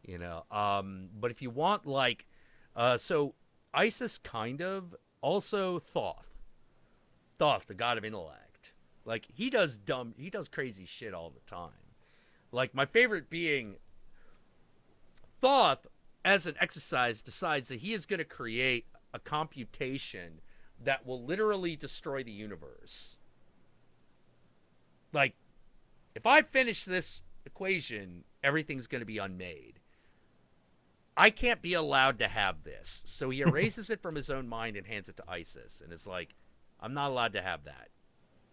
but if you want, like, so Isis kind of also Thoth, the god of intellect, like he does crazy shit all the time. Like my favorite being Thoth, as an exercise, decides that he is going to create a computation that will literally destroy the universe. Like, if I finish this equation, everything's going to be unmade. I can't be allowed to have this. So he erases it from his own mind and hands it to Isis. And it's like, I'm not allowed to have that.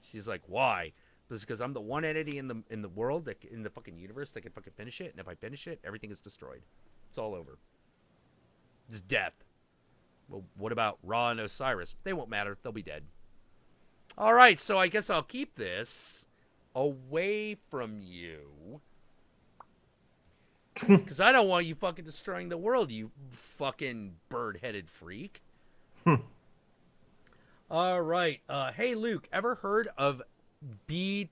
She's like, why? Because I'm the one entity in the world, that in the fucking universe, that can fucking finish it. And if I finish it, everything is destroyed. It's all over. It's death. Well, what about Ra and Osiris? They won't matter. They'll be dead. All right, so I guess I'll keep this away from you. Because I don't want you fucking destroying the world, you fucking bird-headed freak. All right. Hey, Luke, ever heard of Beatallica?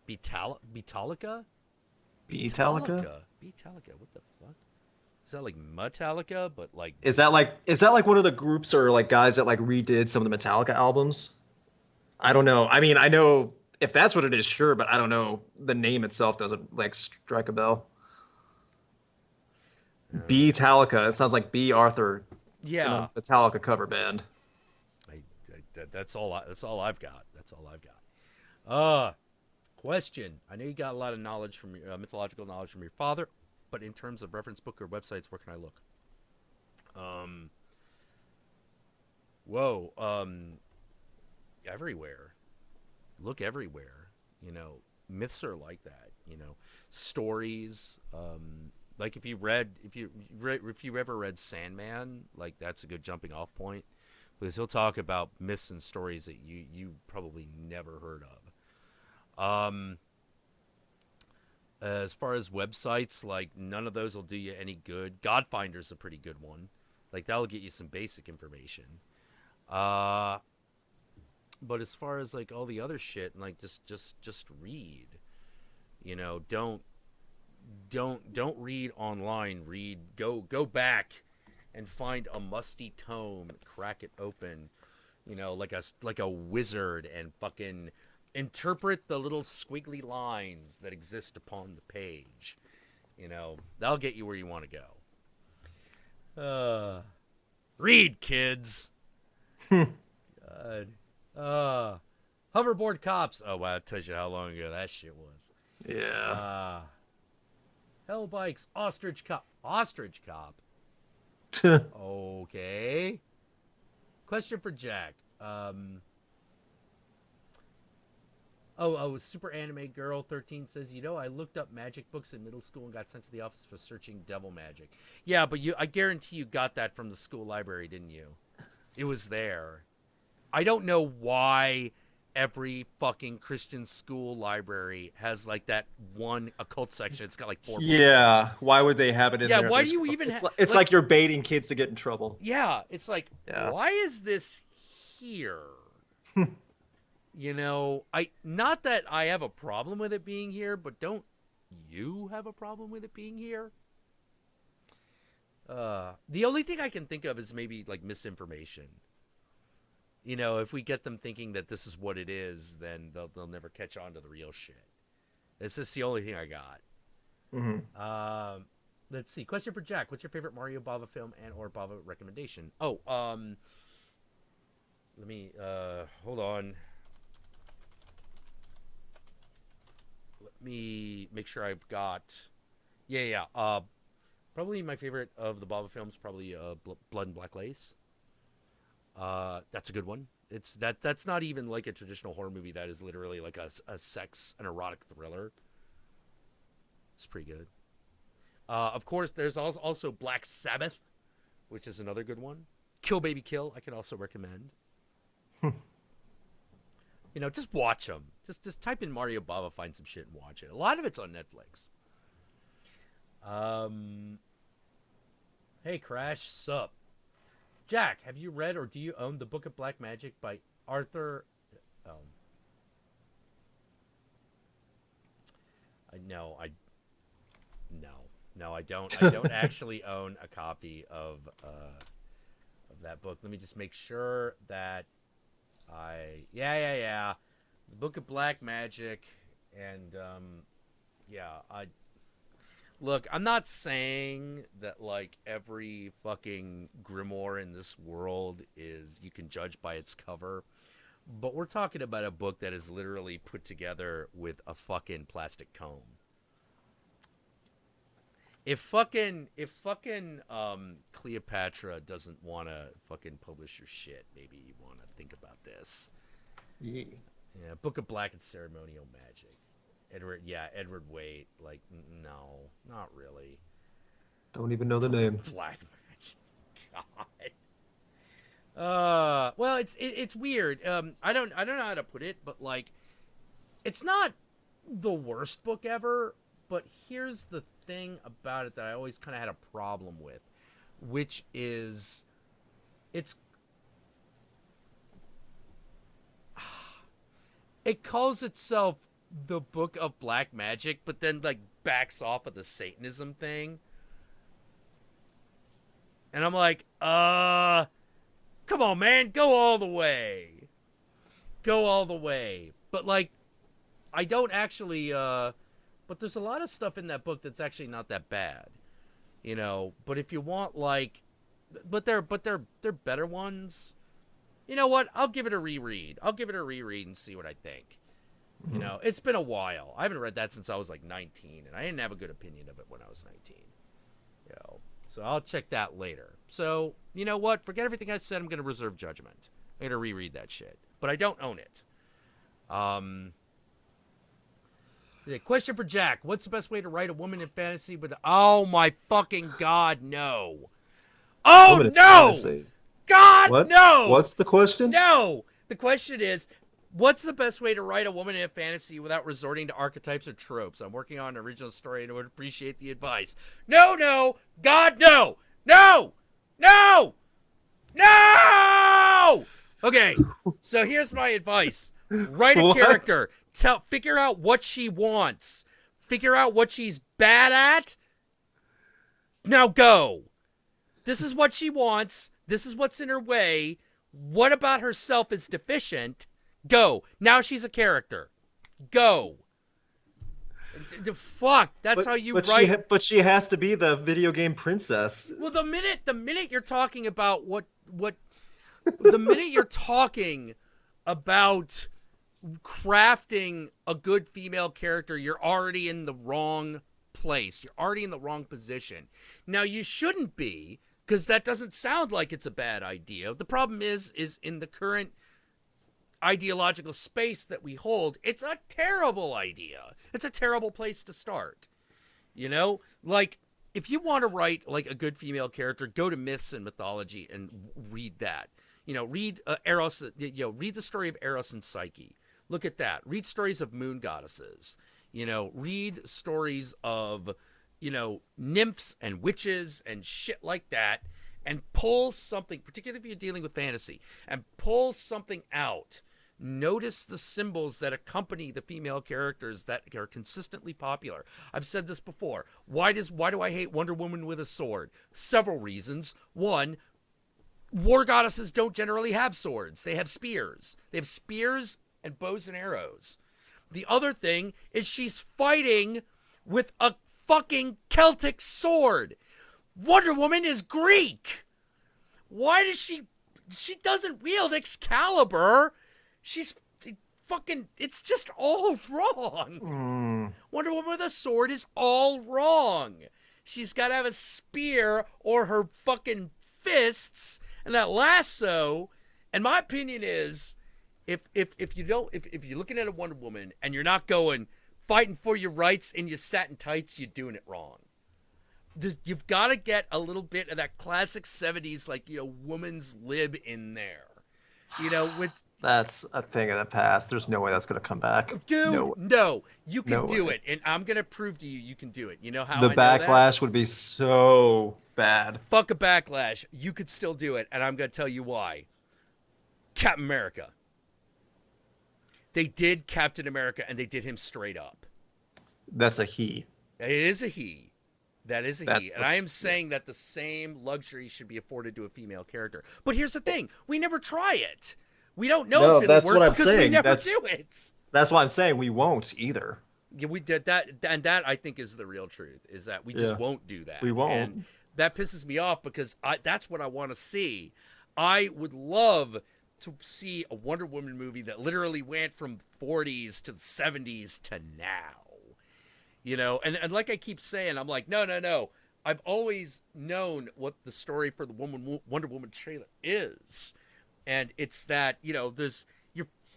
Beatallica? Beatallica? Beatallica. What the fuck? Is that like Metallica, but like Is that like one of the groups or like guys that like redid some of the Metallica albums? I don't know. I mean, I know if that's what it is, sure, but I don't know. The name itself doesn't like strike a bell. Beatallica. It sounds like B. Arthur in a yeah. Metallica cover band. That's all. That's all I've got. That's all I've got. Uh Question. I know you got a lot of knowledge from your mythological knowledge from your father, but in terms of reference book or websites, where can I look? Whoa. Everywhere. Look everywhere. You know, myths are like that. You know, stories. Like if you ever read Sandman, like that's a good jumping off point because he'll talk about myths and stories that you probably never heard of. As far as websites, like none of those will do you any good. Godfinder's a pretty good one. Like that'll get you some basic information. Uh, but as far as like all the other shit, like just read. You know, don't read online. Read go back and find a musty tome, crack it open, you know, like a wizard, and fucking interpret the little squiggly lines that exist upon the page. You know, that'll get you where you want to go. Read, kids. God. Hoverboard cops. Oh wow, it tells you how long ago that shit was. Yeah. Hell bikes. Ostrich cop. Ostrich cop. Okay. Question for Jack. Super Anime Girl 13 says, you know, I looked up magic books in middle school and got sent to the office for searching devil magic. Yeah, but I guarantee you got that from the school library, didn't you? It was there. I don't know why every fucking Christian school library has like that one occult section. It's got like 4 books in it. Yeah. Why would they have it in Yeah, there? why do you even It's like you're baiting kids to get in trouble. yeah, it's like, Yeah. why is this here? You know, not that I have a problem with it being here, but don't you have a problem with it being here? The only thing I can think of is maybe like misinformation. You know, if we get them thinking that this is what it is, then they'll never catch on to the real shit. It's just the only thing I got. Mm-hmm. Let's see. Question for Jack: what's your favorite Mario Bava film and or Bava recommendation? Oh, let me hold on. Let me make sure I've got. Yeah. Probably my favorite of the Bava films, probably Blood and Black Lace. That's a good one. That's not even like a traditional horror movie. That is literally like a sex and erotic thriller. It's pretty good. Of course, there's also Black Sabbath, which is another good one. Kill Baby Kill, I can also recommend. You know, just watch them. Just type in Mario Bava, find some shit, and watch it. A lot of it's on Netflix. Hey, Crash, sup? Jack, have you read or do you own the Book of Black Magic by Arthur? No, I don't. I don't actually own a copy of that book. Let me just make sure that yeah. The Book of Black Magic, and I look. I'm not saying that like every fucking grimoire in this world is you can judge by its cover, but we're talking about a book that is literally put together with a fucking plastic comb. If Cleopatra doesn't want to fucking publish your shit, maybe you want to think about this. Yeah. Yeah, Book of Black and Ceremonial Magic. Edward Waite. Like, no, not really. Don't even know the name. Black Magic. God. Well, it's weird. I don't know how to put it, but like, it's not the worst book ever. But here's the thing about it that I always kind of had a problem with, which is, it calls itself the Book of Black Magic, but then like backs off of the Satanism thing. And I'm like, come on, man, go all the way. Go all the way. But like, I don't actually, but there's a lot of stuff in that book that's actually not that bad. You know, but if you want like, but they're better ones. You know what? I'll give it a reread. And see what I think. You know, it's been a while. I haven't read that since I was like 19, and I didn't have a good opinion of it when I was 19. You know, So I'll check that later. So, you know what? Forget everything I said. I'm going to reserve judgment. I'm going to reread that shit. But I don't own it. Yeah, question for Jack. What's the best way to write a woman in fantasy with... Oh, my fucking God, no. Oh, Woman in no! fantasy. God, What? no! What's the question? No! The question is, what's the best way to write a woman in fantasy without resorting to archetypes or tropes? I'm working on an original story and would appreciate the advice. No, no! God, no! No! No! No! Okay, so here's my advice. Write a What? character. Figure out what she wants. Figure out what she's bad at. Now go. This is what she wants. This is what's in her way. What about herself is deficient? Go. Now she's a character. Go. The fuck. That's how you write. But she has to be the video game princess. Well, the minute you're talking about the minute you're talking about crafting a good female character, you're already in the wrong place. You're already in the wrong position. Now, you shouldn't be, because that doesn't sound like it's a bad idea. The problem is in the current ideological space that we hold, it's a terrible idea. It's a terrible place to start. You know? Like, if you want to write, like, a good female character, go to Myths and Mythology and read that. You know, read Eros, read the story of Eros and Psyche. Look at that. Read stories of moon goddesses. You know, read stories of, nymphs and witches and shit like that, and pull something, particularly if you're dealing with fantasy, and pull something out. Notice the symbols that accompany the female characters that are consistently popular. I've said this before. Why do I hate Wonder Woman with a sword? Several reasons. One, war goddesses don't generally have swords. They have spears. They have spears and bows and arrows. The other thing is she's fighting with a fucking Celtic sword. Wonder Woman is Greek. Why does she doesn't wield Excalibur. She's fucking, it's just all wrong. Wonder Woman with a sword is all wrong. She's got to have a spear or her fucking fists and that lasso. And my opinion is, if you're looking at a Wonder Woman and you're not going fighting for your rights in your satin tights, you're doing it wrong. You've got to get a little bit of that classic 70s, like, woman's lib in there. With That's a thing of the past. There's no way that's going to come back. Dude, no. You can No do way. it. And I'm going to prove to you you can do it. You know how The I know that? backlash would be so bad. Fuck a backlash. You could still do it. And I'm going to tell you why. Captain America. They did Captain America, and they did him straight up. That's a he. It is a he. That is a That's he. the- And I am saying that the same luxury should be afforded to a female character. But here's the thing. We never try it. We don't know No, if it'll that's work what I'm because we saying. never do it. That's why I'm saying we won't either. Yeah, we did that, and that I think is the real truth, is that we just Yeah. won't do that. We won't. And that pisses me off because that's what I want to see. I would love to see a Wonder Woman movie that literally went from 40s to 70s to now. And like I keep saying, I'm like, no. I've always known what the story for the Wonder Woman trailer is. And it's that, you're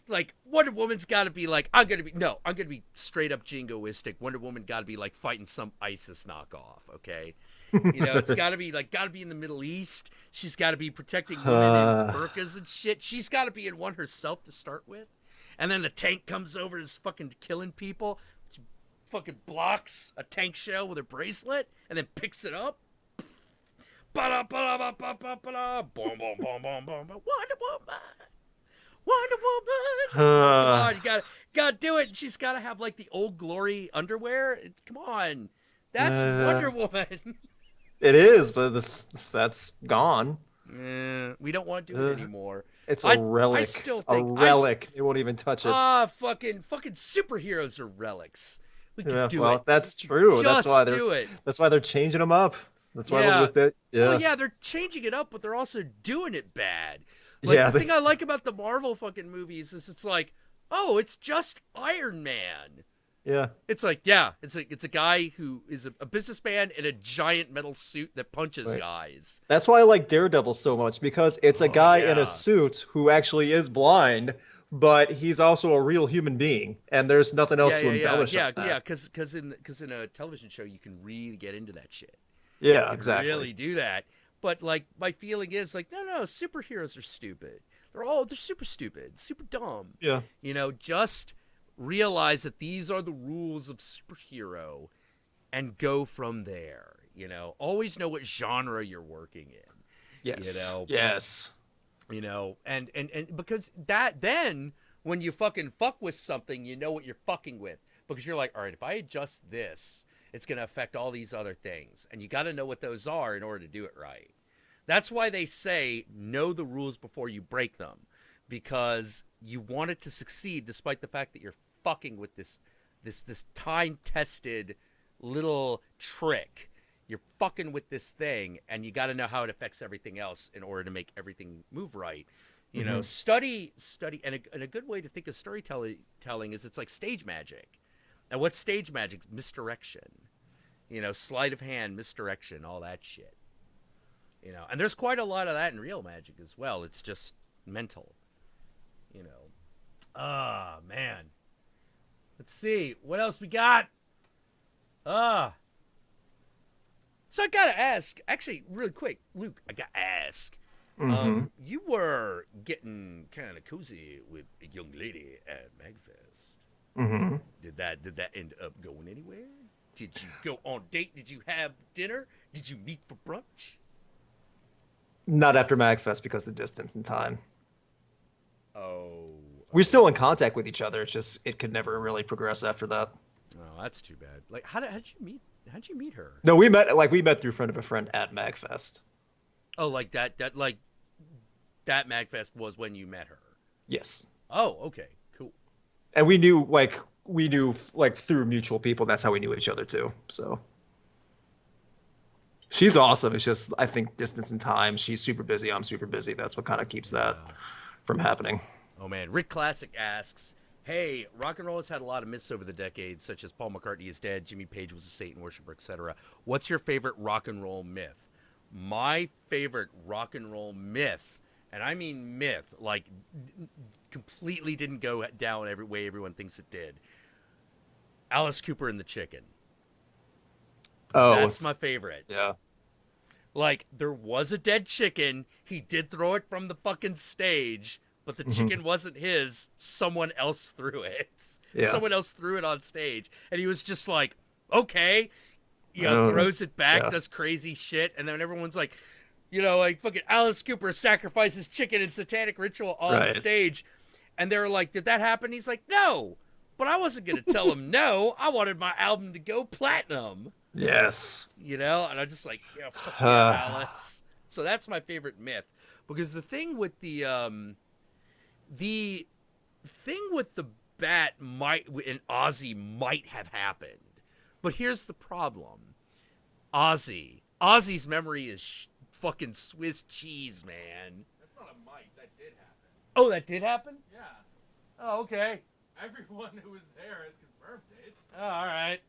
like, Wonder Woman's got to be like, I'm going to be straight up jingoistic. Wonder Woman got to be like fighting some ISIS knockoff, okay? It's got to be in the Middle East. She's got to be protecting women in burqas and shit. She's got to be in one herself to start with. And then the tank comes over and is fucking killing people. She fucking blocks a tank shell with her bracelet and then picks it up. Ba-da, ba-da, ba-da, ba-da. Boom, boom, boom, boom, boom, boom. Wonder Woman. Come on, you gotta do it. She's gotta have like the Old Glory underwear. Come on, that's Wonder Woman. It is, but that's gone. We don't want to do it anymore. It's a relic. I still a think relic. They won't even touch it. Fucking superheroes are relics. We can do well, it. that's true. Just do it. That's why they're changing them up. That's why they're with it. Yeah. Well, yeah, they're changing it up, but they're also doing it bad. Like, the thing I like about the Marvel fucking movies is it's like, oh, it's just Iron Man. Yeah. It's like, yeah, it's a guy who is a businessman in a giant metal suit that punches Right. guys. That's why I like Daredevil so much because it's a Oh guy in a yeah. suit who actually is blind, but he's also a real human being, and there's nothing else Yeah, to yeah, yeah, embellish on yeah, yeah. that. Because in a television show, you can really get into that shit. You Yeah, can exactly. really do that. But like, my feeling is like, no, superheroes are stupid. They're super stupid, super dumb. Yeah. Just realize that these are the rules of superhero, and go from there. Always know what genre you're working in. You Yes. know, Yes. and because that then when you fucking fuck with something, you know what you're fucking with, because you're like, all right, if I adjust this, it's going to affect all these other things, and you got to know what those are in order to do it right. That's why they say know the rules before you break them, because you want it to succeed despite the fact that you're fucking with this time tested little trick. You're fucking with this thing, and you got to know how it affects everything else in order to make everything move right. Hmm. Study, and a good way to think of storytelling is it's like stage magic. And what's stage magic? Misdirection. Sleight of hand, misdirection, all that shit. And there's quite a lot of that in real magic as well. It's just mental. You know. Ah, man. Let's see what else we got. Ah, so I gotta ask, actually, really quick, Luke. I gotta ask. Hmm. You were getting kind of cozy with a young lady at Magfest. Hmm. Did that end up going anywhere? Did you go on a date? Did you have dinner? Did you meet for brunch? Not after MagFest because of the distance and time. Oh, We're still in okay. contact with each other. It's just it could never really progress after that. Oh, that's too bad. Like, how'd you meet? How'd you meet her? No, we met through friend of a friend at MagFest. Oh, like that Magfest was when you met her. Yes. Oh, okay, cool. And we knew through mutual people. That's how we knew each other too. So she's awesome. It's just I think distance and time. She's super busy. I'm super busy. That's what kind of keeps that Yeah. from happening. Oh man, Rick Classic asks, "Hey, rock and roll has had a lot of myths over the decades, such as Paul McCartney is dead, Jimmy Page was a Satan worshiper, etc. What's your favorite rock and roll myth?" My favorite rock and roll myth, and I mean myth, like completely didn't go down every way everyone thinks it did. Alice Cooper and the Chicken. Oh, That's my favorite. yeah. Like, there was a dead chicken. He did throw it from the fucking stage, but the Hmm. chicken wasn't his. Someone else threw it. Yeah. Someone else threw it on stage. And he was just like, okay. Oh, Throws it back, yeah. does crazy shit. And then everyone's like, like fucking Alice Cooper sacrifices chicken in satanic ritual on Right. stage. And they're like, did that happen? He's like, no. But I wasn't going to tell him no. I wanted my album to go platinum. Yes. And I'm just like, yeah, fuck yeah, Alice. So that's my favorite myth, because the thing with the bat might and Ozzy might have happened, but here's the problem: Ozzy's memory is fucking Swiss cheese, man. That's not a might. That did happen. Oh, that did happen. Yeah. Oh, okay. Everyone who was there has confirmed it. Oh, all right.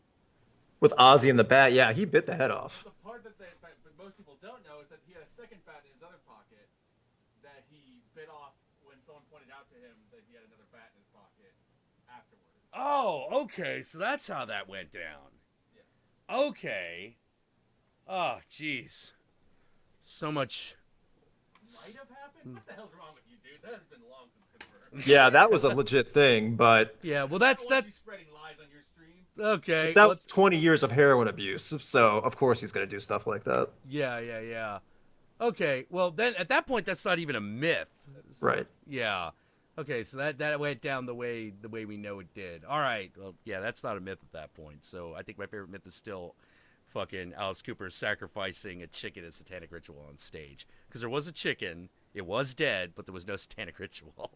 With Ozzy and the bat, yeah, he bit the head off. The part but most people don't know is that he had a second bat in his other pocket that he bit off when someone pointed out to him that he had another bat in his pocket afterwards. Oh, okay. So that's how that went down. Yeah. Okay. Oh, jeez. So much. Might have happened? What the hell's wrong with you, dude? That has been long since confirmed. Yeah, that was a legit thing, but Yeah, well, I that's don't want that. you spreading lies on your stream. Okay, that well, was 20 years of heroin abuse. So, of course, he's going to do stuff like that. yeah, yeah, yeah. Okay, well, then at that point, that's not even a myth. Right. Yeah. Okay, so that went down the way we know it did. All right. Well, yeah, that's not a myth at that point. So I think my favorite myth is still fucking Alice Cooper sacrificing a chicken in a satanic ritual on stage, because there was a chicken, it was dead, but there was no satanic ritual.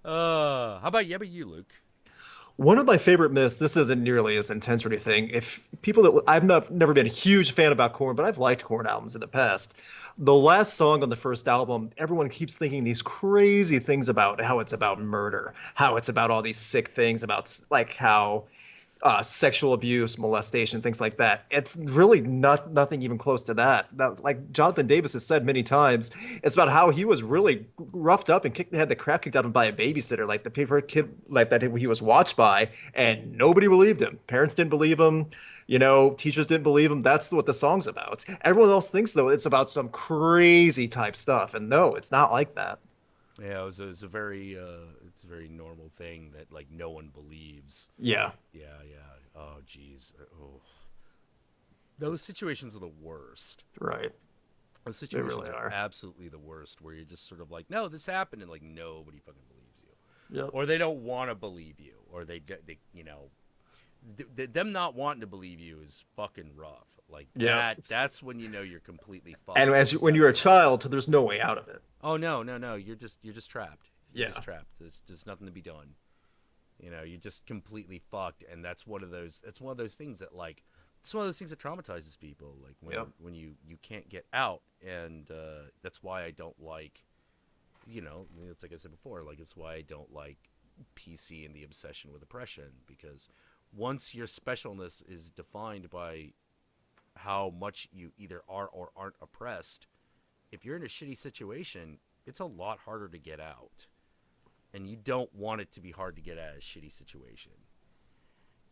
How about you, Luke? One of my favorite myths, this isn't nearly as intense or anything. If people that I've not never been a huge fan about Korn, but I've liked Korn albums in the past. The last song on the first album, everyone keeps thinking these crazy things about how it's about murder, how it's about all these sick things about like how sexual abuse, molestation, things like that. It's really nothing even close to that. Like Jonathan Davis has said many times, it's about how he was really roughed up and had the crap kicked out of him by a babysitter, like the paper kid, like that he was watched by, and nobody believed him. Parents didn't believe him. Teachers didn't believe him. That's what the song's about. Everyone else thinks though it's about some crazy type stuff, and no, it's not like that. Yeah, it's a very it's a very normal thing that like no one believes. Yeah, Yeah, yeah. Oh, geez. Oh, those situations are the worst. right. Those They situations really are are. absolutely the worst, where you're just sort of like, no, this happened, and like nobody fucking believes you, Yep. or they don't want to believe you, or they them not wanting to believe you is fucking rough. Like Yeah. that's when you know you're completely And fucked. when you're a child, there's no way out of it. Oh no, no, no, you're just trapped. You're just Yeah. trapped. There's nothing to be done. You're just completely fucked, and that's one of those. It's one of those things that like. It's one of those things that traumatizes people, like Yep. when you can't get out, and that's why I don't like, it's like I said before, like it's why I don't like PC and the obsession with oppression, because once your specialness is defined by how much you either are or aren't oppressed, if you're in a shitty situation, it's a lot harder to get out, and you don't want it to be hard to get out of a shitty situation,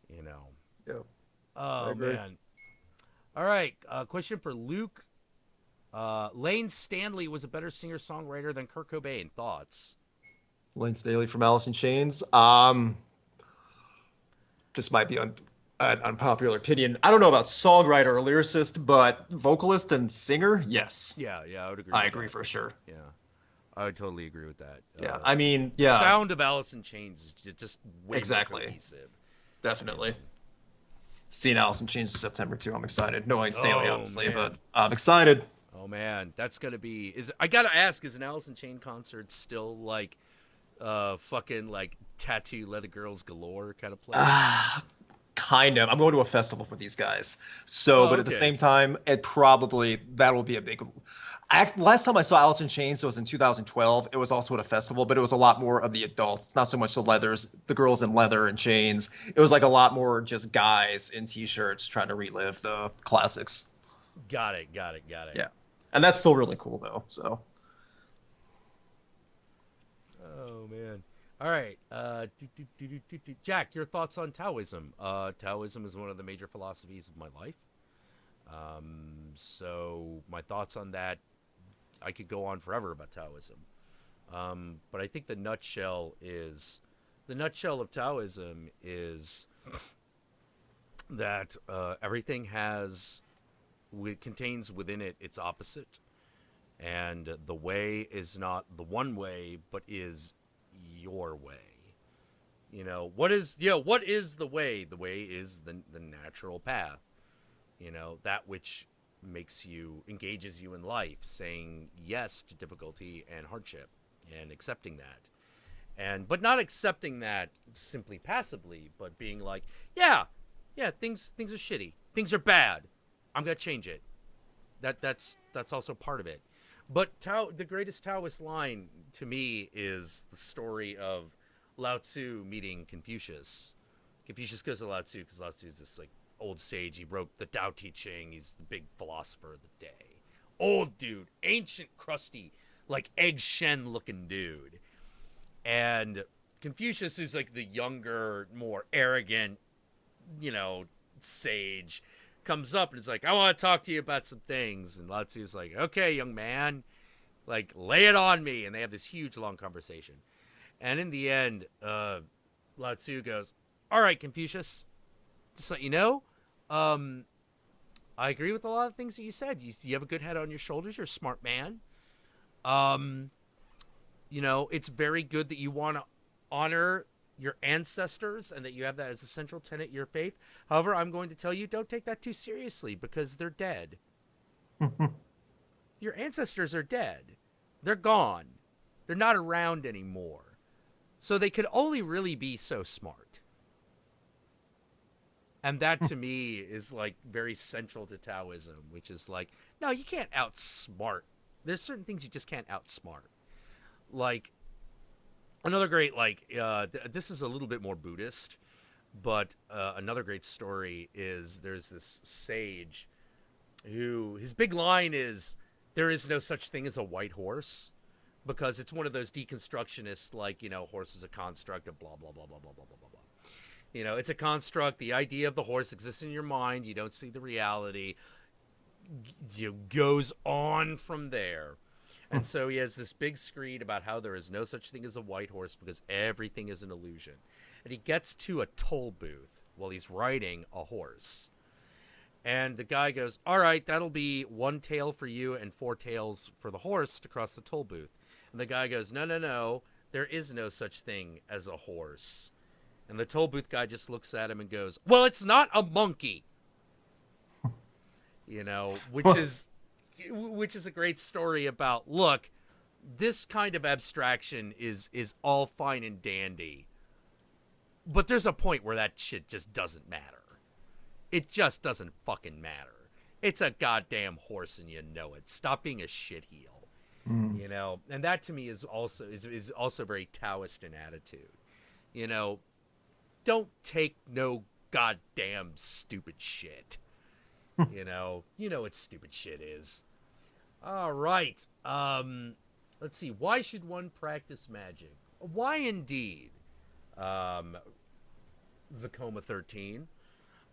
you know. Yep. I Oh agree. man. All right. Question for Luke. Lane Stanley was a better singer-songwriter than Kurt Cobain. Thoughts? Lane Staley from Alice in Chains. This might be an unpopular opinion. I don't know about songwriter or lyricist, but vocalist and singer, yes, Yeah, yeah, I would agree I with agree that. for sure. Yeah, I would totally agree with that. Yeah, I mean, yeah, Sound of Alice in Chains is just way more exactly, cohesive. You definitely. know. Seeing Alice in Chains in September too. I'm excited. No Lane Staley, Oh obviously, but man. I'm excited. Oh man, that's gonna be. Is I gotta ask? Is an Alice in Chain concert still like, fucking like tattoo leather girls galore kind of place? Kind of. I'm going to a festival for these guys. So, Oh but at the okay. same time, that will be a big. Last time I saw Alice in Chains, it was in 2012. It was also at a festival, but it was a lot more of the adults. It's not so much the girls in leather and chains. It was like a lot more just guys in t-shirts trying to relive the classics. Got it. Got it. Got it. Yeah. And that's still really cool though. So, Oh man. All right. Jack, your thoughts on Taoism? Taoism is one of the major philosophies of my life. So my thoughts on that, I could go on forever about Taoism. But I think the nutshell of Taoism is that everything contains within it its opposite, and the way is not the one way, but is your way. What is the way? The way is the natural path. That which engages you in life, saying yes to difficulty and hardship, and accepting that, but not accepting that simply passively, but being like, yeah, yeah, things are shitty, things are bad, I'm gonna change it. That's also part of it. But the greatest Taoist line to me is the story of Lao Tzu meeting Confucius. Confucius goes to Lao Tzu because Lao Tzu is this like old sage. He wrote the Tao Te Ching. He's the big philosopher of the day. Old dude, ancient, crusty, like egg shen looking dude. And Confucius, who's like the younger, more arrogant, sage, comes up and is like, I want to talk to you about some things. And Lao Tzu's like, okay, young man, like, lay it on me. And they have this huge, long conversation. And in the end, Lao Tzu goes, all right, Confucius, just let you know, I agree with a lot of things that you said. You have a good head on your shoulders. You're a smart man. Um, it's very good that you want to honor your ancestors and that you have that as a central tenet of your faith. However, I'm going to tell you, don't take that too seriously because they're dead. Your ancestors are dead. They're gone. They're not around anymore. So they could only really be so smart. And that to me is like very central to Taoism, which is like, no, you can't outsmart. There's certain things you just can't outsmart. Like another great this is a little bit more Buddhist, but another great story is there's this sage who his big line is there is no such thing as a white horse because it's one of those deconstructionists like horse is a construct of blah blah blah blah blah blah blah blah. It's a construct. The idea of the horse exists in your mind. You don't see the reality. Goes on from there. And so he has this big screed about how there is no such thing as a white horse because everything is an illusion. And he gets to a toll booth while he's riding a horse. And the guy goes, all right, that'll be 1 tail for you and 4 tails for the horse to cross the toll booth. And the guy goes, no, no, no, there is no such thing as a horse. And the toll booth guy just looks at him and goes, well, it's not a monkey. Which is a great story about, look, this kind of abstraction is all fine and dandy. But there's a point where that shit just doesn't matter. It just doesn't fucking matter. It's a goddamn horse and you know it. Stop being a shitheel. And that to me is also very Taoist in attitude. Don't take no goddamn stupid shit. What stupid shit is. All right. Let's see. Why should one practice magic? Why indeed? Vacoma 13.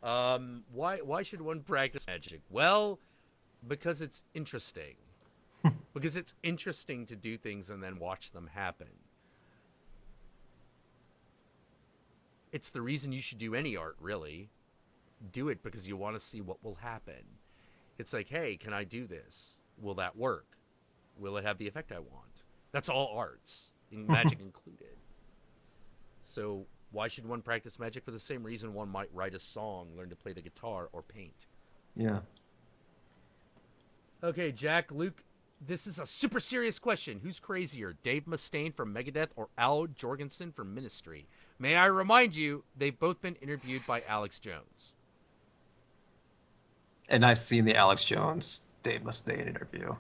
Why should one practice magic? Well, because it's interesting. Because it's interesting to do things and then watch them happen. It's the reason you should do any art, really. Do it because you want to see what will happen. It's like, hey, can I do this? Will that work? Will it have the effect I want? That's all arts, magic included. So why should one practice magic? For the same reason one might write a song, learn to play the guitar, or paint. Yeah. Okay, Jack, Luke, this is a super serious question. Who's crazier, Dave Mustaine from Megadeth or Al Jorgensen from Ministry? May I remind you, they've both been interviewed by Alex Jones. And I've seen the Alex Jones, Dave Mustaine interview.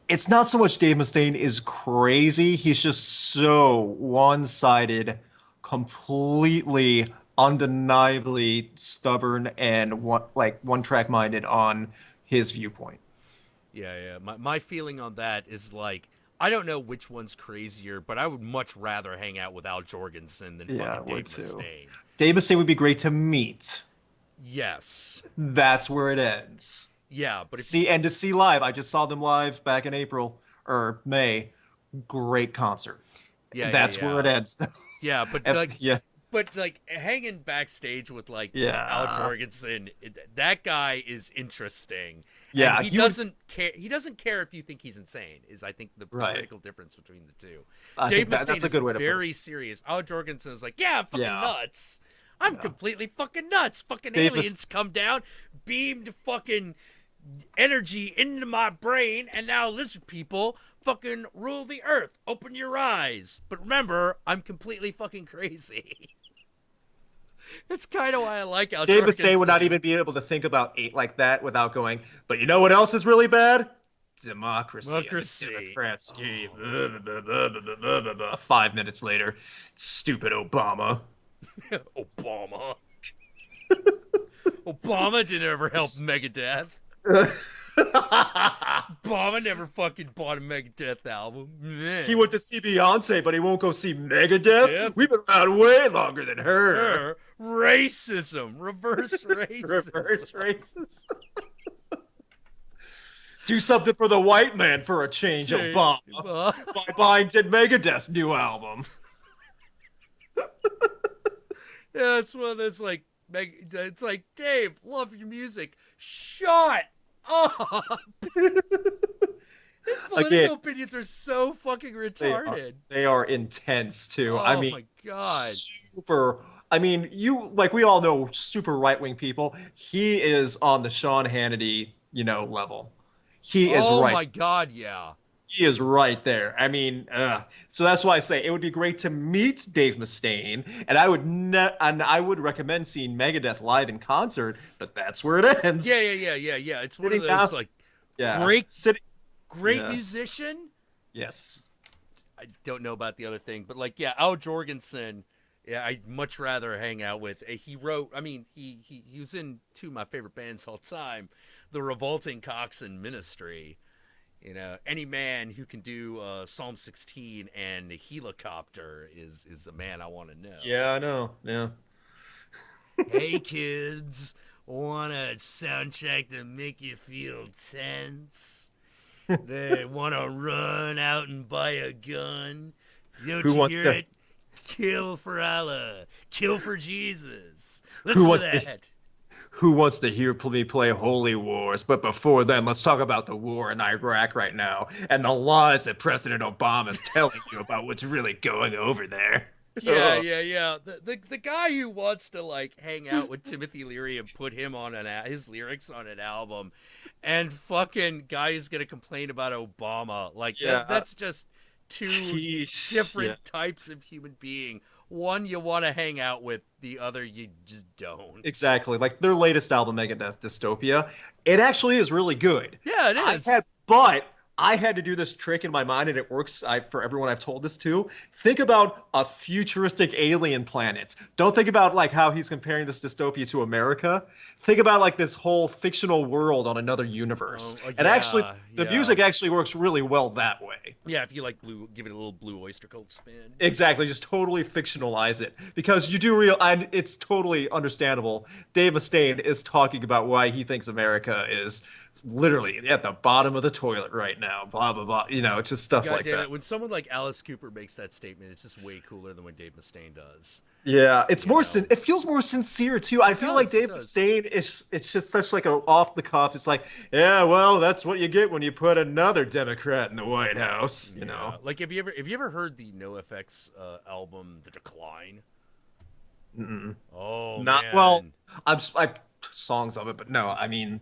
It's not so much Dave Mustaine is crazy. He's just so one-sided, completely, undeniably stubborn and one-track minded on his viewpoint. Yeah. My feeling on that is like, I don't know which one's crazier, but I would much rather hang out with Al Jorgensen than fucking Dave Mustaine. Dave Mustaine would be great to meet. Yes. That's where it ends. Yeah, but to see live. I just saw them live back in April or May. Great concert. Yeah, that's where it ends. Yeah, but like hanging backstage with Al Jorgensen, that guy is interesting. Yeah, and he doesn't care. He doesn't care if you think he's insane. Is I think the critical difference between the two. Dave Mustaine that's a good way to very serious. Al Jorgensen is like, yeah, I'm fucking nuts. I'm completely fucking nuts. Fucking aliens come down, beamed fucking energy into my brain, and now lizard people fucking rule the earth. Open your eyes. But remember, I'm completely fucking crazy. That's kind of why I like Al Dave Jorgensen. Mustaine would not even be able to think about 8 like that without going, but you know what else is really bad? Democracy. Democrats. 5 minutes later, stupid Obama. Obama didn't ever help Megadeth. Obama never fucking bought a Megadeth album. Man. He went to see Beyonce, but he won't go see Megadeth? Yep. We've been around way longer than her. Racism. Reverse racism. Reverse racism. Do something for the white man for a change, Obama. By buying Megadeth's new album. Yeah, it's one of those it's like, Dave, love your music. Shut up. His political opinions are so fucking retarded. They are intense too. Oh my god. Super. I mean, we all know super right-wing people. He is on the Sean Hannity, level. He is right. Oh my god, yeah. he is right there. I mean, so that's why I say it would be great to meet Dave Mustaine, and I would recommend seeing Megadeth live in concert, but that's where it Yeah, ends. yeah, yeah, yeah, yeah. It's one of Sitting those down, like yeah, great, sitting, great yeah, musician. yes, I don't know about the other thing, but like, yeah, Al Jorgensen. Yeah, I'd much rather hang out with. He wrote. I mean, he was in two of my favorite bands all time, the Revolting Cocks and Ministry. You know, any man who can do Psalm 16 and Helicopter is a man I want to know. yeah, I know, yeah. Hey kids, want a soundtrack to make you feel tense? They want to run out and buy a gun? Don't Who you wants hear to? it? Kill for Allah, kill for Jesus. Who Listen to wants to? that. Who wants to hear me play Holy Wars? But before then, let's talk about the war in Iraq right now and the lies that President Obama is telling you about what's really going over there. Yeah, yeah, yeah. The guy who wants to like hang out with Timothy Leary and put him on his lyrics on an album, and fucking guy who's gonna complain about Obama, like Yeah, that's just two sheesh. Yeah, different types of human being. One you want to hang out with, the other you just don't. exactly. Like their latest album, Megadeth Dystopia, it actually is really good. Yeah, it I is. had, but I had to do this trick in my mind, and it works for everyone I've told this to. Think about a futuristic alien planet. Don't think about like how he's comparing this dystopia to America. Think about like this whole fictional world on another universe. And actually, Yeah, the yeah, music actually works really well that way. yeah. If you like blue, give it a little Blue Oyster Cult spin. Exactly, just totally fictionalize it because you do real, and it's totally understandable. Dave Mustaine is talking about why he thinks America is literally at the bottom of the toilet right now. Blah blah blah. You know, just stuff God like damn that. it! When someone like Alice Cooper makes that statement, it's just way cooler than when Dave Mustaine does. Yeah, it's You more. know, It feels more sincere too. I it feel like does. It Dave does. Mustaine is. It's just such like a off the cuff. It's like, yeah, well, that's what you get when you put another Democrat in the White House. You Yeah. know. Like, have you ever heard the NoFX album, The Decline? Mm-mm. Oh Not well. man. I songs of it, but no. I mean,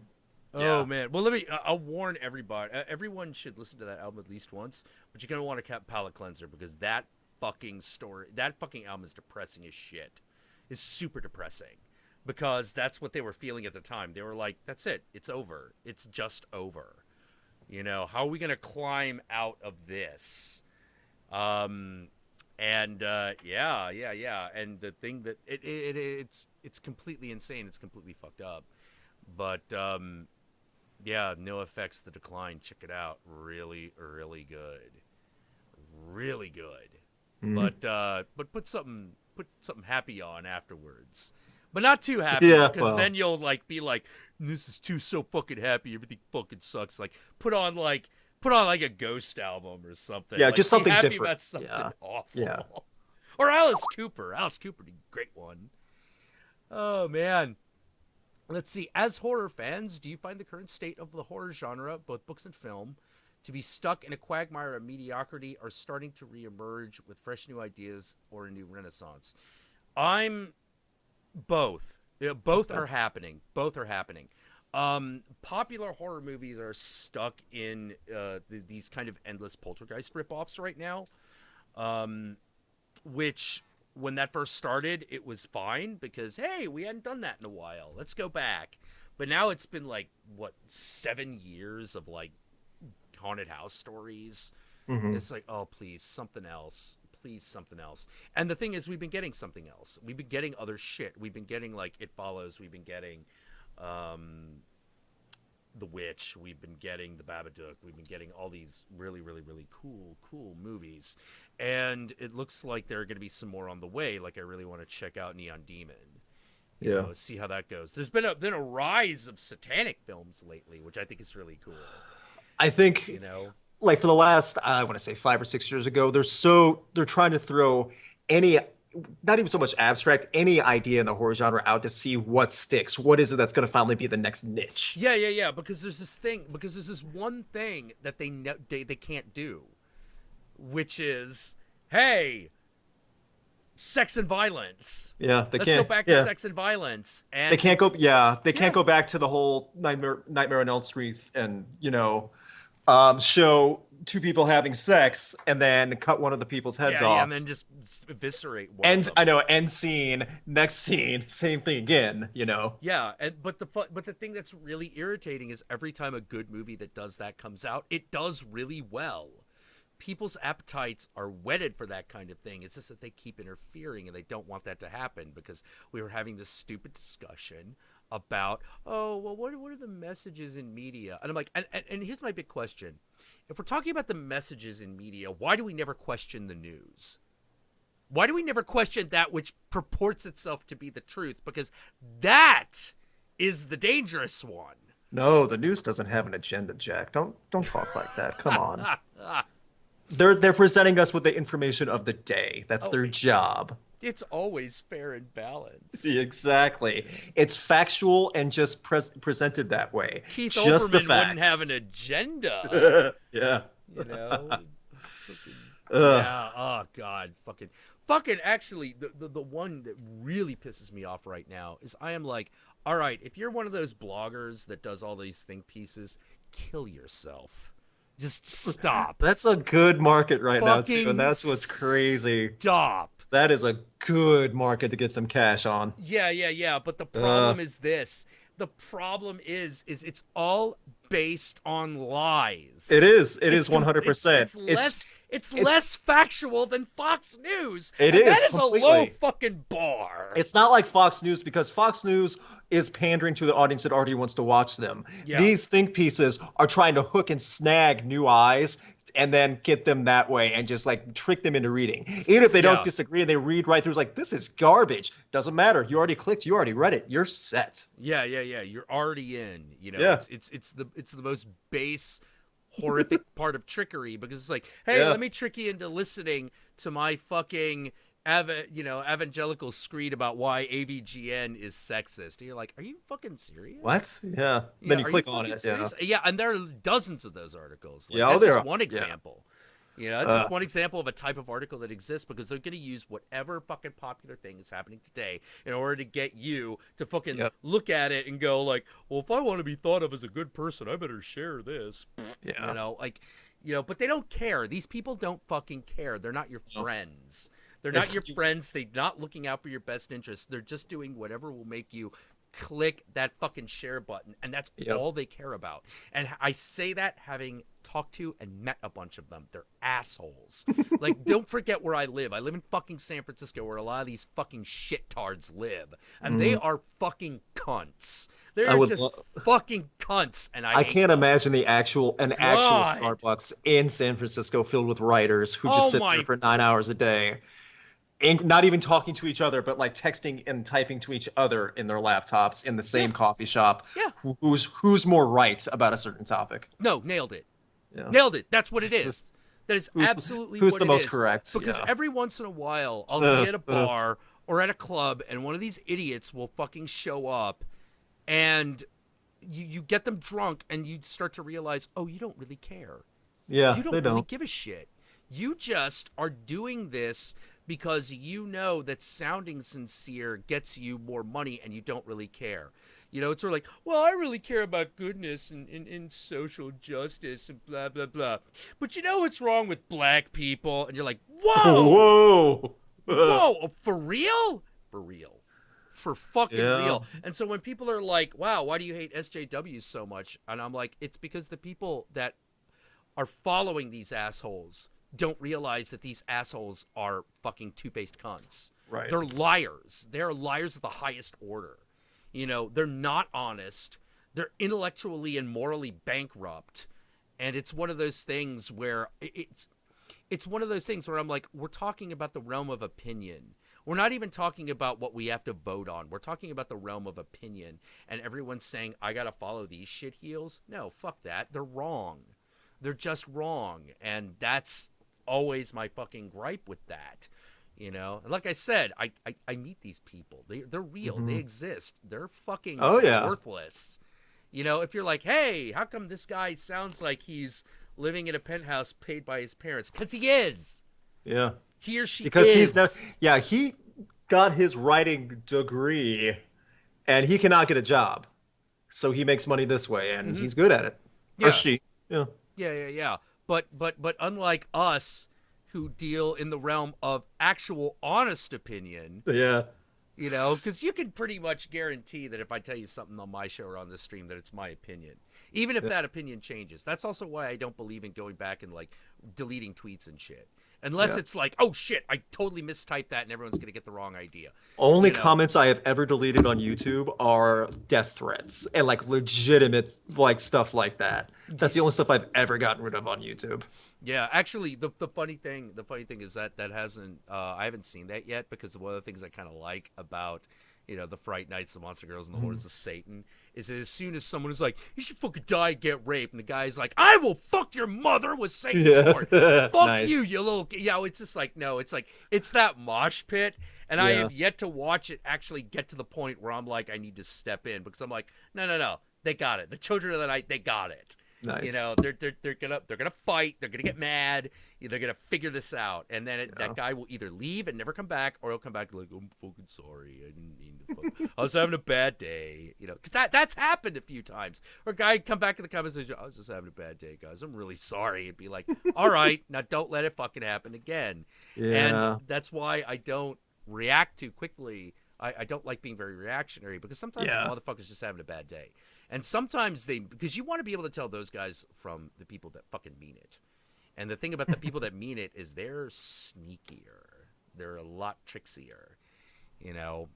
Oh yeah. man. Well, let me. I'll warn everybody. Everyone should listen to that album at least once. But you're gonna want a palate cleanser because that fucking story, that fucking album is depressing as shit. It's super depressing because that's what they were feeling at the time. They were like, "That's it. It's over. It's just over." You know, how are we gonna climb out of this? Um, and yeah, yeah, yeah. And the thing that it's completely insane. It's completely fucked up. But yeah, no effects. The decline. Check it out. Really, really good. Really good. Mhm. But put something happy on afterwards. But not too happy Yeah. because Well. then you'll like be like, this is too so fucking happy. Everything fucking sucks. Like put on like a Ghost album or something. Yeah. Like Just be something happy different. about something Yeah. Yeah. awful. Or Alice Cooper. Alice Cooper, did a great one. Oh man. Let's see. As horror fans, do you find the current state of the horror genre, both books and film, to be stuck in a quagmire of mediocrity or starting to reemerge with fresh new ideas or a new renaissance? I'm both. Yeah, both Okay. are happening. Both are happening. Popular horror movies are stuck in these kind of endless poltergeist ripoffs right now. Um, which when that first started, it was fine because hey, we hadn't done that in a while. Let's go back. But now it's been like what 7 years of like haunted house stories. Hmm. It's like oh please something else, please something else. And the thing is, we've been getting something else. We've been getting other shit. We've been getting like It Follows. We've been getting um, The Witch. We've been getting The Babadook. We've been getting all these really, really, really cool movies. And it looks like there are going to be some more on the way. Like I really want to check out Neon Demon. You Yeah. know, see how that goes. There's been a rise of satanic films lately, which I think is really cool. I You think know, like for the last I want to say 5 or 6 years ago, they're trying to throw any not even so much abstract any idea in the horror genre out to see what sticks. What is it that's going to finally be the next niche? yeah, yeah, yeah. Because there's this one thing that they can't do, which is hey, sex and violence. Yeah, they Let's go can't. back to Yeah, sex and violence. they And can't go. Yeah, they can't yeah, go back to the whole Nightmare on Elm Street and show two people having sex and then cut one of the people's heads Yeah, yeah, and off. then just eviscerate one of And them. I know, end scene, next scene, same thing again, you know. Yeah, and but the thing that's really irritating is every time a good movie that does that comes out, it does really well. People's appetites are whetted for that kind of thing. It's just that they keep interfering and they don't want that to happen because we were having this stupid discussion about, oh, well, what are the messages in media? And I'm like, and here's my big question. If we're talking about the messages in media, why do we never question the news? Why do we never question that which purports itself to be the truth? Because that is the dangerous one. No, the news doesn't have an agenda, Jack. Don't talk like that. Come on. They're presenting us with the information of the day. That's Oh, their job. it's always fair and balanced. Exactly. It's factual and just presented that way. Keith Just the Olbermann wouldn't facts. have an agenda, Yeah. you know? Fucking- Ugh. yeah, oh god, fucking actually the one that really pisses me off right now is I am like, all right, if you're one of those bloggers that does all these think pieces, kill yourself. Just stop. That's a good market right now too, Fucking and that's what's crazy. Stop. That is a good market to get some cash on. Yeah, yeah, yeah. But the problem is this. The problem is it's all based on lies. It is. It It's is 100%. It's less factual than Fox News. It and is, that is a low completely. fucking bar. It's not like Fox News because Fox News is pandering to the audience that already wants to watch them. Yeah. These think pieces are trying to hook and snag new eyes and then get them that way and just like trick them into reading. Even if they Yeah. don't disagree and they read right through, it's like, this is garbage. Doesn't matter. You already clicked. You already read it. You're set. Yeah, yeah, yeah. You're already in. You know, Yeah. it's the most base horrific part of trickery because it's like, hey, Yeah. let me trick you into listening to my fucking evangelical screed about why AVGN is sexist. And you're like, are you fucking serious? What? Yeah. Yeah, Then you are click you on fucking it. Yeah. serious? Yeah, and there are dozens of those articles. Like, Yeah, that's there just are. one Yeah. example. You know, that's just one example of a type of article that exists because they're going to use whatever fucking popular thing is happening today in order to get you to fucking Yep. look at it and go like, well, if I want to be thought of as a good person, I better share this. Yeah. You know, like, you know, but they don't care. These people don't fucking care. They're not your friends. They're not It's- your friends. They're not looking out for your best interests. They're just doing whatever will make you click that fucking share button, and that's Yep. all they care about. And I say that having talked to and met a bunch of them. They're assholes. Like, don't forget where I live. I live in fucking San Francisco, where a lot of these fucking shittards live, and they are fucking cunts. They're would just lo- fucking cunts, and I hate can't them. imagine an actual God. Starbucks in San Francisco filled with writers who Oh just sit my- there for 9 hours a day. And not even talking to each other, but like texting and typing to each other in their laptops in the same coffee shop. Yeah. Who's more right about a certain topic? No, nailed it. Yeah. Nailed it. That's what it is. That is Who's- absolutely who's what the it most is. correct? Because Yeah. every once in a while, I'll be at a bar or at a club, and one of these idiots will fucking show up, and you get them drunk, and you start to realize, oh, you don't really care. Yeah, You don't they really don't. give a shit. You just are doing this because you know that sounding sincere gets you more money and you don't really care. You know, it's sort of like, well, I really care about goodness and social justice and blah, blah, blah. But you know what's wrong with black people? And you're like, whoa, Whoa! whoa, for real? For real. For fucking Yeah. real. And so when people are like, wow, why do you hate SJWs so much? And I'm like, it's because the people that are following these assholes don't realize that these assholes are fucking two-faced cunts. Right. They're liars. They're liars of the highest order. You know, they're not honest. They're intellectually and morally bankrupt. And it's one of those things where it's one of those things where I'm like, we're talking about the realm of opinion. We're not even talking about what we have to vote on. We're talking about the realm of opinion. And everyone's saying, I got to follow these shitheels. No, fuck that. They're wrong. They're just wrong. And that's always my fucking gripe with that. You know, and like I said, I meet these people. They're real. They exist. They're fucking Oh, yeah. worthless. You know, if you're like, hey, how come this guy sounds like he's living in a penthouse paid by his parents? Because he is. Yeah. He or she Because is. he got his writing degree and he cannot get a job. So he makes money this way and he's good at it. Yeah. Or she. Yeah. Yeah, yeah, yeah. but unlike us, who deal in the realm of actual honest opinion, Yeah. you know, because you can pretty much guarantee that if I tell you something on my show or on this stream, that it's my opinion, even if Yeah. that opinion changes. That's also why I don't believe in going back and like deleting tweets and shit, unless Yeah. it's like, oh shit, I totally mistyped that, and everyone's gonna get the wrong idea. Only You know, comments I have ever deleted on YouTube are death threats and like legitimate like stuff like that. That's the only stuff I've ever gotten rid of on YouTube. yeah. Actually, the funny thing is that hasn't I haven't seen that yet, because one of the things I kind of like about, you know, the Fright Nights, the Monster Girls, and the Hordes of Satan is that as soon as someone is like, you should fucking die and get raped, and the guy's like, I will fuck your mother with Satan's horn. Yeah. Fuck you, Nice. you little. Yeah, it's just like, no, it's like, it's that mosh pit. And I Yeah. have yet to watch it actually get to the point where I'm like, I need to step in, because I'm like, no, no, no, they got it. The children of the night, they got it. You Nice. know, they're gonna fight. They're gonna get mad. They're gonna figure this out, and then that guy will either leave and never come back, or he'll come back like, I'm fucking sorry. I didn't mean to. I was having a bad day. You know, because that's happened a few times. Or a guy come back to the conversation. I was just having a bad day, guys. I'm really sorry. It'd be like, all right, now don't let it fucking happen again. And Yeah. that's why I don't react too quickly. I don't like being very reactionary, because sometimes the Yeah. motherfucker's just having a bad day. And sometimes because you want to be able to tell those guys from the people that fucking mean it. And the thing about the people that mean it is they're sneakier. They're a lot trickier, you know.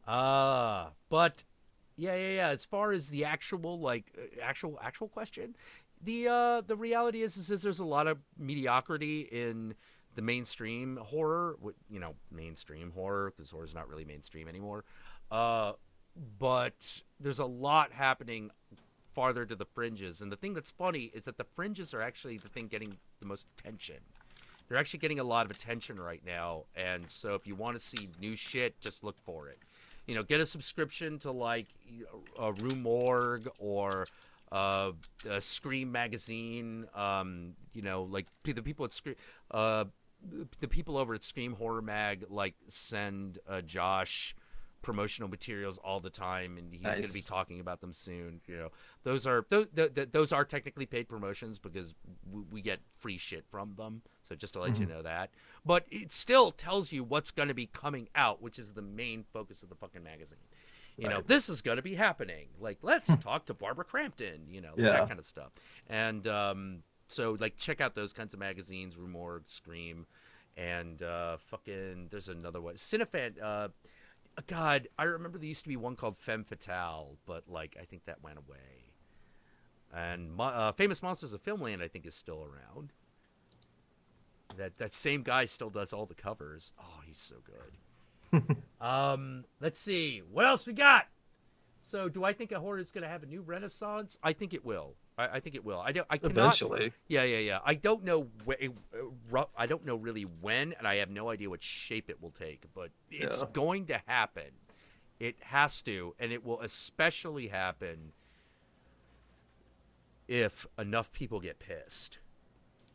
But yeah. As far as the actual actual question, the reality is there's a lot of mediocrity in the mainstream horror. You know, mainstream horror, because horror's not really mainstream anymore. But there's a lot happening farther to the fringes, and the thing that's funny is that the fringes are actually the thing getting the most attention. They're actually getting a lot of attention right now, and so if you want to see new shit, just look for it. You know, get a subscription to like a Rue Morgue or a Scream magazine. You know, like the people at Scream, the people over at Scream Horror Mag like send Josh promotional materials all the time, and he's going to be Nice. talking about them soon. You know, those are technically paid promotions, because we get free shit from them. So just to let you know that, but it still tells you what's going to be coming out, which is the main focus of the fucking magazine. You know, Right. this is going to be happening. Like, let's talk to Barbara Crampton. You know, Yeah. that kind of stuff. And so like check out those kinds of magazines, Rue Morgue, Scream, and fucking there's another one, Cinefan. God, I remember there used to be one called Femme Fatale, but like I think that went away. And Famous Monsters of Filmland, I think, is still around. That same guy still does all the covers. Oh, he's so good. Let's see what else we got. So, do I think a horror is going to have a new renaissance? I think it will. I think it will. I don't. I cannot. Eventually. Yeah. I don't know. I don't know really when, and I have no idea what shape it will take. But it's Yeah. going to happen. It has to, and it will especially happen if enough people get pissed.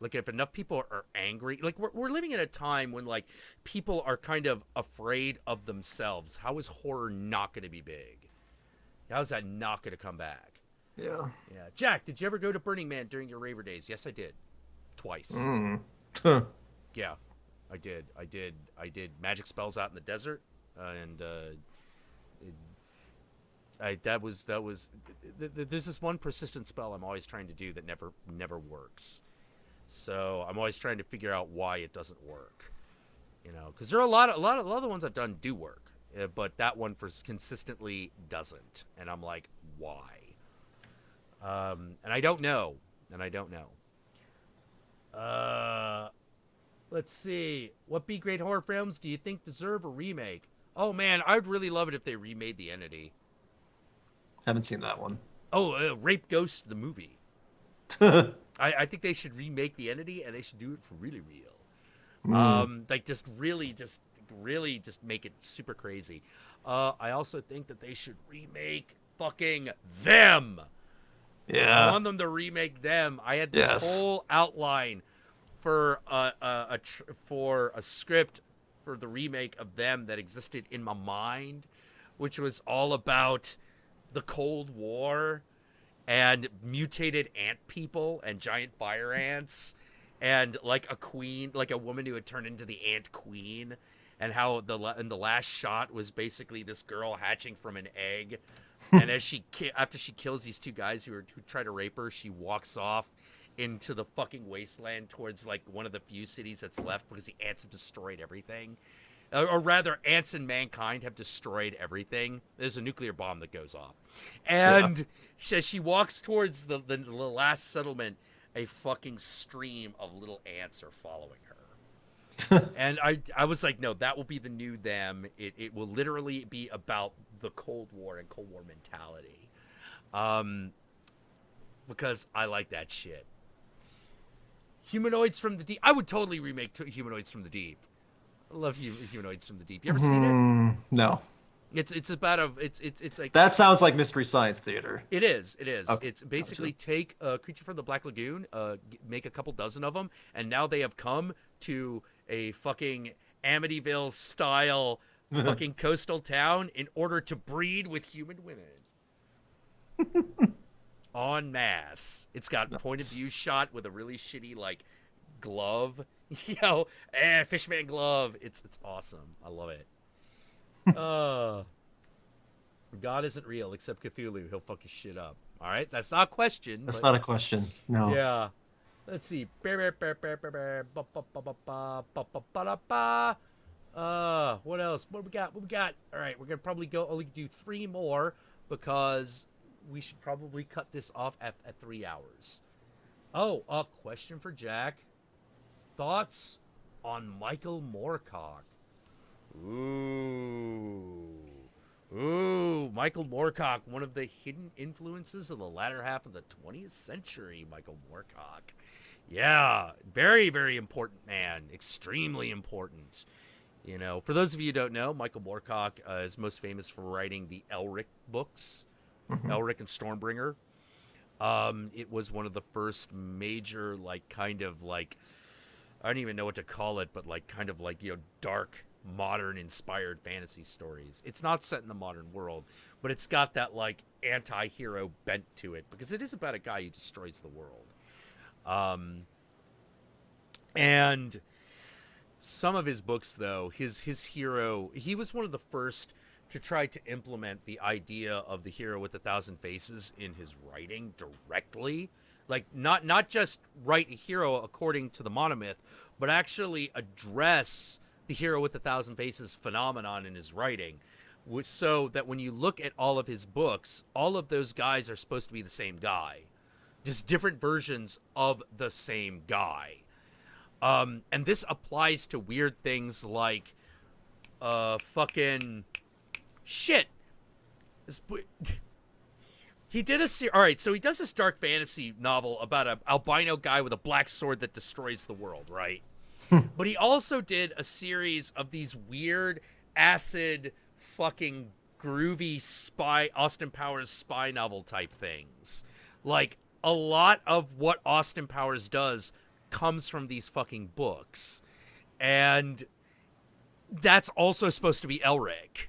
Like, if enough people are angry. Like, we're living in a time when like people are kind of afraid of themselves. How is horror not going to be big? How is that not going to come back? Yeah. Yeah. Jack, did you ever go to Burning Man during your raver days? Yes, I did. Twice. Mm. Huh. Yeah, I did. I did magic spells out in the desert, and there's this one persistent spell I'm always trying to do that never works. So I'm always trying to figure out why it doesn't work. You know, because there are a lot of the ones I've done do work, but that one consistently doesn't, and I'm like, why? And I don't know. Let's see. What B grade horror films do you think deserve a remake? Oh man, I'd really love it if they remade The Entity. Haven't seen that one. Oh, Rape Ghost the movie. I think they should remake The Entity, and they should do it for really real. Like just really make it super crazy. I also think that they should remake fucking Them. I Yeah. want them to remake Them. I had this Yes. whole outline for for a script for the remake of Them that existed in my mind, which was all about the Cold War and mutated ant people and giant fire ants, and like a queen, like a woman who had turned into the ant queen, and how the last shot was basically this girl hatching from an egg, and as after she kills these two guys who try to rape her, she walks off into the fucking wasteland towards like one of the few cities that's left because the ants have destroyed everything. Or rather, ants and mankind have destroyed everything. There's a nuclear bomb that goes off. And as she walks towards the last settlement, a fucking stream of little ants are following her. And I was like, no, that will be the new them. It will literally be about the Cold War and Cold War mentality. Because I like that shit. Humanoids from the Deep. I would totally remake Humanoids from the Deep. I love Humanoids from the Deep. You ever seen it? No. It's about it's like That sounds like Mystery Science Theater. It is. Okay, It's basically gotcha. take a creature from the Black Lagoon, make a couple dozen of them, and now they have come to a fucking Amityville style fucking coastal town in order to breed with human women. En masse. It's got point of view shot with a really shitty like glove. Fishman glove. It's awesome. I love it. God isn't real except Cthulhu. He'll fuck his shit up. All right, that's not a question, That's but not a question. No. yeah. Let's see. What else? What we got? What we got? All right, we're gonna probably only do 3 more because we should probably cut this off at 3 hours. Oh, a question for Jack. Thoughts on Michael Moorcock? Ooh, Michael Moorcock, one of the hidden influences of the latter half of the 20th century. Michael Moorcock. Yeah, very, very important man. Extremely important. For those of you who don't know, Michael Moorcock is most famous for writing the Elric books, Elric and Stormbringer. It was one of the first major, I don't even know what to call it, but kind of dark, modern, inspired fantasy stories. It's not set in the modern world, but it's got that anti-hero bent to it because it is about a guy who destroys the world. And some of his books, though, his hero, he was one of the first to try to implement the idea of the hero with 1,000 faces in his writing directly. Not just write a hero according to the monomyth, but actually address the hero with 1,000 faces phenomenon in his writing, so that when you look at all of his books, all of those guys are supposed to be the same guy, just different versions of the same guy. And this applies to weird things like fucking shit. He did all right, so he does this dark fantasy novel about an albino guy with a black sword that destroys the world, right? But he also did a series of these weird acid fucking groovy Austin Powers spy novel type things. A lot of what Austin Powers does comes from these fucking books. And that's also supposed to be Elric.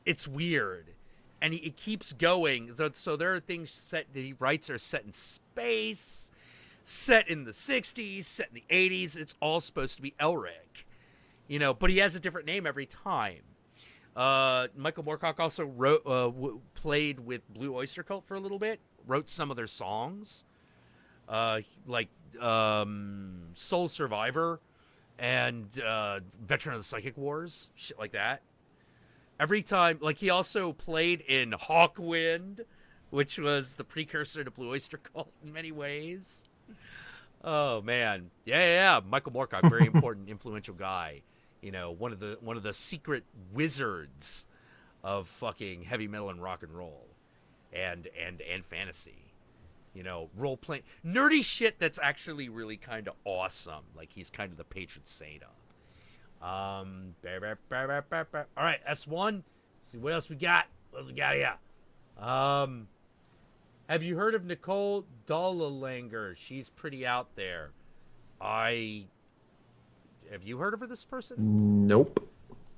It's weird. And it keeps going. So there are things that he writes are set in space, set in the 60s, set in the 80s. It's all supposed to be Elric. But he has a different name every time. Michael Moorcock also played with Blue Oyster Cult for a little bit, wrote some of their songs, Soul Survivor and Veteran of the Psychic Wars, shit like that. Every time, he also played in Hawkwind, which was the precursor to Blue Oyster Cult in many ways. Oh man, yeah. Michael Moorcock, very important, influential guy. One of the secret wizards of fucking heavy metal and rock and roll, and fantasy. Role playing nerdy shit that's actually really kind of awesome. He's kind of the patron saint of. All right, that's one. Let's see what else we got. Here? Have you heard of Nicole Dollalanger? She's pretty out there. Have you heard of her? This person? Nope.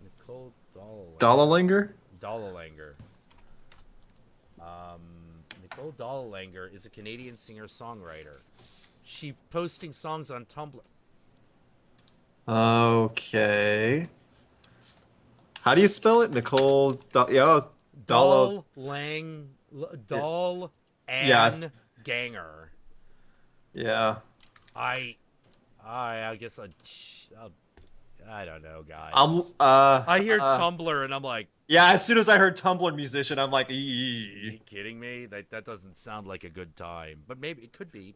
Nicole Dollalanger. Dollalanger? Dollalanger. Nicole Dallanger is a Canadian singer-songwriter. She posting songs on Tumblr. Okay. How do you spell it? Yeah, Dalla. Doll Lang It, Doll yeah, Ann Ganger. yeah. I I guess I don't know, I'm guys. I hear Tumblr and I'm like, yeah. As soon as I heard Tumblr musician, I'm like, you kidding me? That doesn't sound like a good time. But maybe it could be.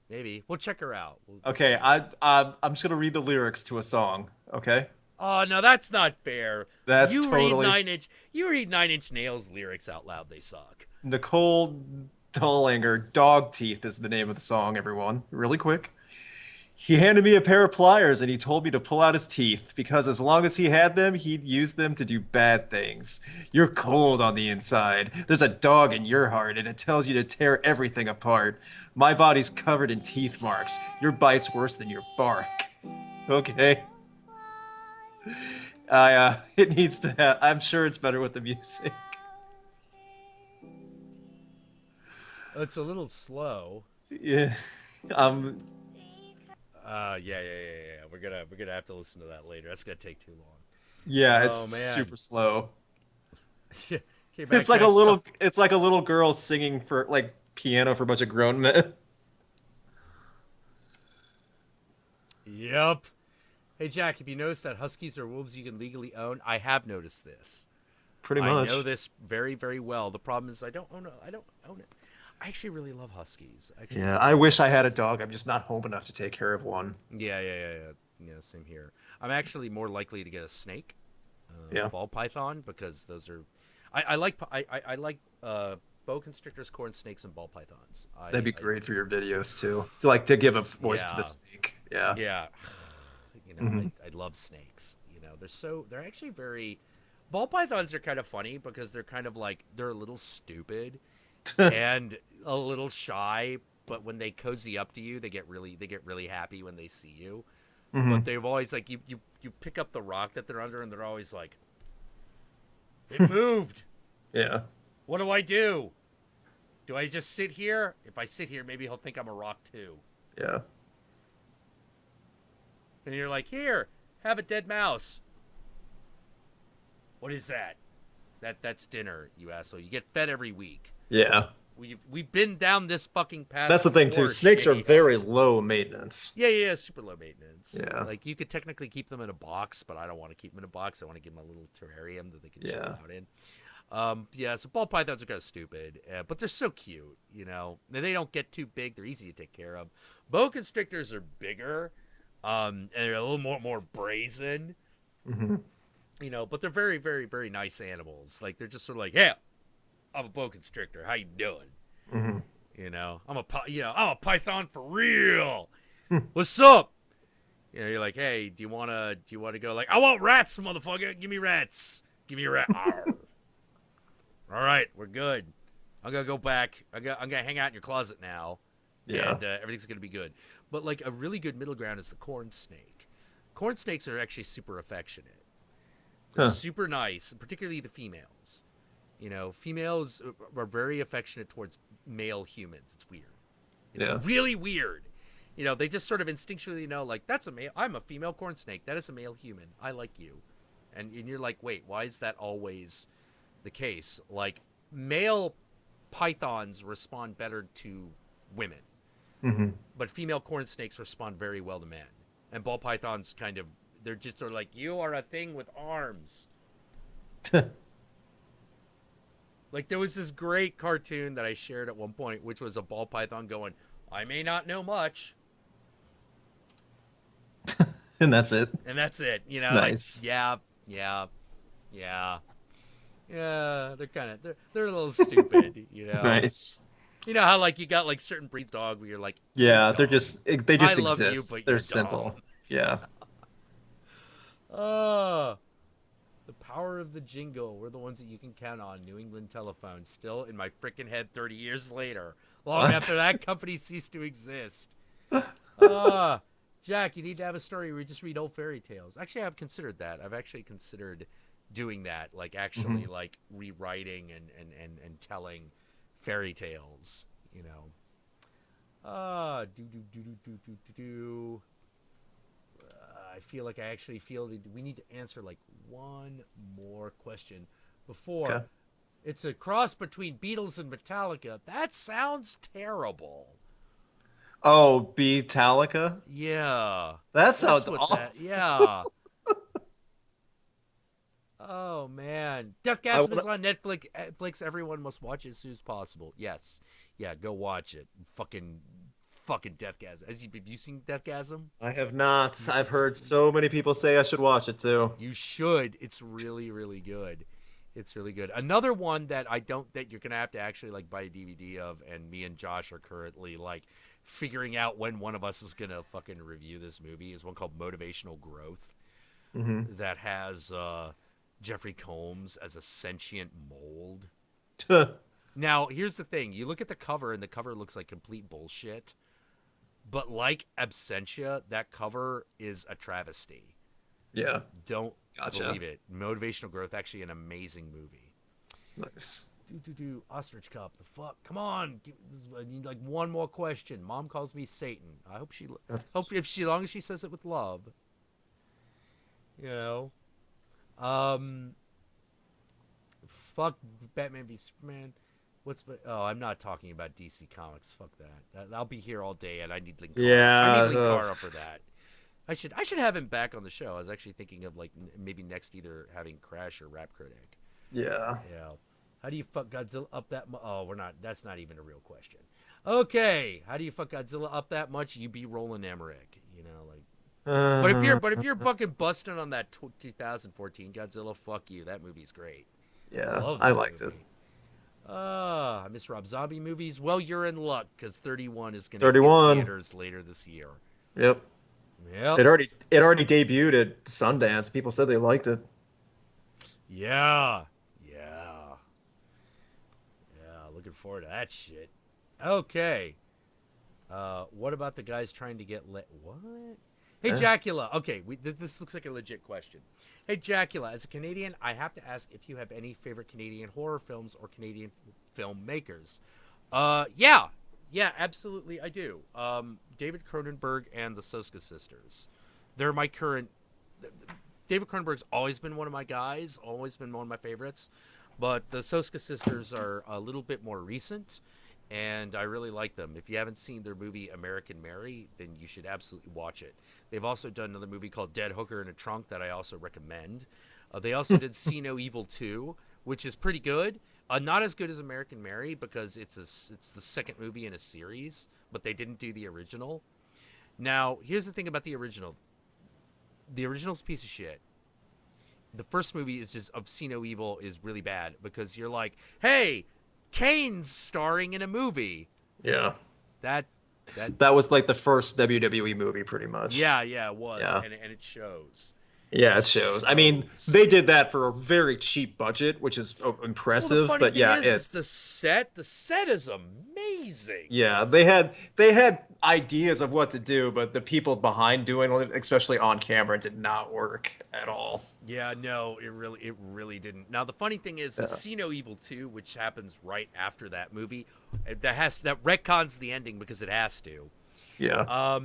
Maybe we'll check her out. We'll okay. see. I'm just gonna read the lyrics to a song. Okay, Oh no, that's not fair. that's totally You read 9 Inch Nails lyrics out loud. They suck. Nicole Dallanger. Dog Teeth is the name of the song. Everyone, really quick. He handed me a pair of pliers and he told me to pull out his teeth because as long as he had them, he'd use them to do bad things. You're cold on the inside. There's a dog in your heart and it tells you to tear everything apart. My body's covered in teeth marks. Your bite's worse than your bark. Okay. It needs to have, I'm sure it's better with the music. It's a little slow. Yeah. Um, Yeah. We're gonna have to listen to that later. That's gonna take too long. yeah, it's Oh man. super slow. Okay, It's back like to a stuff. little girl singing for like piano for a bunch of grown men. Yep. Hey Jack, have you noticed that huskies are wolves you can legally own? I have noticed this. Pretty I know much. this very, very well. The problem is I don't own it. I don't own it. I actually really love huskies. I actually Yeah, really I do. wish I had a dog. I'm just not home enough to take care of one. Yeah. Same here. I'm actually more likely to get a snake, a Yeah, ball python, because those are. I like I like boa constrictors, corn snakes, and ball pythons. that'd be great for your videos too. To give a voice to the Yeah, snake. Yeah. yeah. Hmm. I love snakes. They're actually very. Ball pythons are kind of funny because they're kind of like they're a little stupid and a little shy, but when they cozy up to you, they get really happy when they see you. But Hmm. they've always like you pick up the rock that they're under and they're always like, it moved. Yeah. What do I do? Do I just sit here? If I sit here, maybe he'll think I'm a rock too. Yeah. And you're like, here, have a dead mouse. What is that? That's dinner, you asshole. You get fed every week. Yeah. We've been down this fucking path That's the thing too. before, Snakes are shitio. very low maintenance. Yeah, super low maintenance. Yeah. Like you could technically keep them in a box, but I don't want to keep them in a box. I want to give them a little terrarium that they can chill Yeah. out in. Yeah, so ball pythons are kind of stupid, but they're so cute, And they don't get too big; they're easy to take care of. Boa constrictors are bigger, and they're a little more brazen, Hmm. But they're very, very, very nice animals. Like they're just sort of like, yeah, I'm a boa constrictor. How you doing? Hmm. I'm a python for real. What's up? You're like, hey, do you wanna go? Like, I want rats, motherfucker. Give me rats. Give me a rat. Arr. All right, we're good. I'm gonna go back. I'm gonna hang out in your closet now, Yeah. and everything's gonna be good. But like a really good middle ground is the corn snake. Corn snakes are actually super affectionate. They're Huh. super nice, particularly the females. Females are very affectionate towards male humans. It's weird. It's Yeah. really weird. They just sort of instinctually know, like, that's a male. I'm a female corn snake. That is a male human. I like you. And you're like, wait, why is that always the case? Like, male pythons respond better to women, Hmm. but female corn snakes respond very well to men. And ball pythons they're just sort of like, you are a thing with arms. Like there was this great cartoon that I shared at one point, which was a ball python going, "I may not know much," And that's it. and that's it. Like Nice. yeah. They're a little stupid. Nice. You know how like you got like certain breeds of dog where you're like, you're Yeah, dumb. they I just love you, exist. but They're you're simple. dumb. Yeah. Oh, the power of the jingle. We're the ones that you can count on. New England Telephone, still in my freaking head 30 years later, long What? after that company ceased to exist. Ah, Jack, you need to have a story where you just read old fairy tales. Actually, I've considered that. I've actually considered doing that, like actually Hmm. like rewriting and telling fairy tales, you know. I feel like I actually feel that we need to answer like one more question before. Okay. It's a cross between Beatles and Metallica. That sounds terrible. Oh, Beatallica? Yeah. That That's sounds what awful. that. Yeah. Oh man, I Deathgasm wanna, is on Netflix. Netflix. Everyone must watch it as soon as possible. Yes. Yeah, go watch it. Fucking Deathgasm. Have you seen Deathgasm? I have not. You I've should. heard so many people say I should watch it too. You should. It's really, really good. It's really good. Another one that I don't that you're gonna have to actually like buy a DVD of, and me and Josh are currently like figuring out when one of us is gonna fucking review this movie is one called Motivational Growth Hmm. that has Jeffrey Combs as a sentient mold. Now, here's the thing: you look at the cover, and the cover looks like complete bullshit. But like Absentia, that cover is a travesty. Yeah. Don't Gotcha. believe it. Motivational Growth, actually an amazing movie. Nice. Ostrich Cup. The fuck? Come on. I need like one more question. Mom calls me Satan. I hope she. That's Hope if she, long as she says it with love. You know. Um. Fuck Batman v Superman. Oh, I'm not talking about DC Comics. Fuck that. I'll be here all day, and I need Linkara. I need yeah. Linkara for that. I should have him back on the show. I was actually thinking of like maybe next either having Crash or Rap Critic. Yeah. Yeah. How do you fuck Godzilla up that much? Oh, we're not. That's not even a real question. Okay. How do you fuck Godzilla up that much? You be Roland Emmerich. You know, like. Uh, But if you're fucking busting on that 2014 Godzilla, fuck you. That movie's great. yeah. Love I that liked it. movie. I miss Rob Zombie movies. Well, you're in luck because 31 is going to hit 31. theaters later this year. Yep. Yep. It already debuted at Sundance. People said they liked it. Yeah. Yeah. Yeah. Looking forward to that shit. Okay. What about the guys trying to get lit? What? Hey, Eh. Jackula. Okay, this looks like a legit question. Hey, Jackula, as a Canadian, I have to ask if you have any favorite Canadian horror films or Canadian filmmakers. Yeah. Yeah, absolutely, I do. David Cronenberg and the Soska sisters. They're my current. David Cronenberg's always been one of my guys, always been one of my favorites. But the Soska sisters are a little bit more recent, and I really like them. If you haven't seen their movie American Mary, then you should absolutely watch it. They've also done another movie called Dead Hooker in a Trunk that I also recommend. They also did See No Evil 2, which is pretty good. Not as good as American Mary because it's the second movie in a series, but they didn't do the original. Now, here's the thing about the original. The original's a piece of shit. The first movie is just of See No Evil is really bad because you're like, hey, Kane's starring in a movie. Yeah. That that That was like the first WWE movie, pretty much. yeah, it was, Yeah. and it shows. Yeah, It it shows. I mean, shows. they did that for a very cheap budget, which is Well, the impressive, funny but thing yeah, is it's the set is amazing. yeah, they had ideas of what to do, but the people behind doing it, especially on camera, did not work at all. Yeah, no, it really didn't. Now the funny thing is, Yeah. See No Evil 2, which happens right after that movie, that retcons the ending because it has to. Yeah.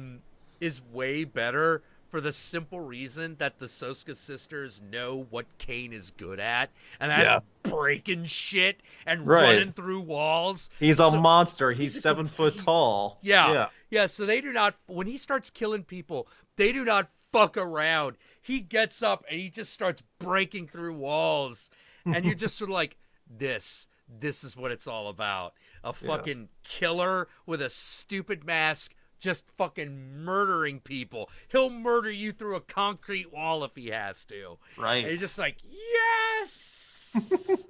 Is way better for the simple reason that the Soska sisters know what Kane is good at, and that's Yeah. breaking shit and Right. running through walls. He's a So monster. He's he's a 7 foot complete tall. yeah, Yeah. yeah. So they do not. When he starts killing people, they do not fuck around. He gets up and he just starts breaking through walls, and you're just sort of like, this is what it's all about. A fucking killer with a stupid mask just fucking murdering people. He'll murder you through a concrete wall if he has to. Right. And you're just like, yes!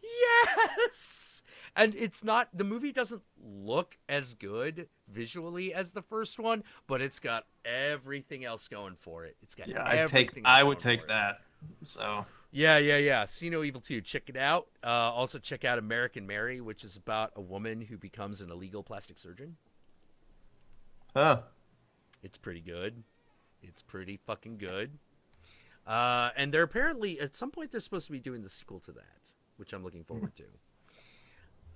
Yes! And it's not, the movie doesn't look as good visually as the first one, but it's got everything else going for it. It's got Yeah, everything I else would going take for it. that. So, Yeah. See No Evil 2. Check it out. Also, check out American Mary, which is about a woman who becomes an illegal plastic surgeon. huh. It's pretty good. It's pretty fucking good. And they're apparently, at some point, they're supposed to be doing the sequel to that, which I'm looking forward to.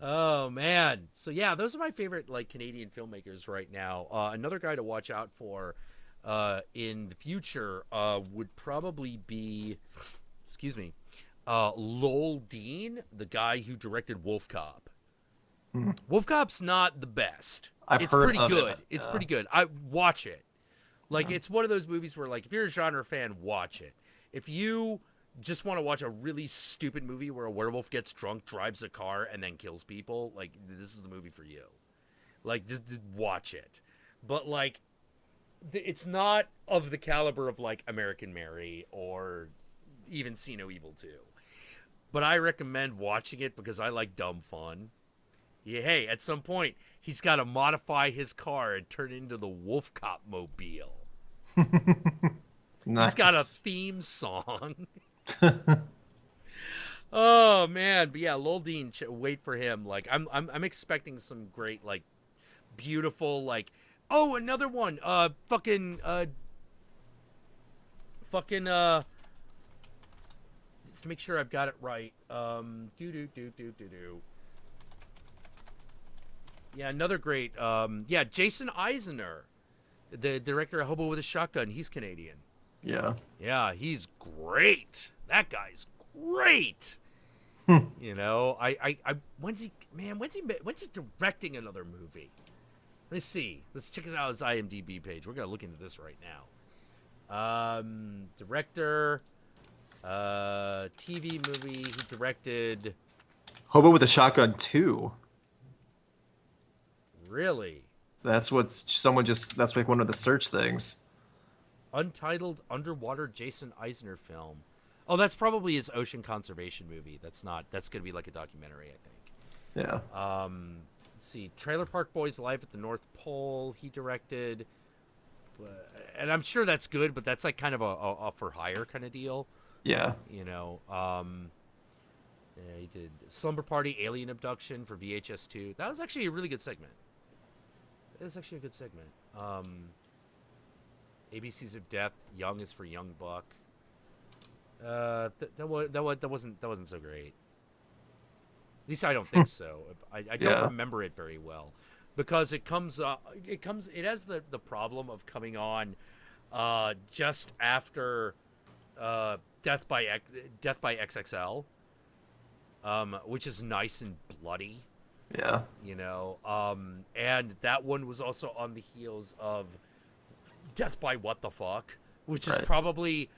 Oh man. So yeah, those are my favorite like Canadian filmmakers right now. Another guy to watch out for in the future would probably be, excuse me, Lowell Dean, the guy who directed Wolf Cop. Hmm. Wolf Cop's not the best. I've It's heard pretty of it. good. It's Yeah. pretty good. I watch it. Like Yeah. it's one of those movies where like if you're a genre fan, watch it. If you just want to watch a really stupid movie where a werewolf gets drunk, drives a car, and then kills people, like this is the movie for you. Like just watch it. But like it's not of the caliber of like American Mary or even See No Evil 2. But I recommend watching it because I like dumb fun. Yeah, hey, at some point he's got to modify his car and turn it into the Wolf Cop mobile. He's got a Nice. theme song. Oh man, but yeah, Lil Dean, wait for him. Like I'm expecting some great like beautiful like oh another one fucking just to make sure I've got it right. Do. Yeah, another great yeah, Jason Eisner, the director of Hobo with a Shotgun. He's Canadian. Yeah. Yeah, he's great. That guy's great. Hmm. You know, when's he directing another movie? Let me see. Let's check out his IMDb page. We're gonna look into this right now. Director, TV movie. He directed. Hobo with a Shotgun 2. Really, That's what's someone just that's like one of the search things. untitled underwater Jason Eisner film. Oh, that's probably his ocean conservation movie. That's not. That's gonna be like a documentary, I think. Yeah. Let's see. Trailer Park Boys Live at the North Pole. He directed, and I'm sure that's good, but that's like kind of a for hire kind of deal. Yeah. You know. Yeah, he did Slumber Party, Alien Abduction for VHS2. That was actually a really good segment. It was actually a good segment. ABCs of Death, Young is for Young Buck. That wasn't so great. At least I don't think so. I don't Yeah. remember it very well because it has the problem of coming on just after Death by XXL, which is nice and bloody, Yeah. you know. And that one was also on the heels of Death by What the Fuck, which is Right. probably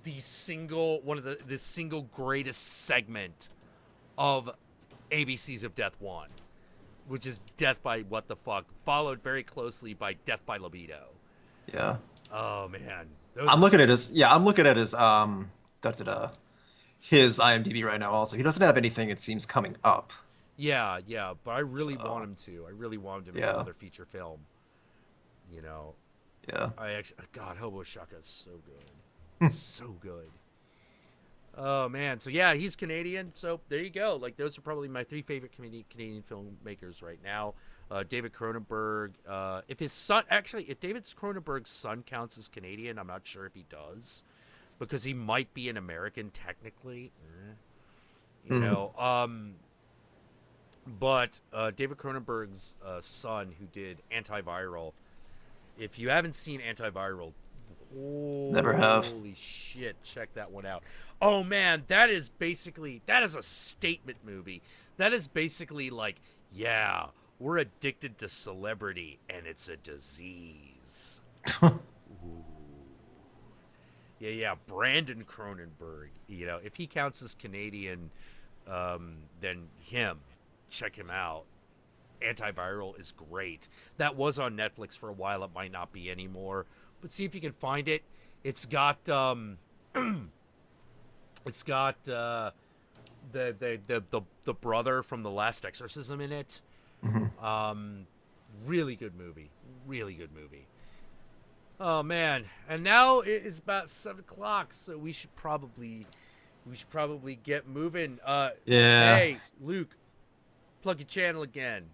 the single greatest segment of ABCs of Death 1, which is Death by What the Fuck, followed very closely by Death by Libido. Yeah. Oh man, I'm looking at his da, da, da, his IMDb right now also. He doesn't have anything it seems coming up. yeah, but I really want So, him to. I really want him to make yeah. another feature film. You know, Yeah. I actually, God, Hobo Shaka is so good, so good. Oh man, so yeah, he's Canadian. So there you go. Like those are probably my three favorite Canadian filmmakers right now. David Cronenberg. If David Cronenberg's son counts as Canadian, I'm not sure if he does, because he might be an American technically. You Mhm. know, but David Cronenberg's son, who did Antiviral. If you haven't seen Antiviral, Never have. holy shit, check that one out. Oh man, that is a statement movie. That is basically like, yeah, we're addicted to celebrity and it's a disease. Yeah, Brandon Cronenberg. You know, if he counts as Canadian, then check him out. Antiviral is great. That was on Netflix for a while. It might not be anymore, but see if you can find it. It's got it's got the brother from The Last Exorcism in it. Mhm. Really good movie. Really good movie. Oh man! And now it is about 7 o'clock, so we should probably get moving. Yeah. Hey Luke, plug your channel again.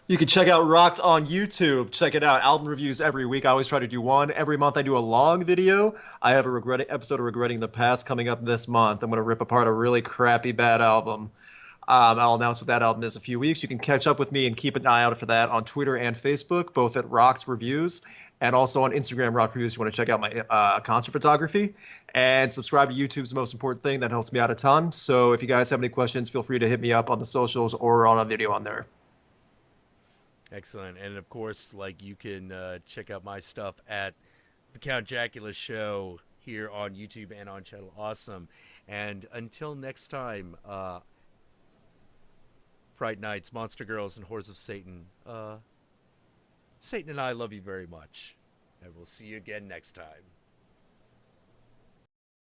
You can check out Rocked on YouTube. Check it out. Album reviews every week. I always try to do one. Every month I do a long video. I have a episode of Regretting the Past coming up this month. I'm going to rip apart a really crappy bad album. I'll announce what that album is in a few weeks. You can catch up with me and keep an eye out for that on Twitter and Facebook, both at Rocks Reviews and also on Instagram, Rock Reviews. If you want to check out my concert photography and subscribe to YouTube's the most important thing. That helps me out a ton. So if you guys have any questions, feel free to hit me up on the socials or on a video on there. Excellent. And of course, like you can check out my stuff at the Count Jackula Show here on YouTube and on Channel Awesome. And until next time, Fright Nights, Monster Girls, and Whores of Satan, Satan and I love you very much. And we'll see you again next time.